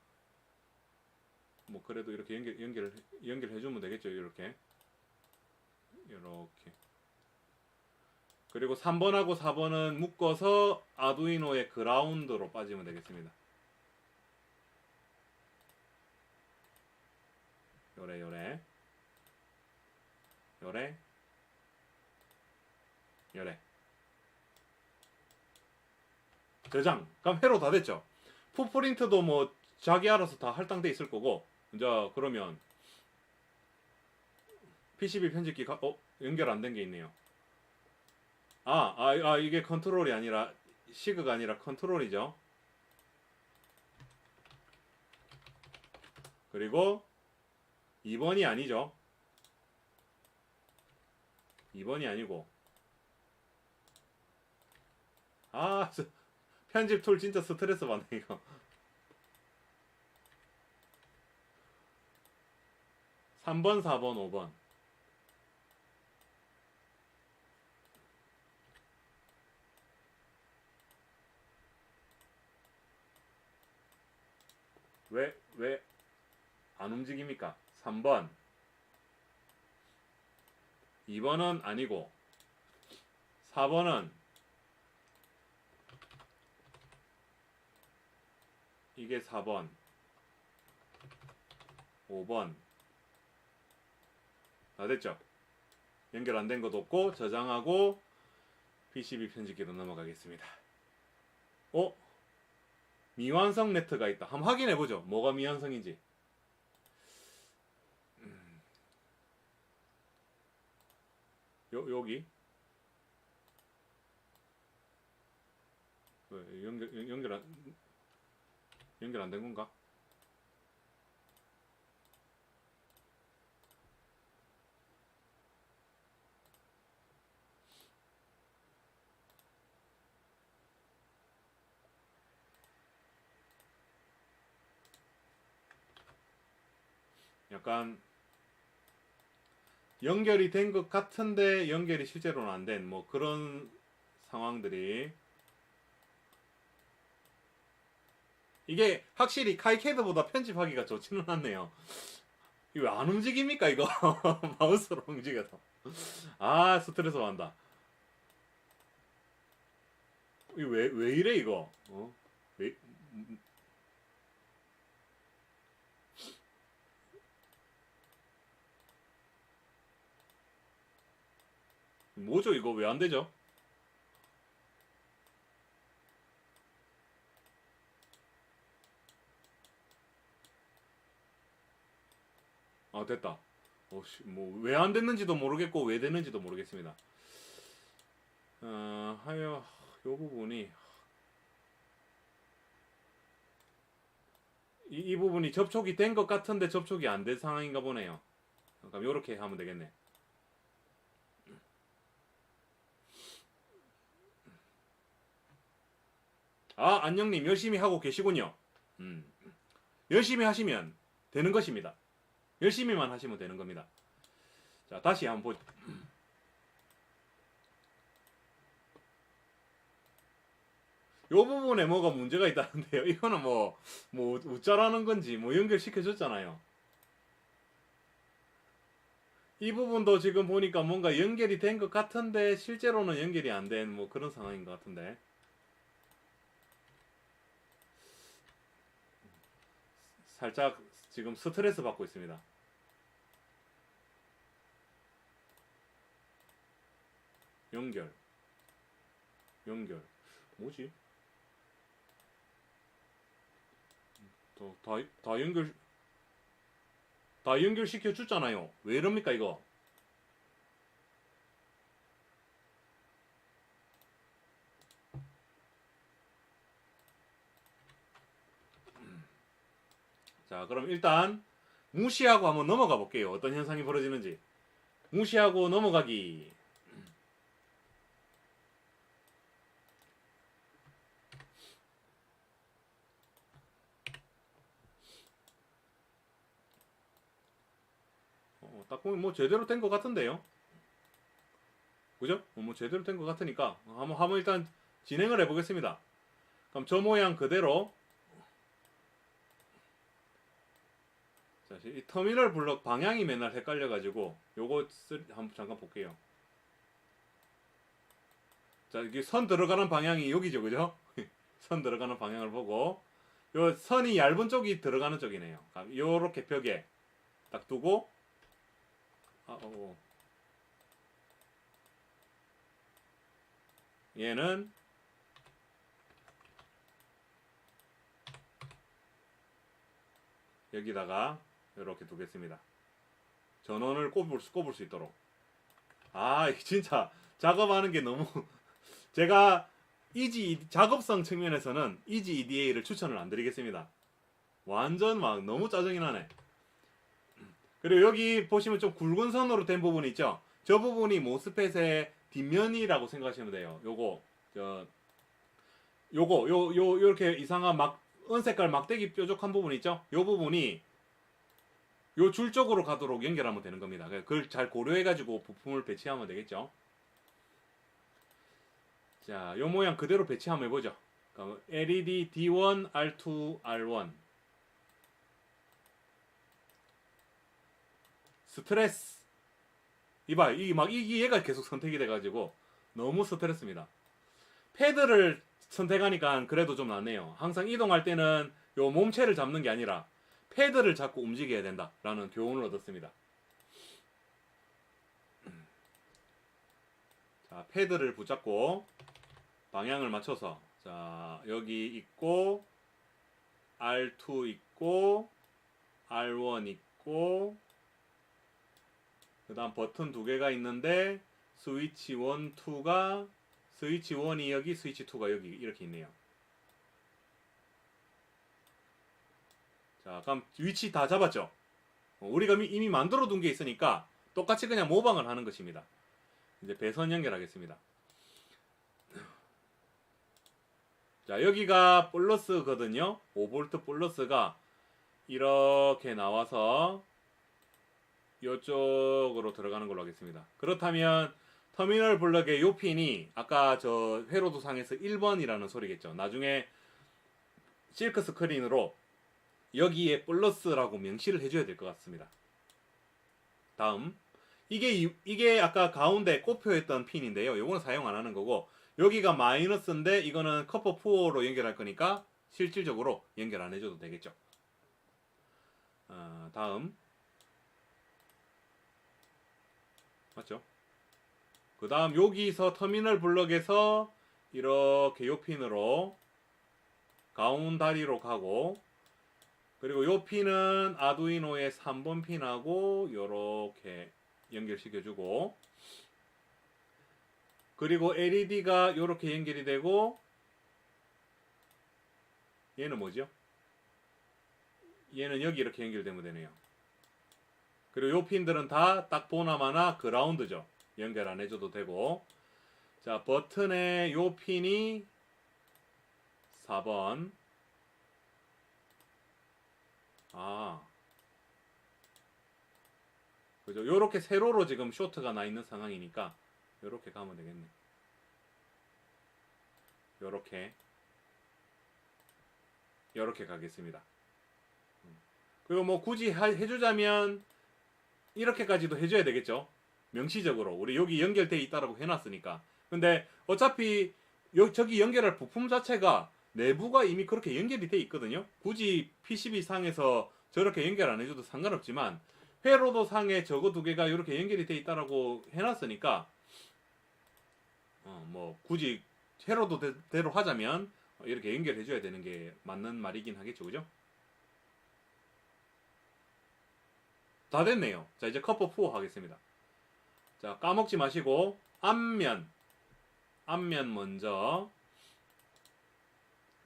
그래도 이렇게 연결해주면 되겠죠. 이렇게 그리고 3번하고 4번은 묶어서 아두이노의 그라운드로 빠지면 되겠습니다. 요래 저장. 그럼 회로 다 됐죠. 풋프린트도 뭐 자기 알아서 다 할당돼 있을 거고. 이제 그러면 PCB 편집기 연결 안 된 게 있네요. 이게 컨트롤이 아니라 시그가 아니라 컨트롤이죠. 그리고 2번이 아니죠. 2번이 아니고 편집 툴 진짜 스트레스 받네 이거. 3번, 4번, 5번. 왜 안 움직입니까? 3번. 2번은 아니고 4번은 이게 4번 5번 다 됐죠? 연결 안 된 것도 없고 저장하고 PCB 편집기로 넘어가겠습니다. 미완성 네트가 있다. 한번 확인해보죠. 뭐가 미완성인지. 여기 연결 안 된 건가? 약간 연결이 된 것 같은데 연결이 실제로는 안 된 뭐 그런 상황들이, 이게 확실히 카이캐드보다 편집하기가 좋지는 않네요. 이거 왜 안 움직입니까 이거? 마우스로 움직여서 스트레스 받는다. 왜 이래 이거? 왜 뭐죠 이거 왜 안 되죠? 아 됐다. 뭐왜 안 됐는지도 모르겠고 왜 됐는지도 모르겠습니다. 하여 요 부분이 이 부분이 접촉이 된 것 같은데 접촉이 안 된 상황인가 보네요. 그럼 요렇게 하면 되겠네. 아 안녕님 열심히 하고 계시군요. 열심히 하시면 되는 것입니다. 열심히만 하시면 되는 겁니다. 자 다시 한번 보죠. 요 부분에 뭐가 문제가 있다는데요. 이거는 뭐 웃자라는 건지 뭐 연결시켜 줬잖아요. 이 부분도 지금 보니까 뭔가 연결이 된 것 같은데 실제로는 연결이 안 된 뭐 그런 상황인 것 같은데 살짝 지금 스트레스 받고 있습니다. 연결 뭐지? 다 연결 다 연결시켜 줬잖아요. 왜 이럽니까 이거? 자 그럼 일단 무시하고 한번 넘어가 볼게요. 어떤 현상이 벌어지는지. 무시하고 넘어가기. 딱 보면 뭐 제대로 된 것 같은데요. 그죠? 뭐 제대로 된 것 같으니까 한번 일단 진행을 해보겠습니다. 그럼 저 모양 그대로 자, 이 터미널 블럭 방향이 맨날 헷갈려가지고 요거 한번 잠깐 볼게요. 자, 이게 선 들어가는 방향이 여기죠, 그죠? 선 들어가는 방향을 보고 요 선이 얇은 쪽이 들어가는 쪽이네요. 요렇게 벽에 딱 두고 얘는 여기다가 이렇게 두겠습니다. 전원을 꼽을 수 있도록. 진짜 작업하는 게 너무 제가 작업성 측면에서는 이지 EDA를 추천을 안 드리겠습니다. 완전 막 너무 짜증이 나네. 그리고 여기 보시면 좀 굵은 선으로 된 부분이 있죠. 저 부분이 모스펫의 뒷면이라고 생각하시면 돼요. 요렇게 이상한 은색깔 막대기 뾰족한 부분 있죠. 요 부분이 요 줄 쪽으로 가도록 연결하면 되는 겁니다. 그걸 잘 고려해가지고 부품을 배치하면 되겠죠. 자, 요 모양 그대로 배치 한번 해보죠. LED D1, R2, R1 스트레스 이봐 이게 얘가 계속 선택이 돼가지고 너무 스트레스입니다. 패드를 선택하니까 그래도 좀 낫네요. 항상 이동할 때는 요 몸체를 잡는 게 아니라 패드를 잡고 움직여야 된다라는 교훈을 얻었습니다. 자, 패드를 붙잡고 방향을 맞춰서 자, 여기 있고 R2 있고 R1 있고 그 다음 버튼 두 개가 있는데 스위치 1, 2가 스위치 1이 여기 스위치 2가 여기 이렇게 있네요. 자 그럼 위치 다 잡았죠. 우리가 이미 만들어 둔 게 있으니까 똑같이 그냥 모방을 하는 것입니다. 이제 배선 연결하겠습니다. 자 여기가 플러스거든요. 5V 플러스가 이렇게 나와서 이쪽으로 들어가는 걸로 하겠습니다. 그렇다면 터미널 블럭의 요 핀이 아까 저 회로도상에서 1번이라는 소리겠죠. 나중에 실크 스크린으로 여기에 플러스라고 명시를 해줘야 될 것 같습니다. 다음 이게 아까 가운데 꼽혀있던 핀인데요. 요거는 사용 안 하는 거고 여기가 마이너스인데 이거는 커퍼 푸어로 연결할 거니까 실질적으로 연결 안 해줘도 되겠죠. 다음 맞죠? 그 다음 여기서 터미널 블럭에서 이렇게 요 핀으로 가운 다리로 가고, 그리고 요 핀은 아두이노의 3번 핀하고 요렇게 연결시켜주고, 그리고 LED가 요렇게 연결이 되고, 얘는 뭐죠? 얘는 여기 이렇게 연결되면 되네요. 그리고 요 핀들은 다 딱 보나마나 그라운드죠. 연결 안 해줘도 되고. 자, 버튼의 요 핀이 4번. 그죠? 요렇게 세로로 지금 쇼트가 나 있는 상황이니까 요렇게 가면 되겠네. 요렇게 가겠습니다. 그리고 뭐 굳이 해주자면 이렇게까지도 해줘야 되겠죠. 명시적으로 우리 여기 연결돼 있다라고 해놨으니까. 근데 어차피 저기 연결할 부품 자체가 내부가 이미 그렇게 연결이 돼 있거든요. 굳이 PCB 상에서 저렇게 연결 안 해줘도 상관없지만 회로도 상에 저거 두 개가 이렇게 연결이 돼 있다라고 해놨으니까 뭐 굳이 회로도 대로 하자면 이렇게 연결해줘야 되는 게 맞는 말이긴 하겠죠, 그죠? 다 됐네요. 자, 이제 커버 푸어 하겠습니다. 자, 까먹지 마시고 앞면 먼저,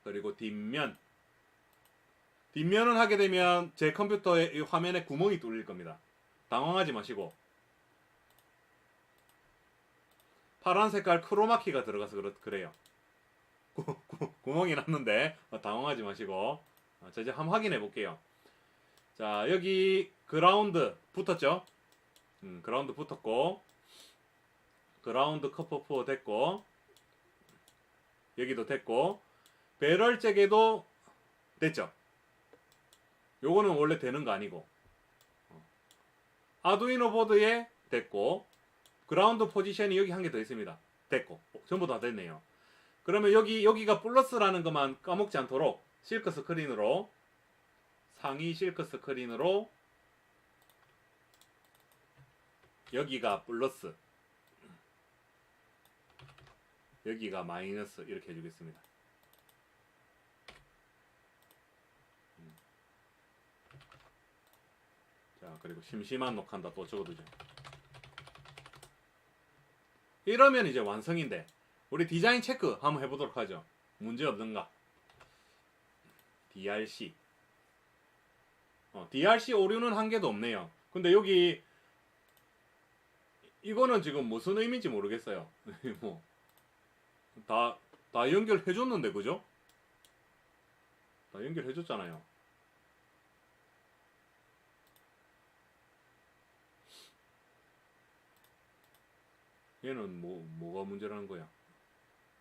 그리고 뒷면은 하게 되면 제 컴퓨터의 화면에 구멍이 뚫릴 겁니다. 당황하지 마시고. 파란 색깔 크로마키가 들어가서 그래요. 구멍이 났는데 당황하지 마시고. 자, 이제 한번 확인해 볼게요. 자, 여기 그라운드 붙었죠? 그라운드 붙었고, 그라운드 커퍼 푸어 됐고, 여기도 됐고, 배럴 잭에도 됐죠? 요거는 원래 되는 거 아니고, 아두이노 보드에 됐고, 그라운드 포지션이 여기 한 개 더 있습니다. 됐고, 전부 다 됐네요. 그러면 여기가 플러스라는 것만 까먹지 않도록 실크 스크린으로, 상위 실크 스크린으로 여기가 플러스, 여기가 마이너스 이렇게 해주겠습니다. 자, 그리고 심심한 녹한다 또 적어두죠. 이러면 이제 완성인데 우리 디자인 체크 한번 해보도록 하죠. 문제 없는가? DRC DRC 오류는 한 개도 없네요. 근데 여기 이거는 지금 무슨 의미인지 모르겠어요. 뭐 다 연결해줬는데, 그죠? 다 연결해줬잖아요. 얘는 뭐가 문제라는 거야?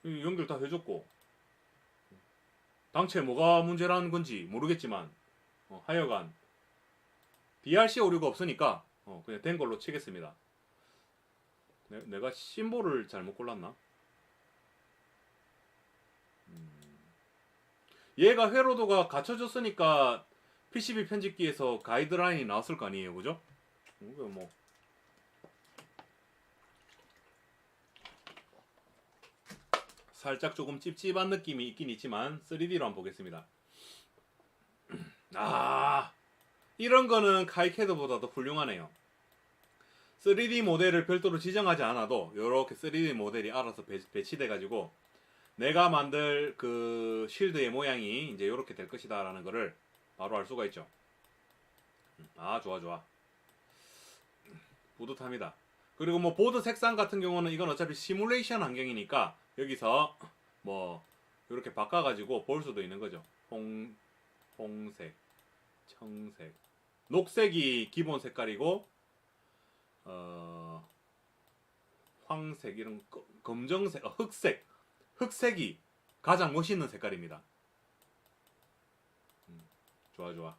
연결 다 해줬고, 당최 뭐가 문제라는 건지 모르겠지만, 하여간 DRC 오류가 없으니까 그냥 된 걸로 치겠습니다. 내가 심볼을 잘못 골랐나? 얘가 회로도가 갖춰졌으니까 PCB 편집기에서 가이드라인이 나왔을 거 아니에요, 그죠? 뭐 살짝 조금 찝찝한 느낌이 있긴 있지만 3D로 한번 보겠습니다. 이런 거는 카이캐드보다도 훌륭하네요. 3D 모델을 별도로 지정하지 않아도 이렇게 3D 모델이 알아서 배치돼 가지고 내가 만들 그 쉴드의 모양이 이제 이렇게 될 것이다 라는 거를 바로 알 수가 있죠. 좋아. 뿌듯합니다. 그리고 뭐 보드 색상 같은 경우는 이건 어차피 시뮬레이션 환경이니까 여기서 뭐 이렇게 바꿔가지고 볼 수도 있는 거죠. 홍색, 청색, 녹색이 기본 색깔이고, 황색, 이런 검정색, 흑색이 가장 멋있는 색깔입니다. 좋아.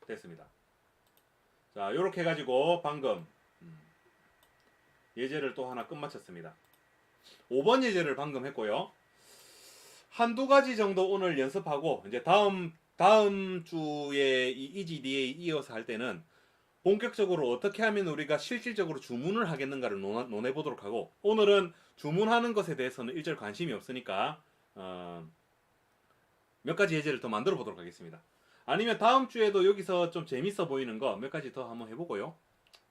됐습니다. 자, 요렇게 해가지고 방금 예제를 또 하나 끝마쳤습니다. 5번 예제를 방금 했고요. 한두 가지 정도 오늘 연습하고 이제 다음 주에 이 EGDA 이어서 할 때는 본격적으로 어떻게 하면 우리가 실질적으로 주문을 하겠는가를 논해 보도록 하고, 오늘은 주문하는 것에 대해서는 일절 관심이 없으니까 몇 가지 예제를 더 만들어 보도록 하겠습니다. 아니면 다음 주에도 여기서 좀 재밌어 보이는 거 몇 가지 더 한번 해보고요.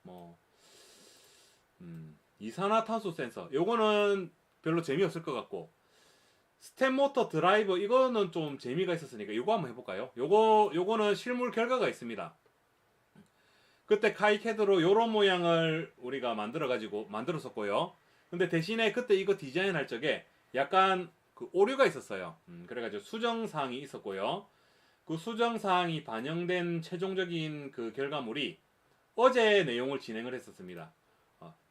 뭐 이산화탄소 센서 요거는 별로 재미없을 것 같고, 스텝 모터 드라이버 이거는 좀 재미가 있었으니까 요거 한번 해볼까요? 요거는 실물 결과가 있습니다. 그때 카이캐드로 요런 모양을 우리가 만들었었고요. 근데 대신에 그때 이거 디자인할 적에 약간 그 오류가 있었어요. 그래가지고 수정사항이 있었고요. 그 수정사항이 반영된 최종적인 그 결과물이 어제 내용을 진행을 했었습니다.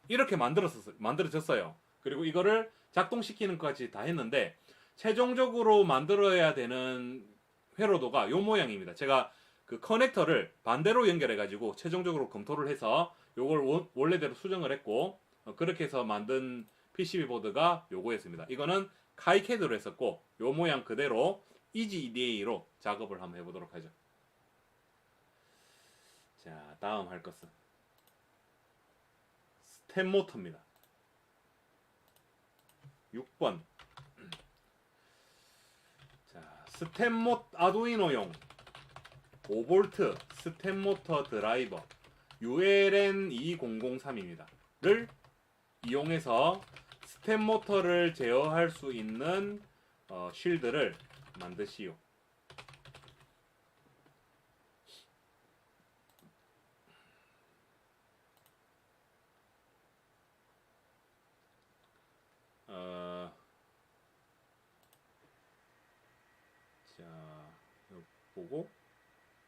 이렇게 만들어졌어요. 그리고 이거를 작동시키는 것까지 다 했는데, 최종적으로 만들어야 되는 회로도가 요 모양입니다. 제가 그 커넥터를 반대로 연결해가지고 최종적으로 검토를 해서 요걸 원래대로 수정을 했고, 그렇게 해서 만든 PCB 보드가 요거였습니다. 이거는 카이캐드로 했었고, 요 모양 그대로 EGDA로 작업을 한번 해보도록 하죠. 자, 다음 할 것은 스텝 모터입니다. 6번. 자, 아두이노용 5V 스텝 모터 드라이버 ULN2003입니다. 를 이용해서 스텝 모터를 제어할 수 있는 쉴드를 만드시오. 자, 보고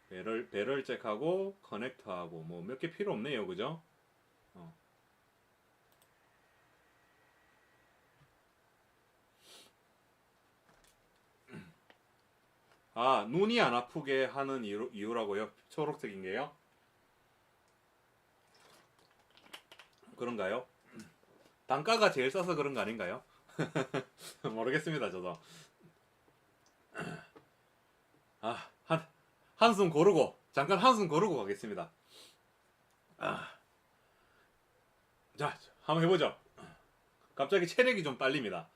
배럴 잭하고 커넥터하고 뭐 몇 개 필요 없네요, 그죠? 아, 눈이 안 아프게 하는 이유라고요? 초록색인 게요? 그런가요? 단가가 제일 싸서 그런 거 아닌가요? 모르겠습니다, 저도. 아, 잠깐 한숨 고르고 가겠습니다. 자, 한번 해보죠. 갑자기 체력이 좀 딸립니다.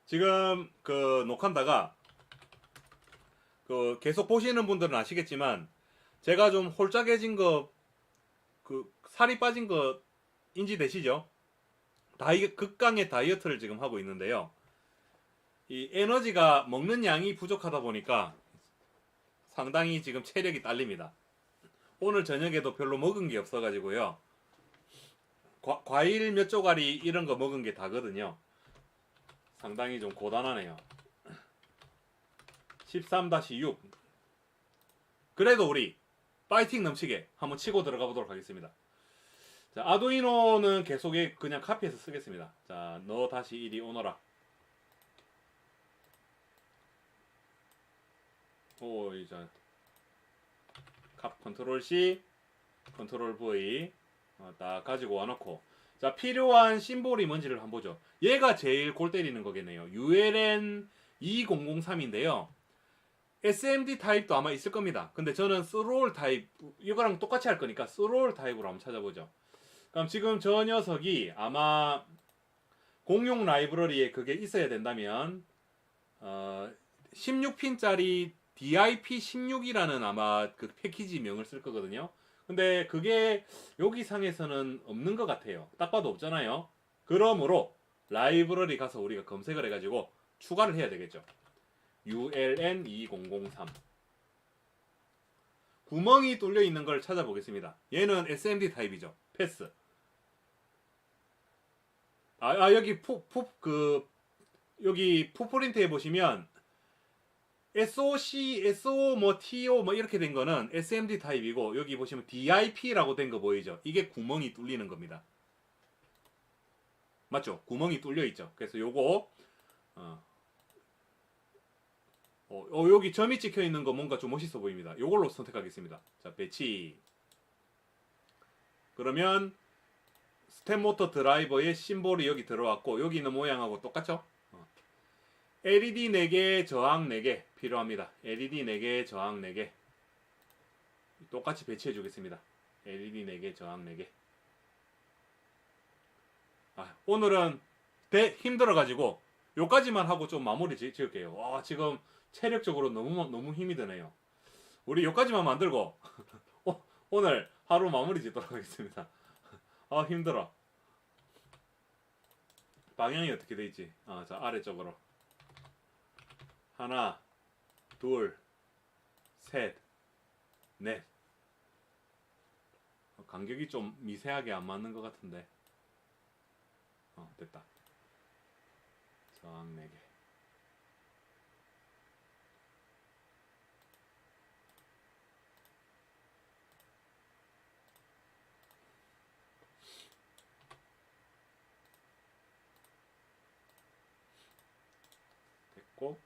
지금 그 녹한다가 그 계속 보시는 분들은 아시겠지만, 제가 좀 홀짝해진 거, 그 살이 빠진 거 인지되시죠? 극강의 다이어트를 지금 하고 있는데요. 이 에너지가 먹는 양이 부족하다 보니까 상당히 지금 체력이 딸립니다. 오늘 저녁에도 별로 먹은 게 없어가지고요. 과일 몇 조가리 이런 거 먹은 게 다거든요. 상당히 좀 고단하네요. 13-6. 그래도 우리 파이팅 넘치게 한번 치고 들어가 보도록 하겠습니다. 자, 아두이노는 계속 그냥 카피해서 쓰겠습니다. 자, 너 다시 이리 오너라. 이제 컨트롤 C, 컨트롤 V 딱 가지고 와놓고, 자, 필요한 심볼이 뭔지를 한번 보죠. 얘가 제일 골 때리는 거겠네요. ULN2003인데요. SMD 타입도 아마 있을 겁니다. 근데 저는 스로올 타입, 이거랑 똑같이 할 거니까 스로올 타입으로 한번 찾아보죠. 그럼 지금 저 녀석이 아마 공용 라이브러리에 그게 있어야 된다면 16핀짜리 DIP16이라는 아마 그 패키지 명을 쓸 거거든요. 근데 그게 여기 상에서는 없는 것 같아요. 딱 봐도 없잖아요. 그러므로 라이브러리 가서 우리가 검색을 해가지고 추가를 해야 되겠죠. ULN2003 구멍이 뚫려 있는 걸 찾아보겠습니다. 얘는 SMD 타입이죠. 패스. 여기 여기 풋프린트에 보시면 SOC, SO, TO 이렇게 된 거는 SMD 타입이고, 여기 보시면 DIP라고 된 거 보이죠? 이게 구멍이 뚫리는 겁니다. 맞죠? 구멍이 뚫려 있죠. 그래서 요거 여기 점이 찍혀 있는 거 뭔가 좀 멋있어 보입니다. 요걸로 선택하겠습니다. 자, 배치. 그러면 스텝 모터 드라이버의 심볼이 여기 들어왔고 여기 있는 모양하고 똑같죠? LED 4개, 저항 4개 필요합니다. LED 4개, 저항 4개 똑같이 배치해 주겠습니다. LED 4개, 저항 4개. 오늘은 힘들어가지고 요까지만 하고 좀 마무리 지을게요. 와, 지금 체력적으로 너무 힘이 드네요. 우리 요까지만 만들고 오늘 하루 마무리 짓도록 하겠습니다. 힘들어. 방향이 어떻게 돼 있지? 자, 아래쪽으로. 하나, 둘, 셋, 넷. 간격이 좀 미세하게 안 맞는 것 같은데. 됐다. 저항 4개. 됐고.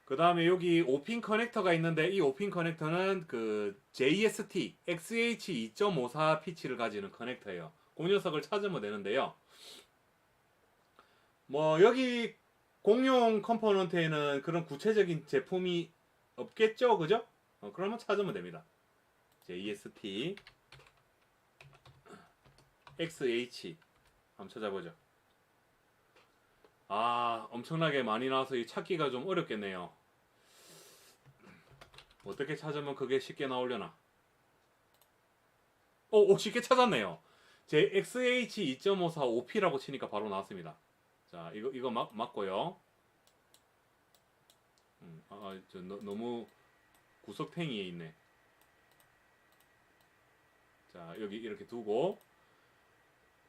그 다음에 여기 5핀 커넥터가 있는데 이 5핀 커넥터는 그 JST XH2.54 피치를 가지는 커넥터예요. 그 녀석을 찾으면 되는데요. 뭐 여기 공용 컴포넌트에는 그런 구체적인 제품이 없겠죠, 그죠? 그러면 찾으면 됩니다. JST XH 한번 찾아보죠. 엄청나게 많이 나와서 이 찾기가 좀 어렵겠네요. 어떻게 찾으면 그게 쉽게 나오려나? 쉽게 찾았네요. 제 XH2.54 OP라고 치니까 바로 나왔습니다. 자, 이거 맞고요. 너무 구석탱이에 있네. 자, 여기 이렇게 두고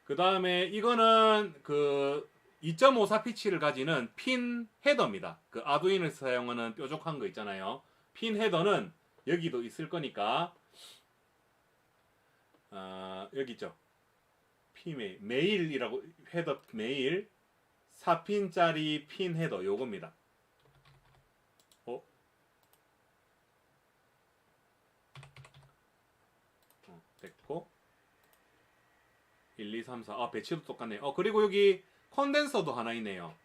그 다음에 이거는 그 2.54 피치를 가지는 핀 헤더입니다. 그 아두이노에서 사용하는 뾰족한 거 있잖아요. 핀 헤더는 여기도 있을 거니까 여기 있죠. 메일이라고 헤더 메일 4핀짜리 핀 헤더 요겁니다. 됐고 1, 2, 3, 4 배치도 똑같네요. 그리고 여기 컨덴서도 하나 있네요.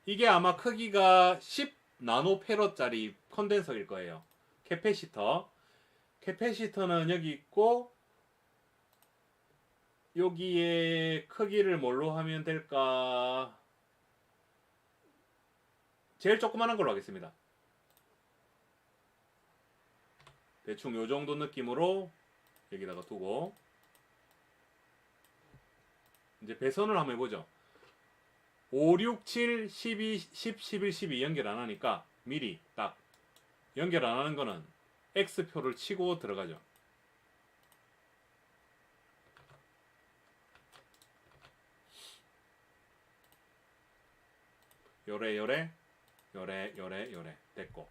이게 아마 크기가 10 나노페럿짜리 컨덴서일 거예요. 캐패시터는 여기 있고 여기에 크기를 뭘로 하면 될까? 제일 조그만한 걸로 하겠습니다. 대충 요 정도 느낌으로 여기다가 두고 이제 배선을 한번 해보죠. 5, 6, 7, 12, 10, 11, 12 연결 안 하니까 미리 딱 연결 안 하는 거는 X표를 치고 들어가죠. 요래 됐고.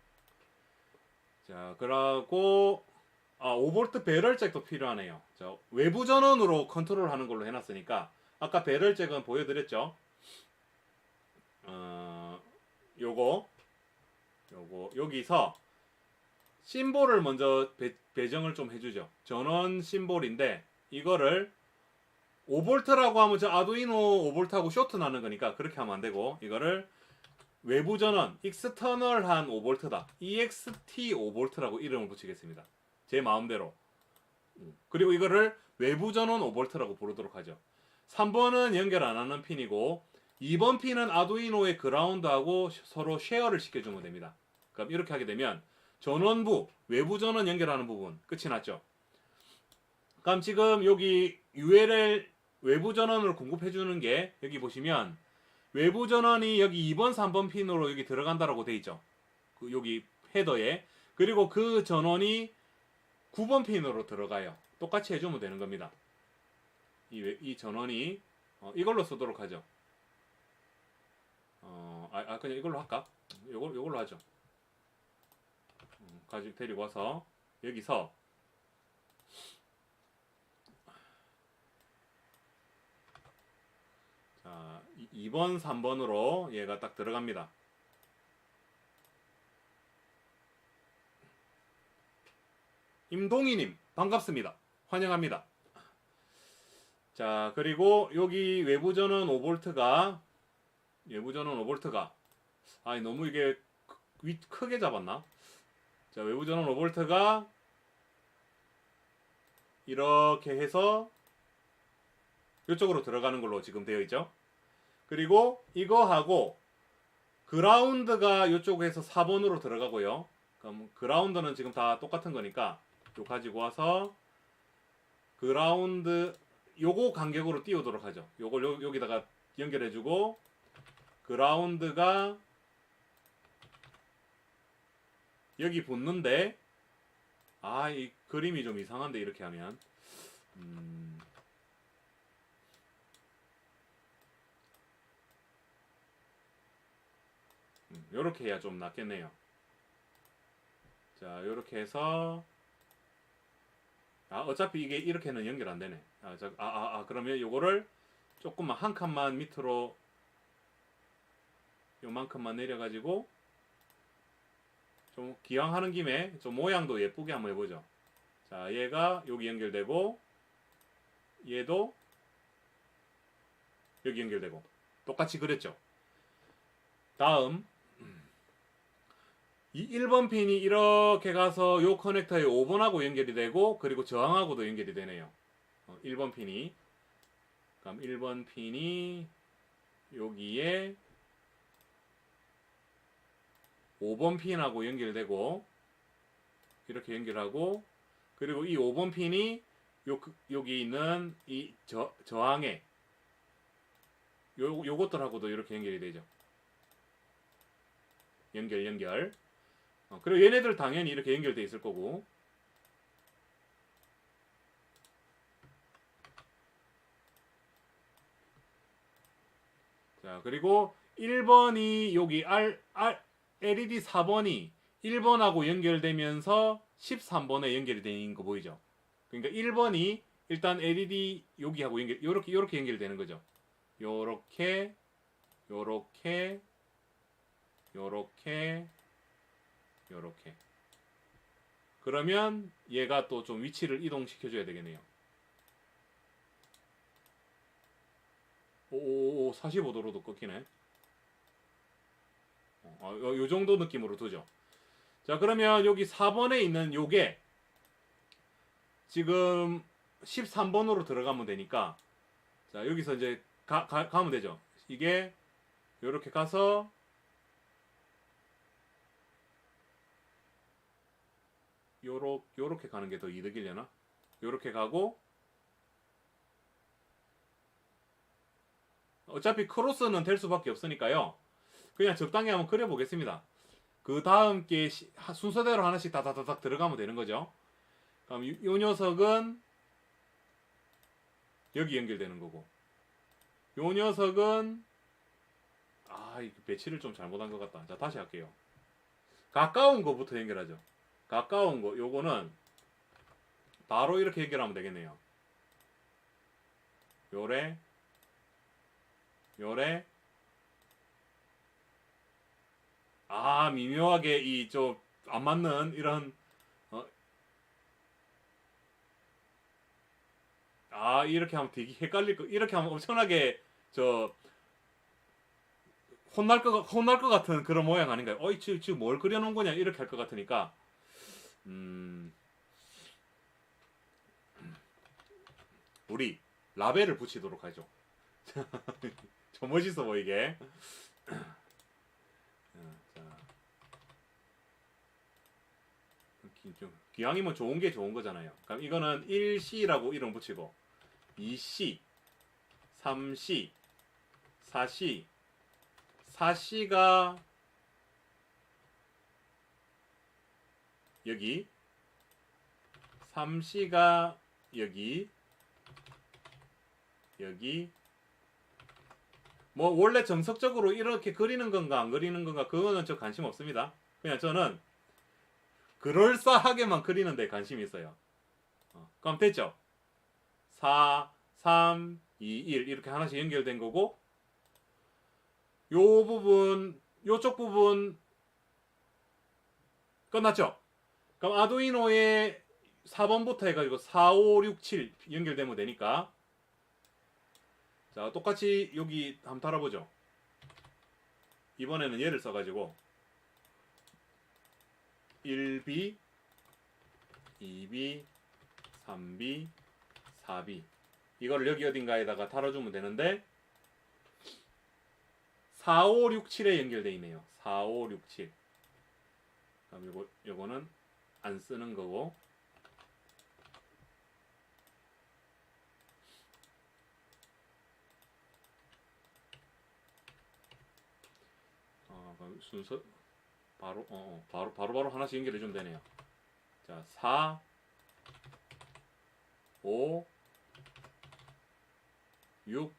자, 그러고 5V 배럴잭도 필요하네요. 자, 외부 전원으로 컨트롤하는 걸로 해놨으니까 아까 배럴잭은 보여드렸죠. 요거 여기서 심볼을 먼저 배정을 좀 해주죠. 전원 심볼인데 이거를 5V라고 하면 저 아두이노 5V하고 쇼트 나는 거니까 그렇게 하면 안 되고 이거를 외부 전원 익스터널한 5V다. EXT 5V라고 이름을 붙이겠습니다. 제 마음대로. 그리고 이거를 외부 전원 5V라고 부르도록 하죠. 3번은 연결 안 하는 핀이고 2번 핀은 아두이노의 그라운드하고 서로 쉐어를 시켜주면 됩니다. 그럼 이렇게 하게 되면 전원부, 외부 전원 연결하는 부분 끝이 났죠. 그럼 지금 여기 ULL 외부 전원을 공급해주는 게 여기 보시면 외부 전원이 여기 2번, 3번 핀으로 여기 들어간다라고 돼 있죠. 여기 헤더에. 그리고 그 전원이 9번 핀으로 들어가요. 똑같이 해주면 되는 겁니다. 이 전원이 이걸로 쓰도록 하죠. 그냥 이걸로 할까? 요걸로 하죠. 가지고 데리고 와서 여기서 자 2번, 3번으로 얘가 딱 들어갑니다. 임동희님 반갑습니다. 환영합니다. 자, 그리고 여기 외부 전원 5V가 아니 너무 이게 크게 잡았나? 자, 외부 전원 5V가 이렇게 해서 이쪽으로 들어가는 걸로 지금 되어 있죠. 그리고 이거하고 그라운드가 이쪽에서 4번으로 들어가고요. 그럼 그라운드는 지금 다 똑같은 거니까 요 가지고 와서 그라운드 요거 간격으로 띄우도록 하죠. 요걸 여기다가 연결해주고 그라운드가 여기 붙는데 이 그림이 좀 이상한데 이렇게 하면 요렇게 해야 좀 낫겠네요. 자, 요렇게 해서 어차피 이게 이렇게는 연결 안 되네. 그러면 요거를 조금만 한 칸만 밑으로 요만큼만 내려가지고 좀 기왕 하는 김에 좀 모양도 예쁘게 한번 해보죠. 자, 얘가 여기 연결되고 얘도 여기 연결되고 똑같이 그랬죠. 다음 이 1번 핀이 이렇게 가서 요 커넥터에 5번하고 연결이 되고 그리고 저항하고도 연결이 되네요. 1번 핀이 그럼 1번 핀이 여기에 5번 핀하고 연결되고 이렇게 연결하고 그리고 이 5번 핀이 여기 있는 이 저항에 요것들하고도 이렇게 연결이 되죠. 연결. 그리고 얘네들 당연히 이렇게 연결돼 있을 거고. 자, 그리고 1번이 여기 LED 4번이 1번하고 연결되면서 13번에 연결이 되는 거 보이죠? 그러니까 1번이 일단 LED 여기하고 요렇게 연결되는 거죠. 요렇게 그러면 얘가 또 좀 위치를 이동시켜 줘야 되겠네요. 45도로도 꺾이네. 요 정도 느낌으로 두죠. 자, 그러면 여기 4번에 있는 요게 지금 13번으로 들어가면 되니까 자, 여기서 이제 가면 되죠. 이게 요렇게 가서 요렇게 가는 게 더 이득이려나? 요렇게 가고 어차피 크로스는 될 수밖에 없으니까요. 그냥 적당히 한번 그려보겠습니다. 그 다음 게 순서대로 하나씩 다다다닥 들어가면 되는 거죠. 그럼 요 녀석은 여기 연결되는 거고 요 녀석은 배치를 좀 잘못한 것 같다. 자, 다시 할게요. 가까운 거부터 연결하죠. 가까운 거 요거는 바로 이렇게 연결하면 되겠네요. 요래 미묘하게 이 좀 안 맞는 이런 이렇게 하면 되게 헷갈릴 거. 이렇게 하면 엄청나게 혼날 것 같은 그런 모양 아닌가요? 지금 뭘 그려놓은 거냐 이렇게 할 것 같으니까 우리 라벨을 붙이도록 하죠. 좀 멋있어 보이게. 기왕이면 좋은 게 좋은 거잖아요. 그럼 이거는 1C라고 이름 붙이고 2C, 3C, 4C, 4C가 여기, 3C가 여기, 뭐 원래 정석적으로 이렇게 그리는 건가 안 그리는 건가 그거는 저 관심 없습니다. 그냥 저는 그럴싸하게만 그리는 데 관심이 있어요. 그럼 됐죠? 4, 3, 2, 1 이렇게 하나씩 연결된 거고 요쪽 부분 끝났죠? 그럼 아두이노에 4번부터 해가지고 4, 5, 6, 7 연결되면 되니까 자, 똑같이 여기 한번 달아보죠. 이번에는 얘를 써가지고 1B, 2B, 3B, 4B 이거를 여기 어딘가에다가 달아주면 되는데 4, 5, 6, 7에 연결되어 있네요. 4, 5, 6, 7. 그럼 요거는 안 쓰는 거고 그럼 순서 바로 하나씩 연결해 주면 되네요. 자, 4, 5, 6,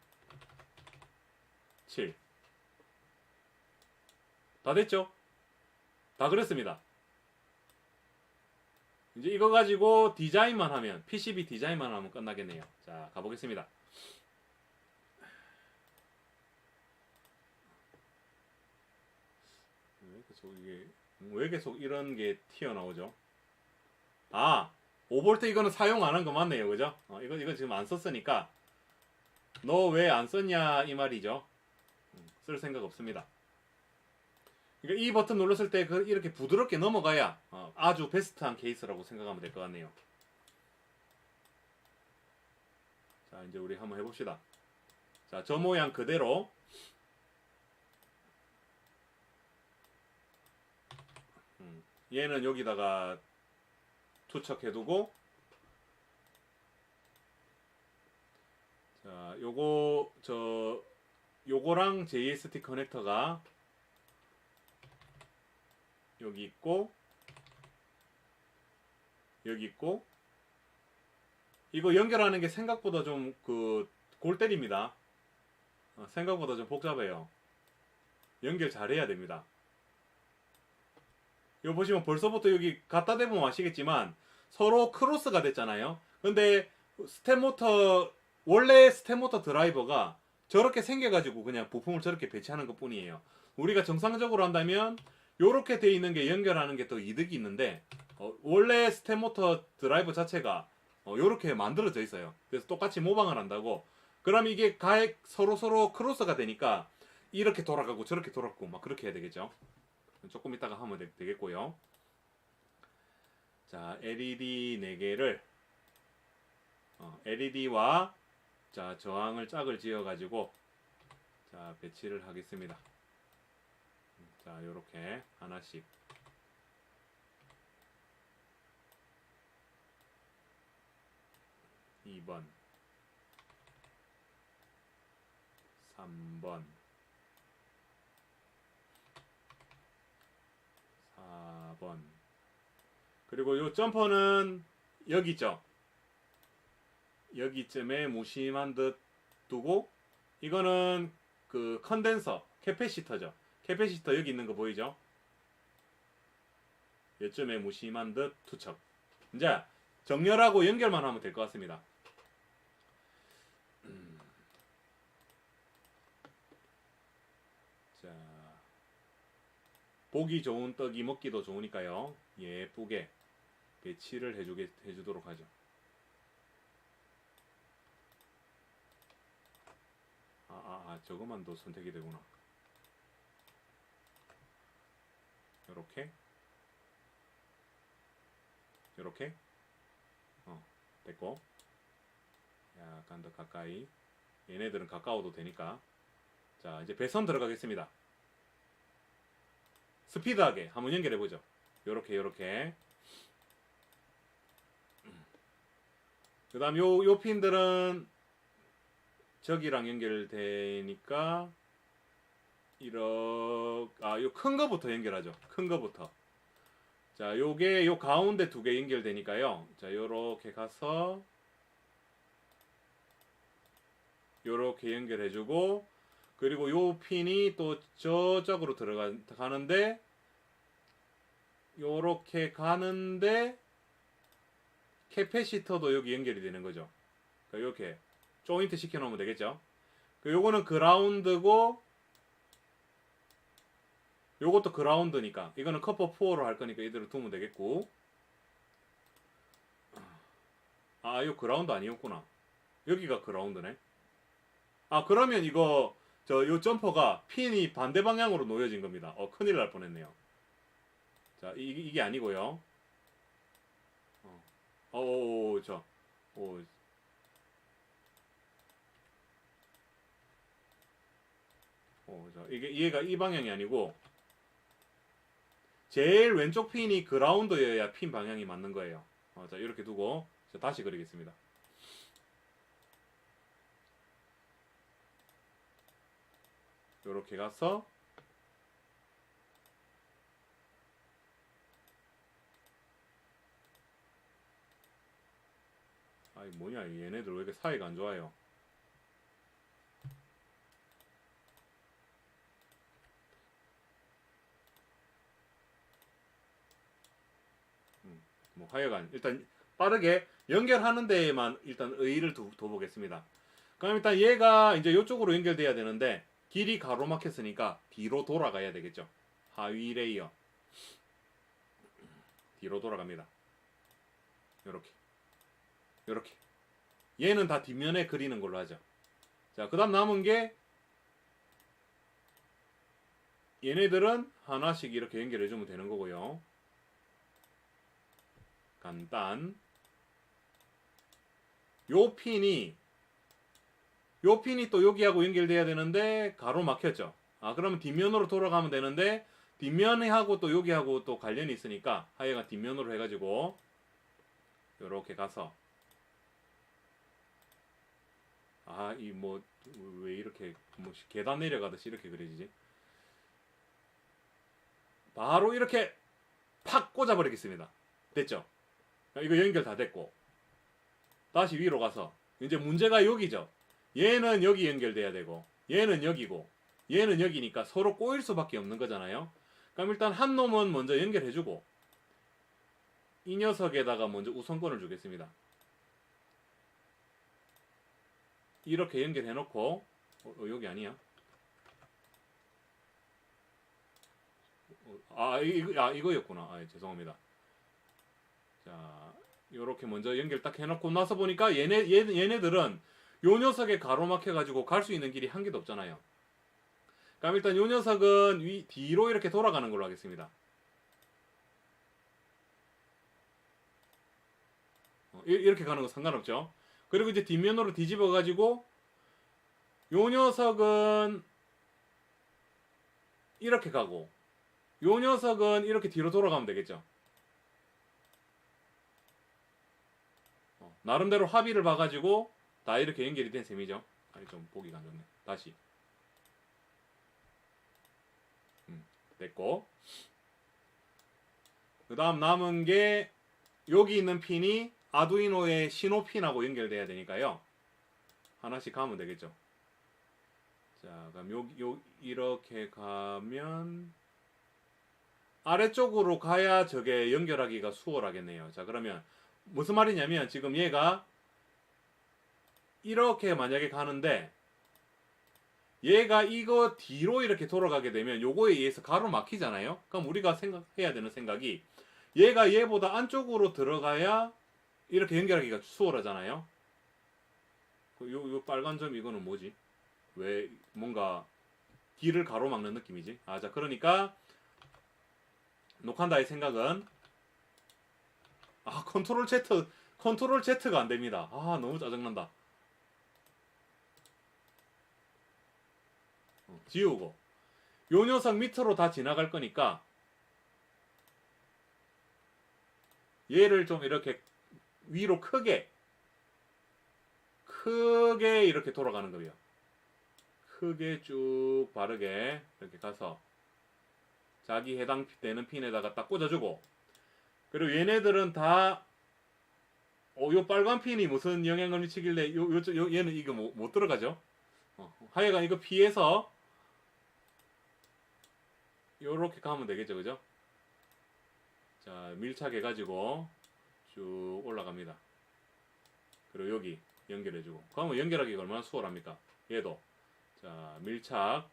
7. 다 됐죠? 다 그랬습니다. 이제 이거 가지고 디자인만 하면, PCB 디자인만 하면 끝나겠네요. 자, 가보겠습니다. 왜 계속 이런 게 튀어나오죠? 5V 이거는 사용 안 한 거 맞네요. 그죠? 이거 지금 안 썼으니까 너 왜 안 썼냐 이 말이죠. 쓸 생각 없습니다. 그러니까 이 버튼 눌렀을 때 이렇게 부드럽게 넘어가야 아주 베스트한 케이스라고 생각하면 될 것 같네요. 자, 이제 우리 한번 해봅시다. 자, 저 모양 그대로 얘는 여기다가 투척해두고 자, 요거랑 JST 커넥터가 여기 있고 여기 있고 이거 연결하는 게 생각보다 좀 골 때립니다. 생각보다 좀 복잡해요. 연결 잘해야 됩니다. 이거 보시면 벌써부터 여기 갖다 대보면 아시겠지만 서로 크로스가 됐잖아요. 근데 원래 스텝모터 드라이버가 저렇게 생겨가지고 그냥 부품을 저렇게 배치하는 것 뿐이에요. 우리가 정상적으로 한다면 요렇게 돼 있는 게 연결하는 게 더 이득이 있는데 원래 스텝모터 드라이버 자체가 요렇게 만들어져 있어요. 그래서 똑같이 모방을 한다고 그럼 이게 서로 크로스가 되니까 이렇게 돌아가고 저렇게 돌아가고 막 그렇게 해야 되겠죠. 조금 이따가 하면 되겠고요. 자, LED 4개를 LED와 자, 저항을 짝을 지어 가지고 자, 배치를 하겠습니다. 자, 요렇게 하나씩 2번 3번 4번 그리고 요 점퍼는 여기 있죠. 여기쯤에 무심한 듯 두고 이거는 그 컨덴서 캐패시터죠. 캐패시터 여기 있는 거 보이죠? 요쯤에 무심한 듯 투척. 이제 정렬하고 연결만 하면 될 것 같습니다. 자, 보기 좋은 떡이 먹기도 좋으니까요. 예쁘게 배치를 해주도록 하죠. 저것만도 선택이 되구나. 요렇게 됐고 약간 더 가까이 얘네들은 가까워도 되니까 자 이제 배선 들어가겠습니다. 스피드하게 한번 연결해보죠. 요렇게 그 다음 요 핀들은 저기랑 연결되니까 요 큰 거부터 연결하죠. 큰 거부터. 자, 요게 요 가운데 2개 연결되니까요. 자, 요렇게 가서 요렇게 연결해주고 그리고 요 핀이 또 저쪽으로 들어가는데 요렇게 가는데 캐패시터도 여기 연결이 되는 거죠. 그러니까 이렇게 조인트 시켜 놓으면 되겠죠. 요거는 그라운드고 요것도 그라운드니까 이거는 커퍼 4로 할 거니까 이대로 두면 되겠고 요 그라운드 아니었구나. 여기가 그라운드네. 아, 그러면 이거 요 점퍼가 핀이 반대 방향으로 놓여진 겁니다. 큰일 날 뻔했네요. 자, 이게 아니고요. 어, 오, 오, 얘가 이 방향이 아니고 제일 왼쪽 핀이 그라운드여야 핀 방향이 맞는 거예요. 자, 이렇게 두고 자, 다시 그리겠습니다. 이렇게 가서 아이 뭐냐 얘네들 왜 이렇게 사이가 안 좋아요. 뭐 하여간 일단 빠르게 연결하는 데에만 일단 의의를 둬보겠습니다. 그럼 일단 얘가 이제 이쪽으로 연결돼야 되는데 길이 가로막혔으니까 뒤로 돌아가야 되겠죠. 하위 레이어 뒤로 돌아갑니다. 요렇게 요렇게 얘는 다 뒷면에 그리는 걸로 하죠. 자, 그 다음 남은 게 얘네들은 하나씩 이렇게 연결해주면 되는 거고요. 간단. 요 핀이 또 여기하고 연결돼야 되는데 가로 막혔죠. 아, 그러면 뒷면으로 돌아가면 되는데 뒷면하고 또 여기하고 또 관련이 있으니까 하여간 뒷면으로 해가지고 요렇게 가서 이 뭐 왜 이렇게 뭐 계단 내려가듯이 이렇게 그려지지? 바로 이렇게 팍 꽂아버리겠습니다. 됐죠? 이거 연결 다 됐고 다시 위로 가서 이제 문제가 여기죠. 얘는 여기 연결돼야 되고 얘는 여기고 얘는 여기니까 서로 꼬일 수밖에 없는 거잖아요. 그럼 일단 한 놈은 먼저 연결해주고 이 녀석에다가 먼저 우선권을 주겠습니다. 이렇게 연결해놓고 여기 아니야? 이거였구나. 죄송합니다. 자, 요렇게 먼저 연결 딱 해놓고 나서 보니까 얘네들은 요 녀석에 가로막혀가지고 갈 수 있는 길이 한 개도 없잖아요. 그럼 일단 요 녀석은 뒤로 이렇게 돌아가는 걸로 하겠습니다. 이렇게 가는 거 상관없죠. 그리고 이제 뒷면으로 뒤집어가지고 요 녀석은 이렇게 가고 요 녀석은 이렇게 뒤로 돌아가면 되겠죠. 나름대로 합의를 봐가지고 다 이렇게 연결이 된 셈이죠. 좀 보기가 안 좋네. 다시. 됐고. 그 다음 남은 게 여기 있는 핀이 아두이노의 신호 핀하고 연결돼야 되니까요. 하나씩 가면 되겠죠. 자, 그럼 이렇게 가면 아래쪽으로 가야 저게 연결하기가 수월하겠네요. 자, 그러면 무슨 말이냐면 지금 얘가 이렇게 만약에 가는데 얘가 이거 뒤로 이렇게 돌아가게 되면 요거에 의해서 가로막히잖아요. 그럼 우리가 생각해야 되는 생각이 얘가 얘보다 안쪽으로 들어가야 이렇게 연결하기가 수월하잖아요. 요 빨간 점 이거는 뭐지? 왜 뭔가 길을 가로막는 느낌이지? 자, 그러니까 녹한다의 생각은 컨트롤 Z가 안 됩니다. 너무 짜증난다. 지우고 요 녀석 밑으로 다 지나갈 거니까 얘를 좀 이렇게 위로 크게 이렇게 돌아가는 거예요. 크게 쭉 바르게 이렇게 가서 자기 해당되는 핀에다가 딱 꽂아주고 그리고 얘네들은 다 요 빨간 핀이 무슨 영향을 미치길래 얘는 이거 못 들어가죠. 하여간 이거 피해서 요렇게 가면 되겠죠, 그죠? 자, 밀착해가지고 쭉 올라갑니다. 그리고 여기 연결해주고 그러면 연결하기가 얼마나 수월합니까? 얘도 자, 밀착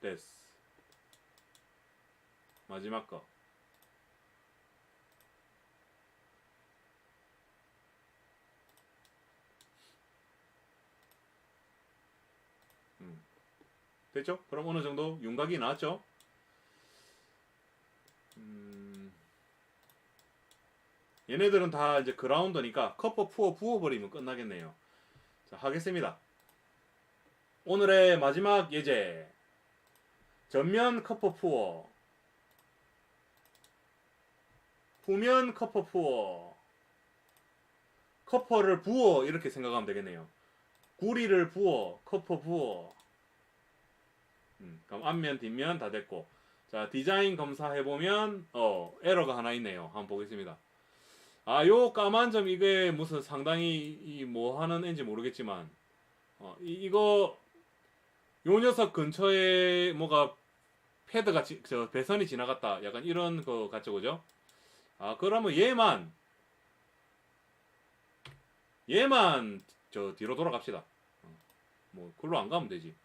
됐어. 마지막 거. 됐죠? 그럼 어느 정도 윤곽이 나왔죠? 얘네들은 다 이제 그라운더니까 커퍼 부어버리면 끝나겠네요. 자, 하겠습니다. 오늘의 마지막 예제. 전면 커퍼 푸어. 후면 커퍼 푸어. 커퍼를 부어 이렇게 생각하면 되겠네요. 구리를 부어, 커퍼 부어. 그럼 앞면, 뒷면 다 됐고. 자, 디자인 검사해보면, 에러가 하나 있네요. 한번 보겠습니다. 아, 요 까만 점 이게 무슨 상당히 뭐 하는 애인지 모르겠지만, 이거, 요 녀석 근처에 뭐가 패드가, 배선이 지나갔다. 약간 이런 거 같죠, 그죠? 아, 그러면 얘만, 뒤로 돌아갑시다. 뭐, 글로 안 가면 되지.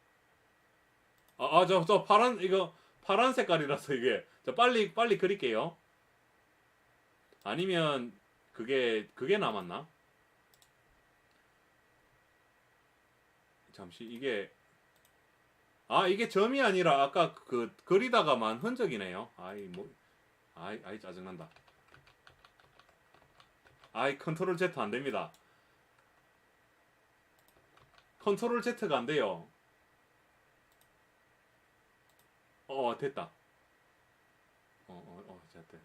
저 파란 색깔이라서 이게. 저 빨리 그릴게요. 아니면, 그게 남았나? 잠시, 이게 점이 아니라 아까 그리다가만 흔적이네요. 짜증난다. 컨트롤 Z 안 됩니다. 컨트롤 Z가 안 돼요. 됐다. 됐다.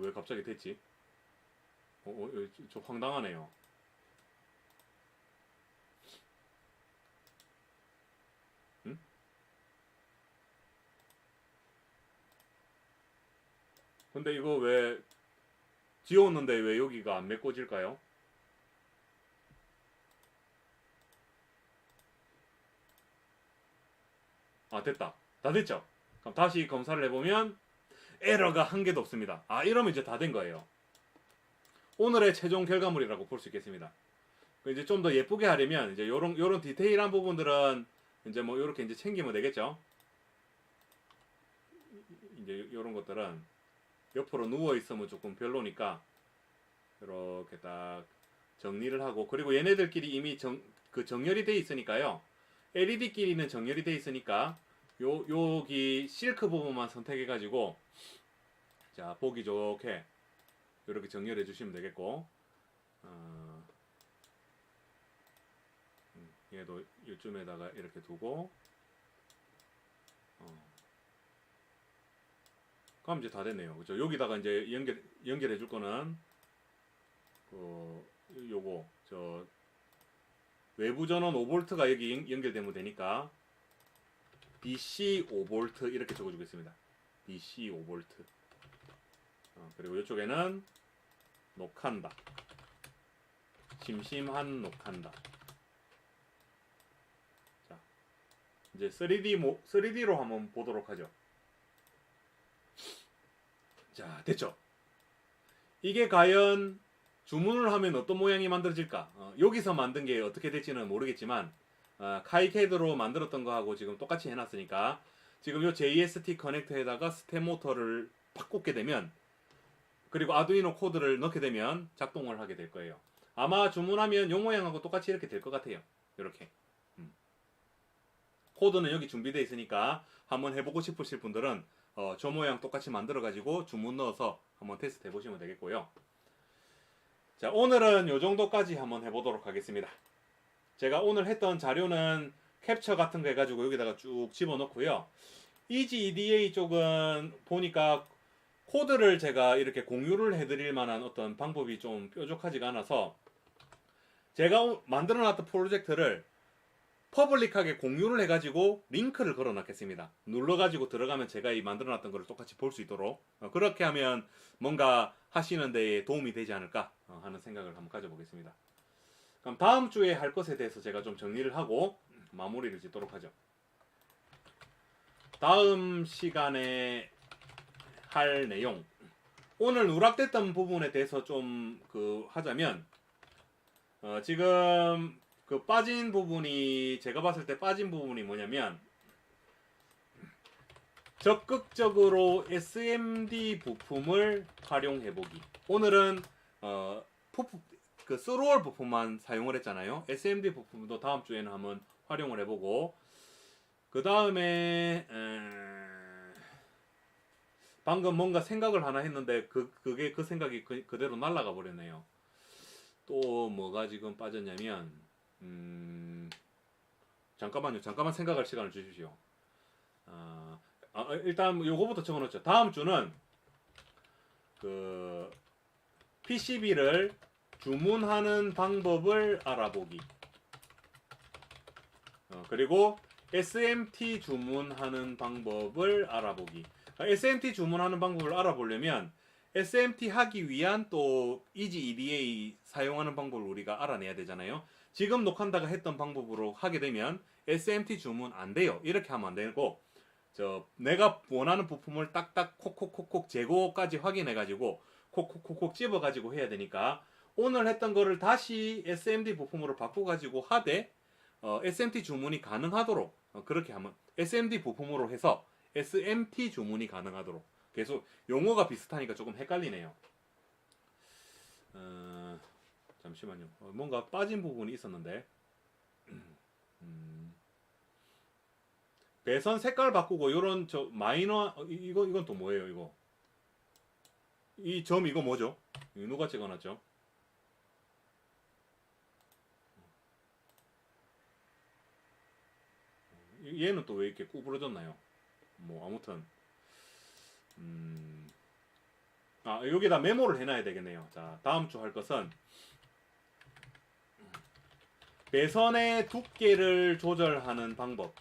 왜 갑자기 됐지? 저 황당하네요. 응? 근데 이거 왜 지웠는데 왜 여기가 안 메꿔질까요? 됐다. 다 됐죠? 그럼 다시 검사를 해보면 에러가 한 개도 없습니다. 이러면 이제 다 된 거예요. 오늘의 최종 결과물이라고 볼 수 있겠습니다. 이제 좀 더 예쁘게 하려면 이제 요런 디테일한 부분들은 이제 뭐 요렇게 이제 챙기면 되겠죠. 이제 요런 것들은 옆으로 누워 있으면 조금 별로니까 이렇게 딱 정리를 하고, 그리고 얘네들끼리 이미 정렬이 돼 있으니까요. LED끼리는 정렬이 돼 있으니까 여기 실크 부분만 선택해 가지고 자, 보기 좋게 이렇게 정렬해 주시면 되겠고, 얘도 이쯤에다가 이렇게 두고, 그럼 이제 다 됐네요. 그죠? 여기다가 이제 연결해 줄 거는 요거 외부 전원 5V가 여기 연결되면 되니까 DC 5V 이렇게 적어주겠습니다. DC 5V. 그리고 이쪽에는 녹한다. 심심한 녹한다. 자, 이제 3D로 한번 보도록 하죠. 자, 됐죠? 이게 과연 주문을 하면 어떤 모양이 만들어질까? 여기서 만든 게 어떻게 될지는 모르겠지만, 카이캐드로 만들었던 거하고 지금 똑같이 해놨으니까, 지금 요 JST 커넥터에다가 스텝 모터를 팍 꽂게 되면, 그리고 아두이노 코드를 넣게 되면 작동을 하게 될 거예요. 아마 주문하면 요 모양하고 똑같이 이렇게 될 것 같아요. 이렇게. 코드는 여기 준비되어 있으니까 한번 해보고 싶으실 분들은 저 모양 똑같이 만들어 가지고 주문 넣어서 한번 테스트 해보시면 되겠고요. 자, 오늘은 요 정도까지 한번 해보도록 하겠습니다. 제가 오늘 했던 자료는 캡처 같은 거 해가지고 여기다가 쭉 집어넣고요. 이지 EDA 쪽은 보니까 코드를 제가 이렇게 공유를 해드릴 만한 어떤 방법이 좀 뾰족하지가 않아서 제가 만들어놨던 프로젝트를 퍼블릭하게 공유를 해가지고 링크를 걸어놨겠습니다. 눌러가지고 들어가면 제가 이 만들어놨던 것을 똑같이 볼 수 있도록 그렇게 하면 뭔가 하시는 데에 도움이 되지 않을까 하는 생각을 한번 가져보겠습니다. 그럼 다음 주에 할 것에 대해서 제가 좀 정리를 하고 마무리를 짓도록 하죠. 다음 시간에 할 내용, 오늘 누락됐던 부분에 대해서 좀 하자면 지금 빠진 부분이, 제가 봤을 때 빠진 부분이 뭐냐면 적극적으로 SMD 부품을 활용해보기. 오늘은 그 스로얼 부품만 사용을 했잖아요. SMD 부품도 다음 주에는 한번 활용을 해보고, 그 다음에 방금 뭔가 생각을 하나 했는데 그게 그 생각이 그대로 날아가 버렸네요. 또 뭐가 지금 빠졌냐면 잠깐만요. 잠깐만 생각할 시간을 주십시오. 일단 요거부터 적어놓죠. 다음 주는 그 PCB를 주문하는 방법을 알아보기. 그리고 SMT 주문하는 방법을 알아보기. SMT 주문하는 방법을 알아보려면 SMT 하기 위한 또 이지 EDA 사용하는 방법을 우리가 알아내야 되잖아요. 지금 녹한다가 했던 방법으로 하게 되면 SMT 주문 안 돼요. 이렇게 하면 안 되고, 내가 원하는 부품을 딱딱 콕콕콕콕 재고까지 확인해 가지고 콕콕콕콕 집어 가지고 해야 되니까, 오늘 했던 거를 다시 SMD 부품으로 바꿔 가지고 하되 SMT 주문이 가능하도록 그렇게 하면, SMD 부품으로 해서 SMT 주문이 가능하도록. 계속 용어가 비슷하니까 조금 헷갈리네요. 잠시만요. 뭔가 빠진 부분이 있었는데. 배선 색깔 바꾸고 요런 마이너 이건 또 뭐예요, 이거? 이 점 이거 뭐죠? 누가 찍어놨죠? 얘는 또 왜 이렇게 구부러졌나요? 뭐 아무튼 여기다 메모를 해놔야 되겠네요. 자, 다음 주 할 것은 배선의 두께를 조절하는 방법.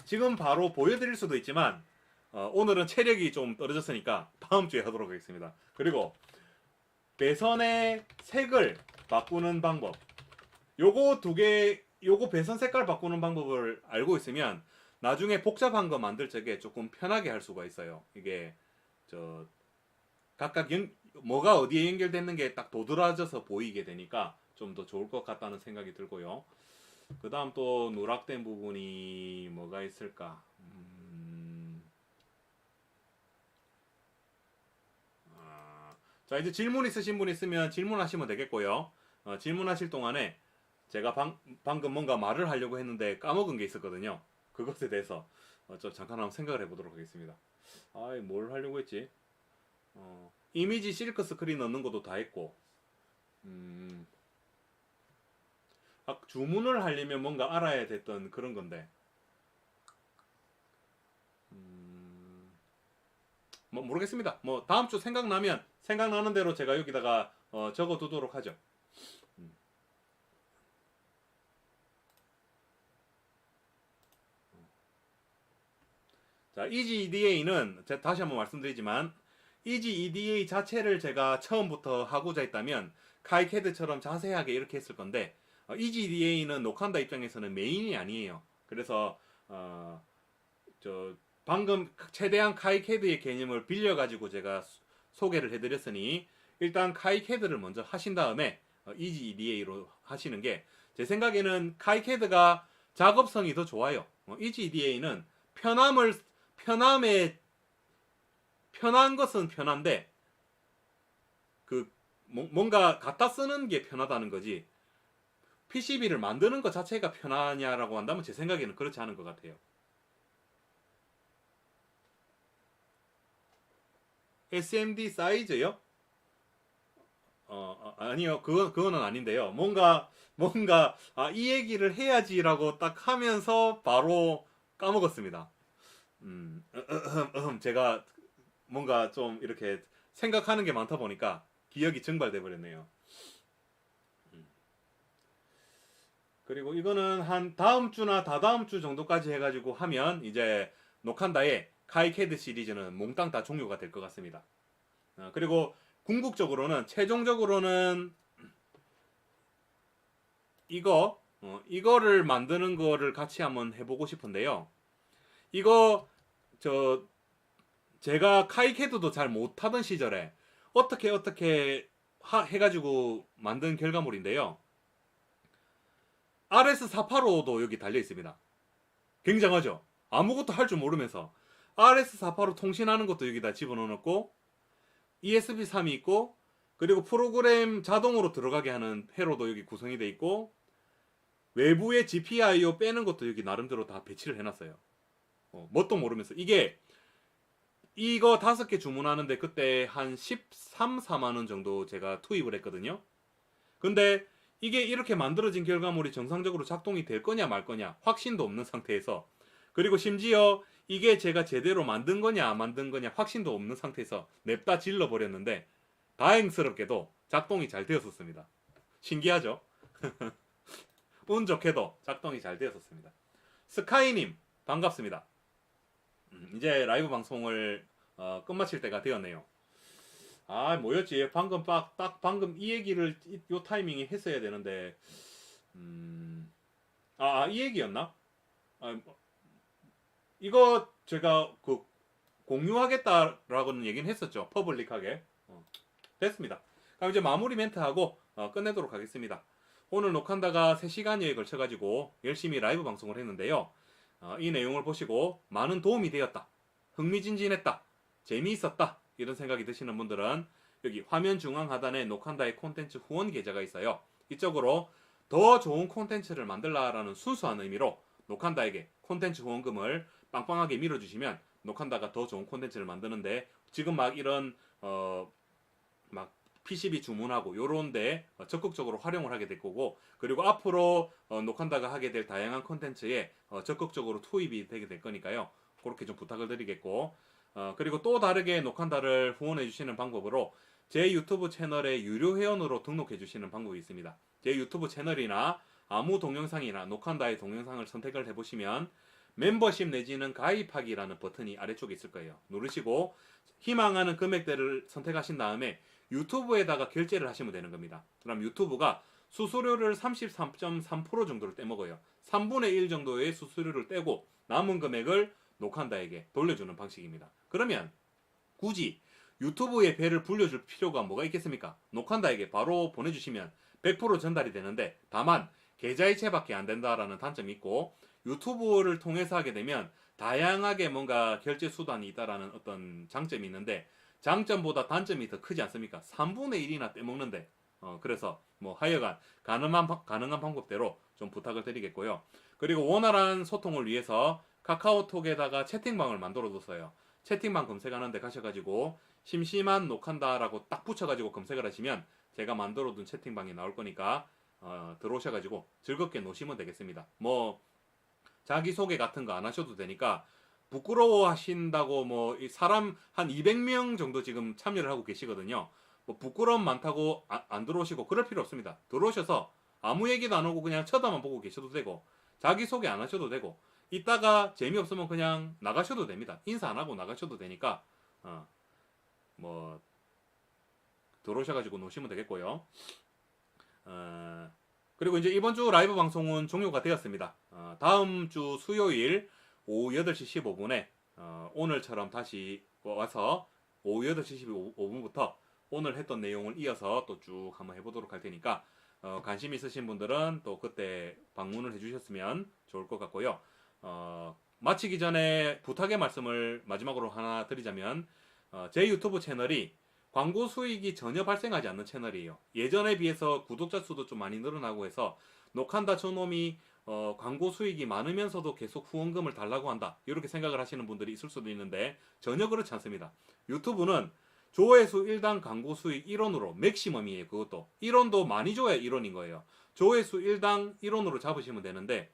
지금 바로 보여드릴 수도 있지만 오늘은 체력이 좀 떨어졌으니까 다음 주에 하도록 하겠습니다. 그리고 배선의 색을 바꾸는 방법. 요거 두 개, 요거 배선 색깔 바꾸는 방법을 알고 있으면 나중에 복잡한 거 만들 적에 조금 편하게 할 수가 있어요. 이게 각각 뭐가 어디에 연결되는 게 딱 도드라져서 보이게 되니까 좀 더 좋을 것 같다는 생각이 들고요. 그 다음 또 누락된 부분이 뭐가 있을까? 자, 이제 질문 있으신 분 있으면 질문하시면 되겠고요. 질문하실 동안에 제가 방금 뭔가 말을 하려고 했는데 까먹은 게 있었거든요. 그것에 대해서 좀 잠깐 한번 생각을 해보도록 하겠습니다. 뭘 하려고 했지? 이미지 실크 스크린 넣는 것도 다 했고, 주문을 하려면 뭔가 알아야 됐던 그런 건데, 뭐 모르겠습니다. 뭐 다음 주 생각나는 대로 제가 여기다가 적어두도록 하죠. 자, 이지 EDA는 제가 다시 한번 말씀드리지만, 이지 EDA 자체를 제가 처음부터 하고자 했다면 카이캐드처럼 자세하게 이렇게 했을 건데, 이지 EDA는 녹한다 입장에서는 메인이 아니에요. 그래서 방금 최대한 카이캐드의 개념을 빌려가지고 제가 소개를 해드렸으니, 일단 카이캐드를 먼저 하신 다음에 이지 EDA로 하시는 게 제 생각에는 카이캐드가 작업성이 더 좋아요. 이지 EDA는 편한 것은 편한데 뭔가 갖다 쓰는 게 편하다는 거지, PCB를 만드는 것 자체가 편하냐라고 한다면 제 생각에는 그렇지 않은 것 같아요. SMD 사이즈요? 아니요. 그거는 아닌데요. 뭔가 이 얘기를 해야지라고 딱 하면서 바로 까먹었습니다. 제가 뭔가 좀 이렇게 생각하는 게 많다 보니까 기억이 증발돼 버렸네요. 그리고 이거는 한 다음 주나 다다음 주 정도까지 해가지고 하면 이제 녹한다의 카이캐드 시리즈는 몽땅 다 종료가 될 것 같습니다. 그리고 궁극적으로는 최종적으로는 이거를 만드는 거를 같이 한번 해보고 싶은데요. 이거 제가 카이캐드도 잘 못하던 시절에 어떻게 해가지고 만든 결과물인데요. RS485도 여기 달려 있습니다. 굉장하죠? 아무것도 할 줄 모르면서 RS485 통신하는 것도 여기다 집어넣어놓고 ESP3이 있고 그리고 프로그램 자동으로 들어가게 하는 회로도 여기 구성이 돼 있고 외부에 GPIO 빼는 것도 여기 나름대로 다 배치를 해놨어요. 뭣도 모르면서 이게 이거 5개 주문하는데 그때 한 13, 4만원 정도 제가 투입을 했거든요. 근데 이게 이렇게 만들어진 결과물이 정상적으로 작동이 될 거냐 말 거냐 확신도 없는 상태에서 그리고 심지어 이게 제가 제대로 만든 거냐 안 만든 거냐 확신도 없는 상태에서 냅다 질러 버렸는데 다행스럽게도 작동이 잘 되었었습니다. 신기하죠? 운 좋게도 작동이 잘 되었었습니다. 스카이님 반갑습니다. 이제 라이브 방송을 끝마칠 때가 되었네요. 아 뭐였지? 방금 딱 방금 이 얘기를 요 타이밍에 했어야 되는데 이 얘기였나? 이거 제가 그 공유하겠다라고는 얘기는 했었죠. 퍼블릭하게. 됐습니다. 그럼 이제 마무리 멘트하고 끝내도록 하겠습니다. 오늘 녹한다가 3시간여에 걸쳐가지고 열심히 라이브 방송을 했는데요. 이 내용을 보시고 많은 도움이 되었다. 흥미진진했다. 재미있었다. 이런 생각이 드시는 분들은 여기 화면 중앙 하단에 녹한다의 콘텐츠 후원 계좌가 있어요. 이쪽으로 더 좋은 콘텐츠를 만들라라는 순수한 의미로 녹한다에게 콘텐츠 후원금을 빵빵하게 밀어주시면 녹한다가 더 좋은 콘텐츠를 만드는데 지금 막 이런 막 PCB 주문하고 요런데 적극적으로 활용을 하게 될 거고 그리고 앞으로 녹한다가 하게 될 다양한 콘텐츠에 적극적으로 투입이 되게 될 거니까요. 그렇게 좀 부탁을 드리겠고 그리고 또 다르게 녹한다를 후원해 주시는 방법으로 제 유튜브 채널에 유료 회원으로 등록해 주시는 방법이 있습니다. 제 유튜브 채널이나 아무 동영상이나 녹한다의 동영상을 선택을 해보시면 멤버십 내지는 가입하기라는 버튼이 아래쪽에 있을 거예요. 누르시고 희망하는 금액대를 선택하신 다음에 유튜브에다가 결제를 하시면 되는 겁니다. 그럼 유튜브가 수수료를 33.3% 정도를 떼먹어요. 3분의 1 정도의 수수료를 떼고 남은 금액을 녹한다에게 돌려주는 방식입니다. 그러면 굳이 유튜브에 배를 불려줄 필요가 뭐가 있겠습니까? 녹한다에게 바로 보내주시면 100% 전달이 되는데 다만 계좌이체밖에 안 된다라는 단점이 있고 유튜브를 통해서 하게 되면 다양하게 뭔가 결제 수단이 있다라는 어떤 장점이 있는데 장점보다 단점이 더 크지 않습니까? 3분의 1이나 떼먹는데 그래서 뭐 하여간 가능한 방법대로 좀 부탁을 드리겠고요. 그리고 원활한 소통을 위해서 카카오톡에다가 채팅방을 만들어 뒀어요. 채팅방 검색하는 데 가셔가지고 심심한 녹한다라고 딱 붙여가지고 검색을 하시면 제가 만들어 둔 채팅방이 나올 거니까 들어오셔가지고 즐겁게 노시면 되겠습니다. 뭐 자기소개 같은 거 안 하셔도 되니까 부끄러워 하신다고 뭐 사람 한 200명 정도 지금 참여를 하고 계시거든요. 뭐 부끄러움 많다고 안 들어오시고 그럴 필요 없습니다. 들어오셔서 아무 얘기도 안 하고 그냥 쳐다만 보고 계셔도 되고 자기소개 안 하셔도 되고 이따가 재미없으면 그냥 나가셔도 됩니다. 인사 안 하고 나가셔도 되니까 뭐 들어오셔가지고 노시면 되겠고요. 그리고 이제 이번 주 라이브 방송은 종료가 되었습니다. 다음 주 수요일 오후 8시 15분에 오늘처럼 다시 와서 오후 8시 15분부터 오늘 했던 내용을 이어서 또 쭉 한번 해보도록 할 테니까 관심 있으신 분들은 또 그때 방문을 해주셨으면 좋을 것 같고요. 마치기 전에 부탁의 말씀을 마지막으로 하나 드리자면 제 유튜브 채널이 광고 수익이 전혀 발생하지 않는 채널이에요. 예전에 비해서 구독자 수도 좀 많이 늘어나고 해서 녹한다 저놈이 광고 수익이 많으면서도 계속 후원금을 달라고 한다 이렇게 생각을 하시는 분들이 있을 수도 있는데 전혀 그렇지 않습니다. 유튜브는 조회수 1당 광고 수익 1원으로 맥시멈이에요. 그것도 1원도 많이 줘야 1원인 거예요. 조회수 1당 1원으로 잡으시면 되는데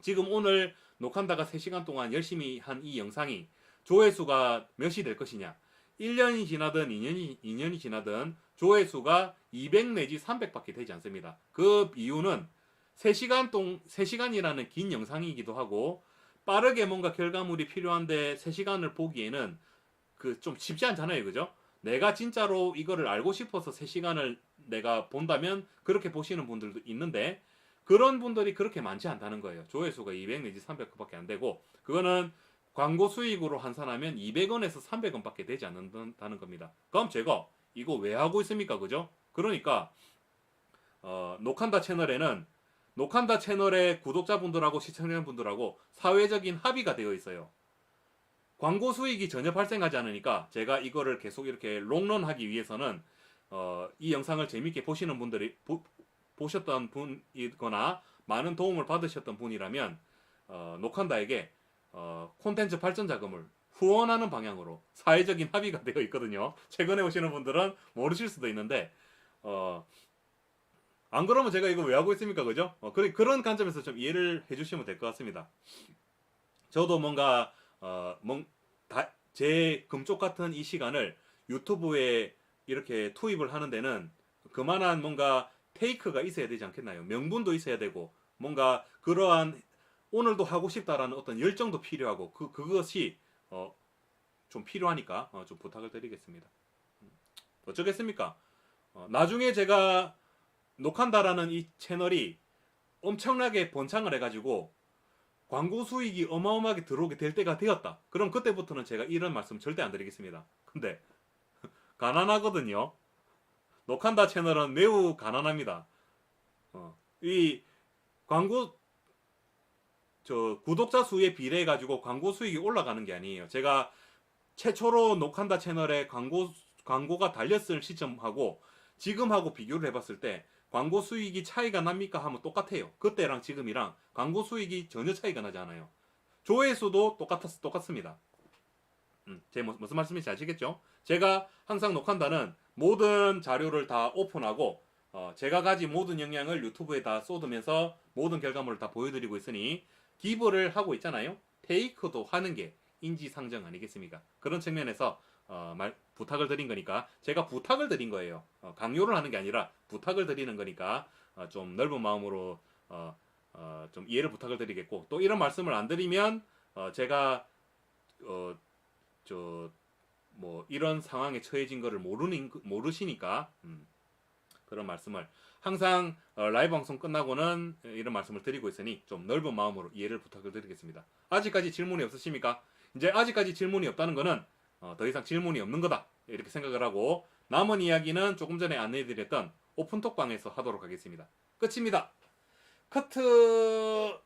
지금 오늘 녹한다가 3시간 동안 열심히 한 이 영상이 조회수가 몇이 될 것이냐 1년이 지나든 2년이 지나든 조회수가 200 내지 300밖에 되지 않습니다. 그 이유는 3시간이라는 긴 영상이기도 하고 빠르게 뭔가 결과물이 필요한데 3시간을 보기에는 그 좀 쉽지 않잖아요. 그죠? 내가 진짜로 이거를 알고 싶어서 3시간을 내가 본다면 그렇게 보시는 분들도 있는데 그런 분들이 그렇게 많지 않다는 거예요. 조회수가 200 내지 300밖에 안 되고 그거는 광고 수익으로 환산하면 200원에서 300원밖에 되지 않는다는 겁니다. 그럼 제가 이거 왜 하고 있습니까? 그죠? 그러니까 녹한다 채널에는 녹한다 채널의 구독자분들하고 시청자분들하고 사회적인 합의가 되어 있어요. 광고 수익이 전혀 발생하지 않으니까 제가 이거를 계속 이렇게 롱런하기 위해서는 이 영상을 재밌게 보시는 분들이 보셨던 분이거나 많은 도움을 받으셨던 분이라면 노칸다에게 콘텐츠 발전 자금을 후원하는 방향으로 사회적인 합의가 되어 있거든요. 최근에 오시는 분들은 모르실 수도 있는데 안 그러면 제가 이거 왜 하고 있습니까, 그죠? 그런 관점에서 좀 이해를 해주시면 될 것 같습니다. 저도 뭔가 제 금쪽 같은 이 시간을 유튜브에 이렇게 투입을 하는 데는 그만한 뭔가 테이크가 있어야 되지 않겠나요? 명분도 있어야 되고 뭔가 그러한 오늘도 하고 싶다라는 어떤 열정도 필요하고 그것이 좀 필요하니까 좀 부탁을 드리겠습니다. 어쩌겠습니까? 나중에 제가 녹한다라는 이 채널이 엄청나게 번창을 해가지고 광고 수익이 어마어마하게 들어오게 될 때가 되었다. 그럼 그때부터는 제가 이런 말씀 절대 안 드리겠습니다. 근데 가난하거든요. 녹한다 채널은 매우 가난합니다. 이 광고 구독자 수에 비례해 가지고 광고 수익이 올라가는 게 아니에요. 제가 최초로 녹한다 채널에 광고가 달렸을 시점하고 지금하고 비교를 해봤을 때 광고 수익이 차이가 납니까 하면 똑같아요. 그때랑 지금이랑 광고 수익이 전혀 차이가 나지 않아요. 조회수도 똑같습니다. 제 무슨 말씀인지 아시겠죠? 제가 항상 녹한다는 모든 자료를 다 오픈하고 제가 가진 모든 역량을 유튜브에 다 쏟으면서 모든 결과물을 다 보여드리고 있으니 기부를 하고 있잖아요. 테이크도 하는 게 인지상정 아니겠습니까? 그런 측면에서 부탁을 드린 거니까 제가 부탁을 드린 거예요. 강요를 하는 게 아니라 부탁을 드리는 거니까 좀 넓은 마음으로 좀 이해를 부탁을 드리겠고 또 이런 말씀을 안 드리면 제가 뭐 이런 상황에 처해진 거를 모르시니까 그런 말씀을 항상 라이브 방송 끝나고는 이런 말씀을 드리고 있으니 좀 넓은 마음으로 이해를 부탁을 드리겠습니다. 아직까지 질문이 없으십니까? 이제 아직까지 질문이 없다는 거는 더 이상 질문이 없는 거다 이렇게 생각을 하고 남은 이야기는 조금 전에 안내해드렸던 오픈톡방에서 하도록 하겠습니다. 끝입니다. 커트.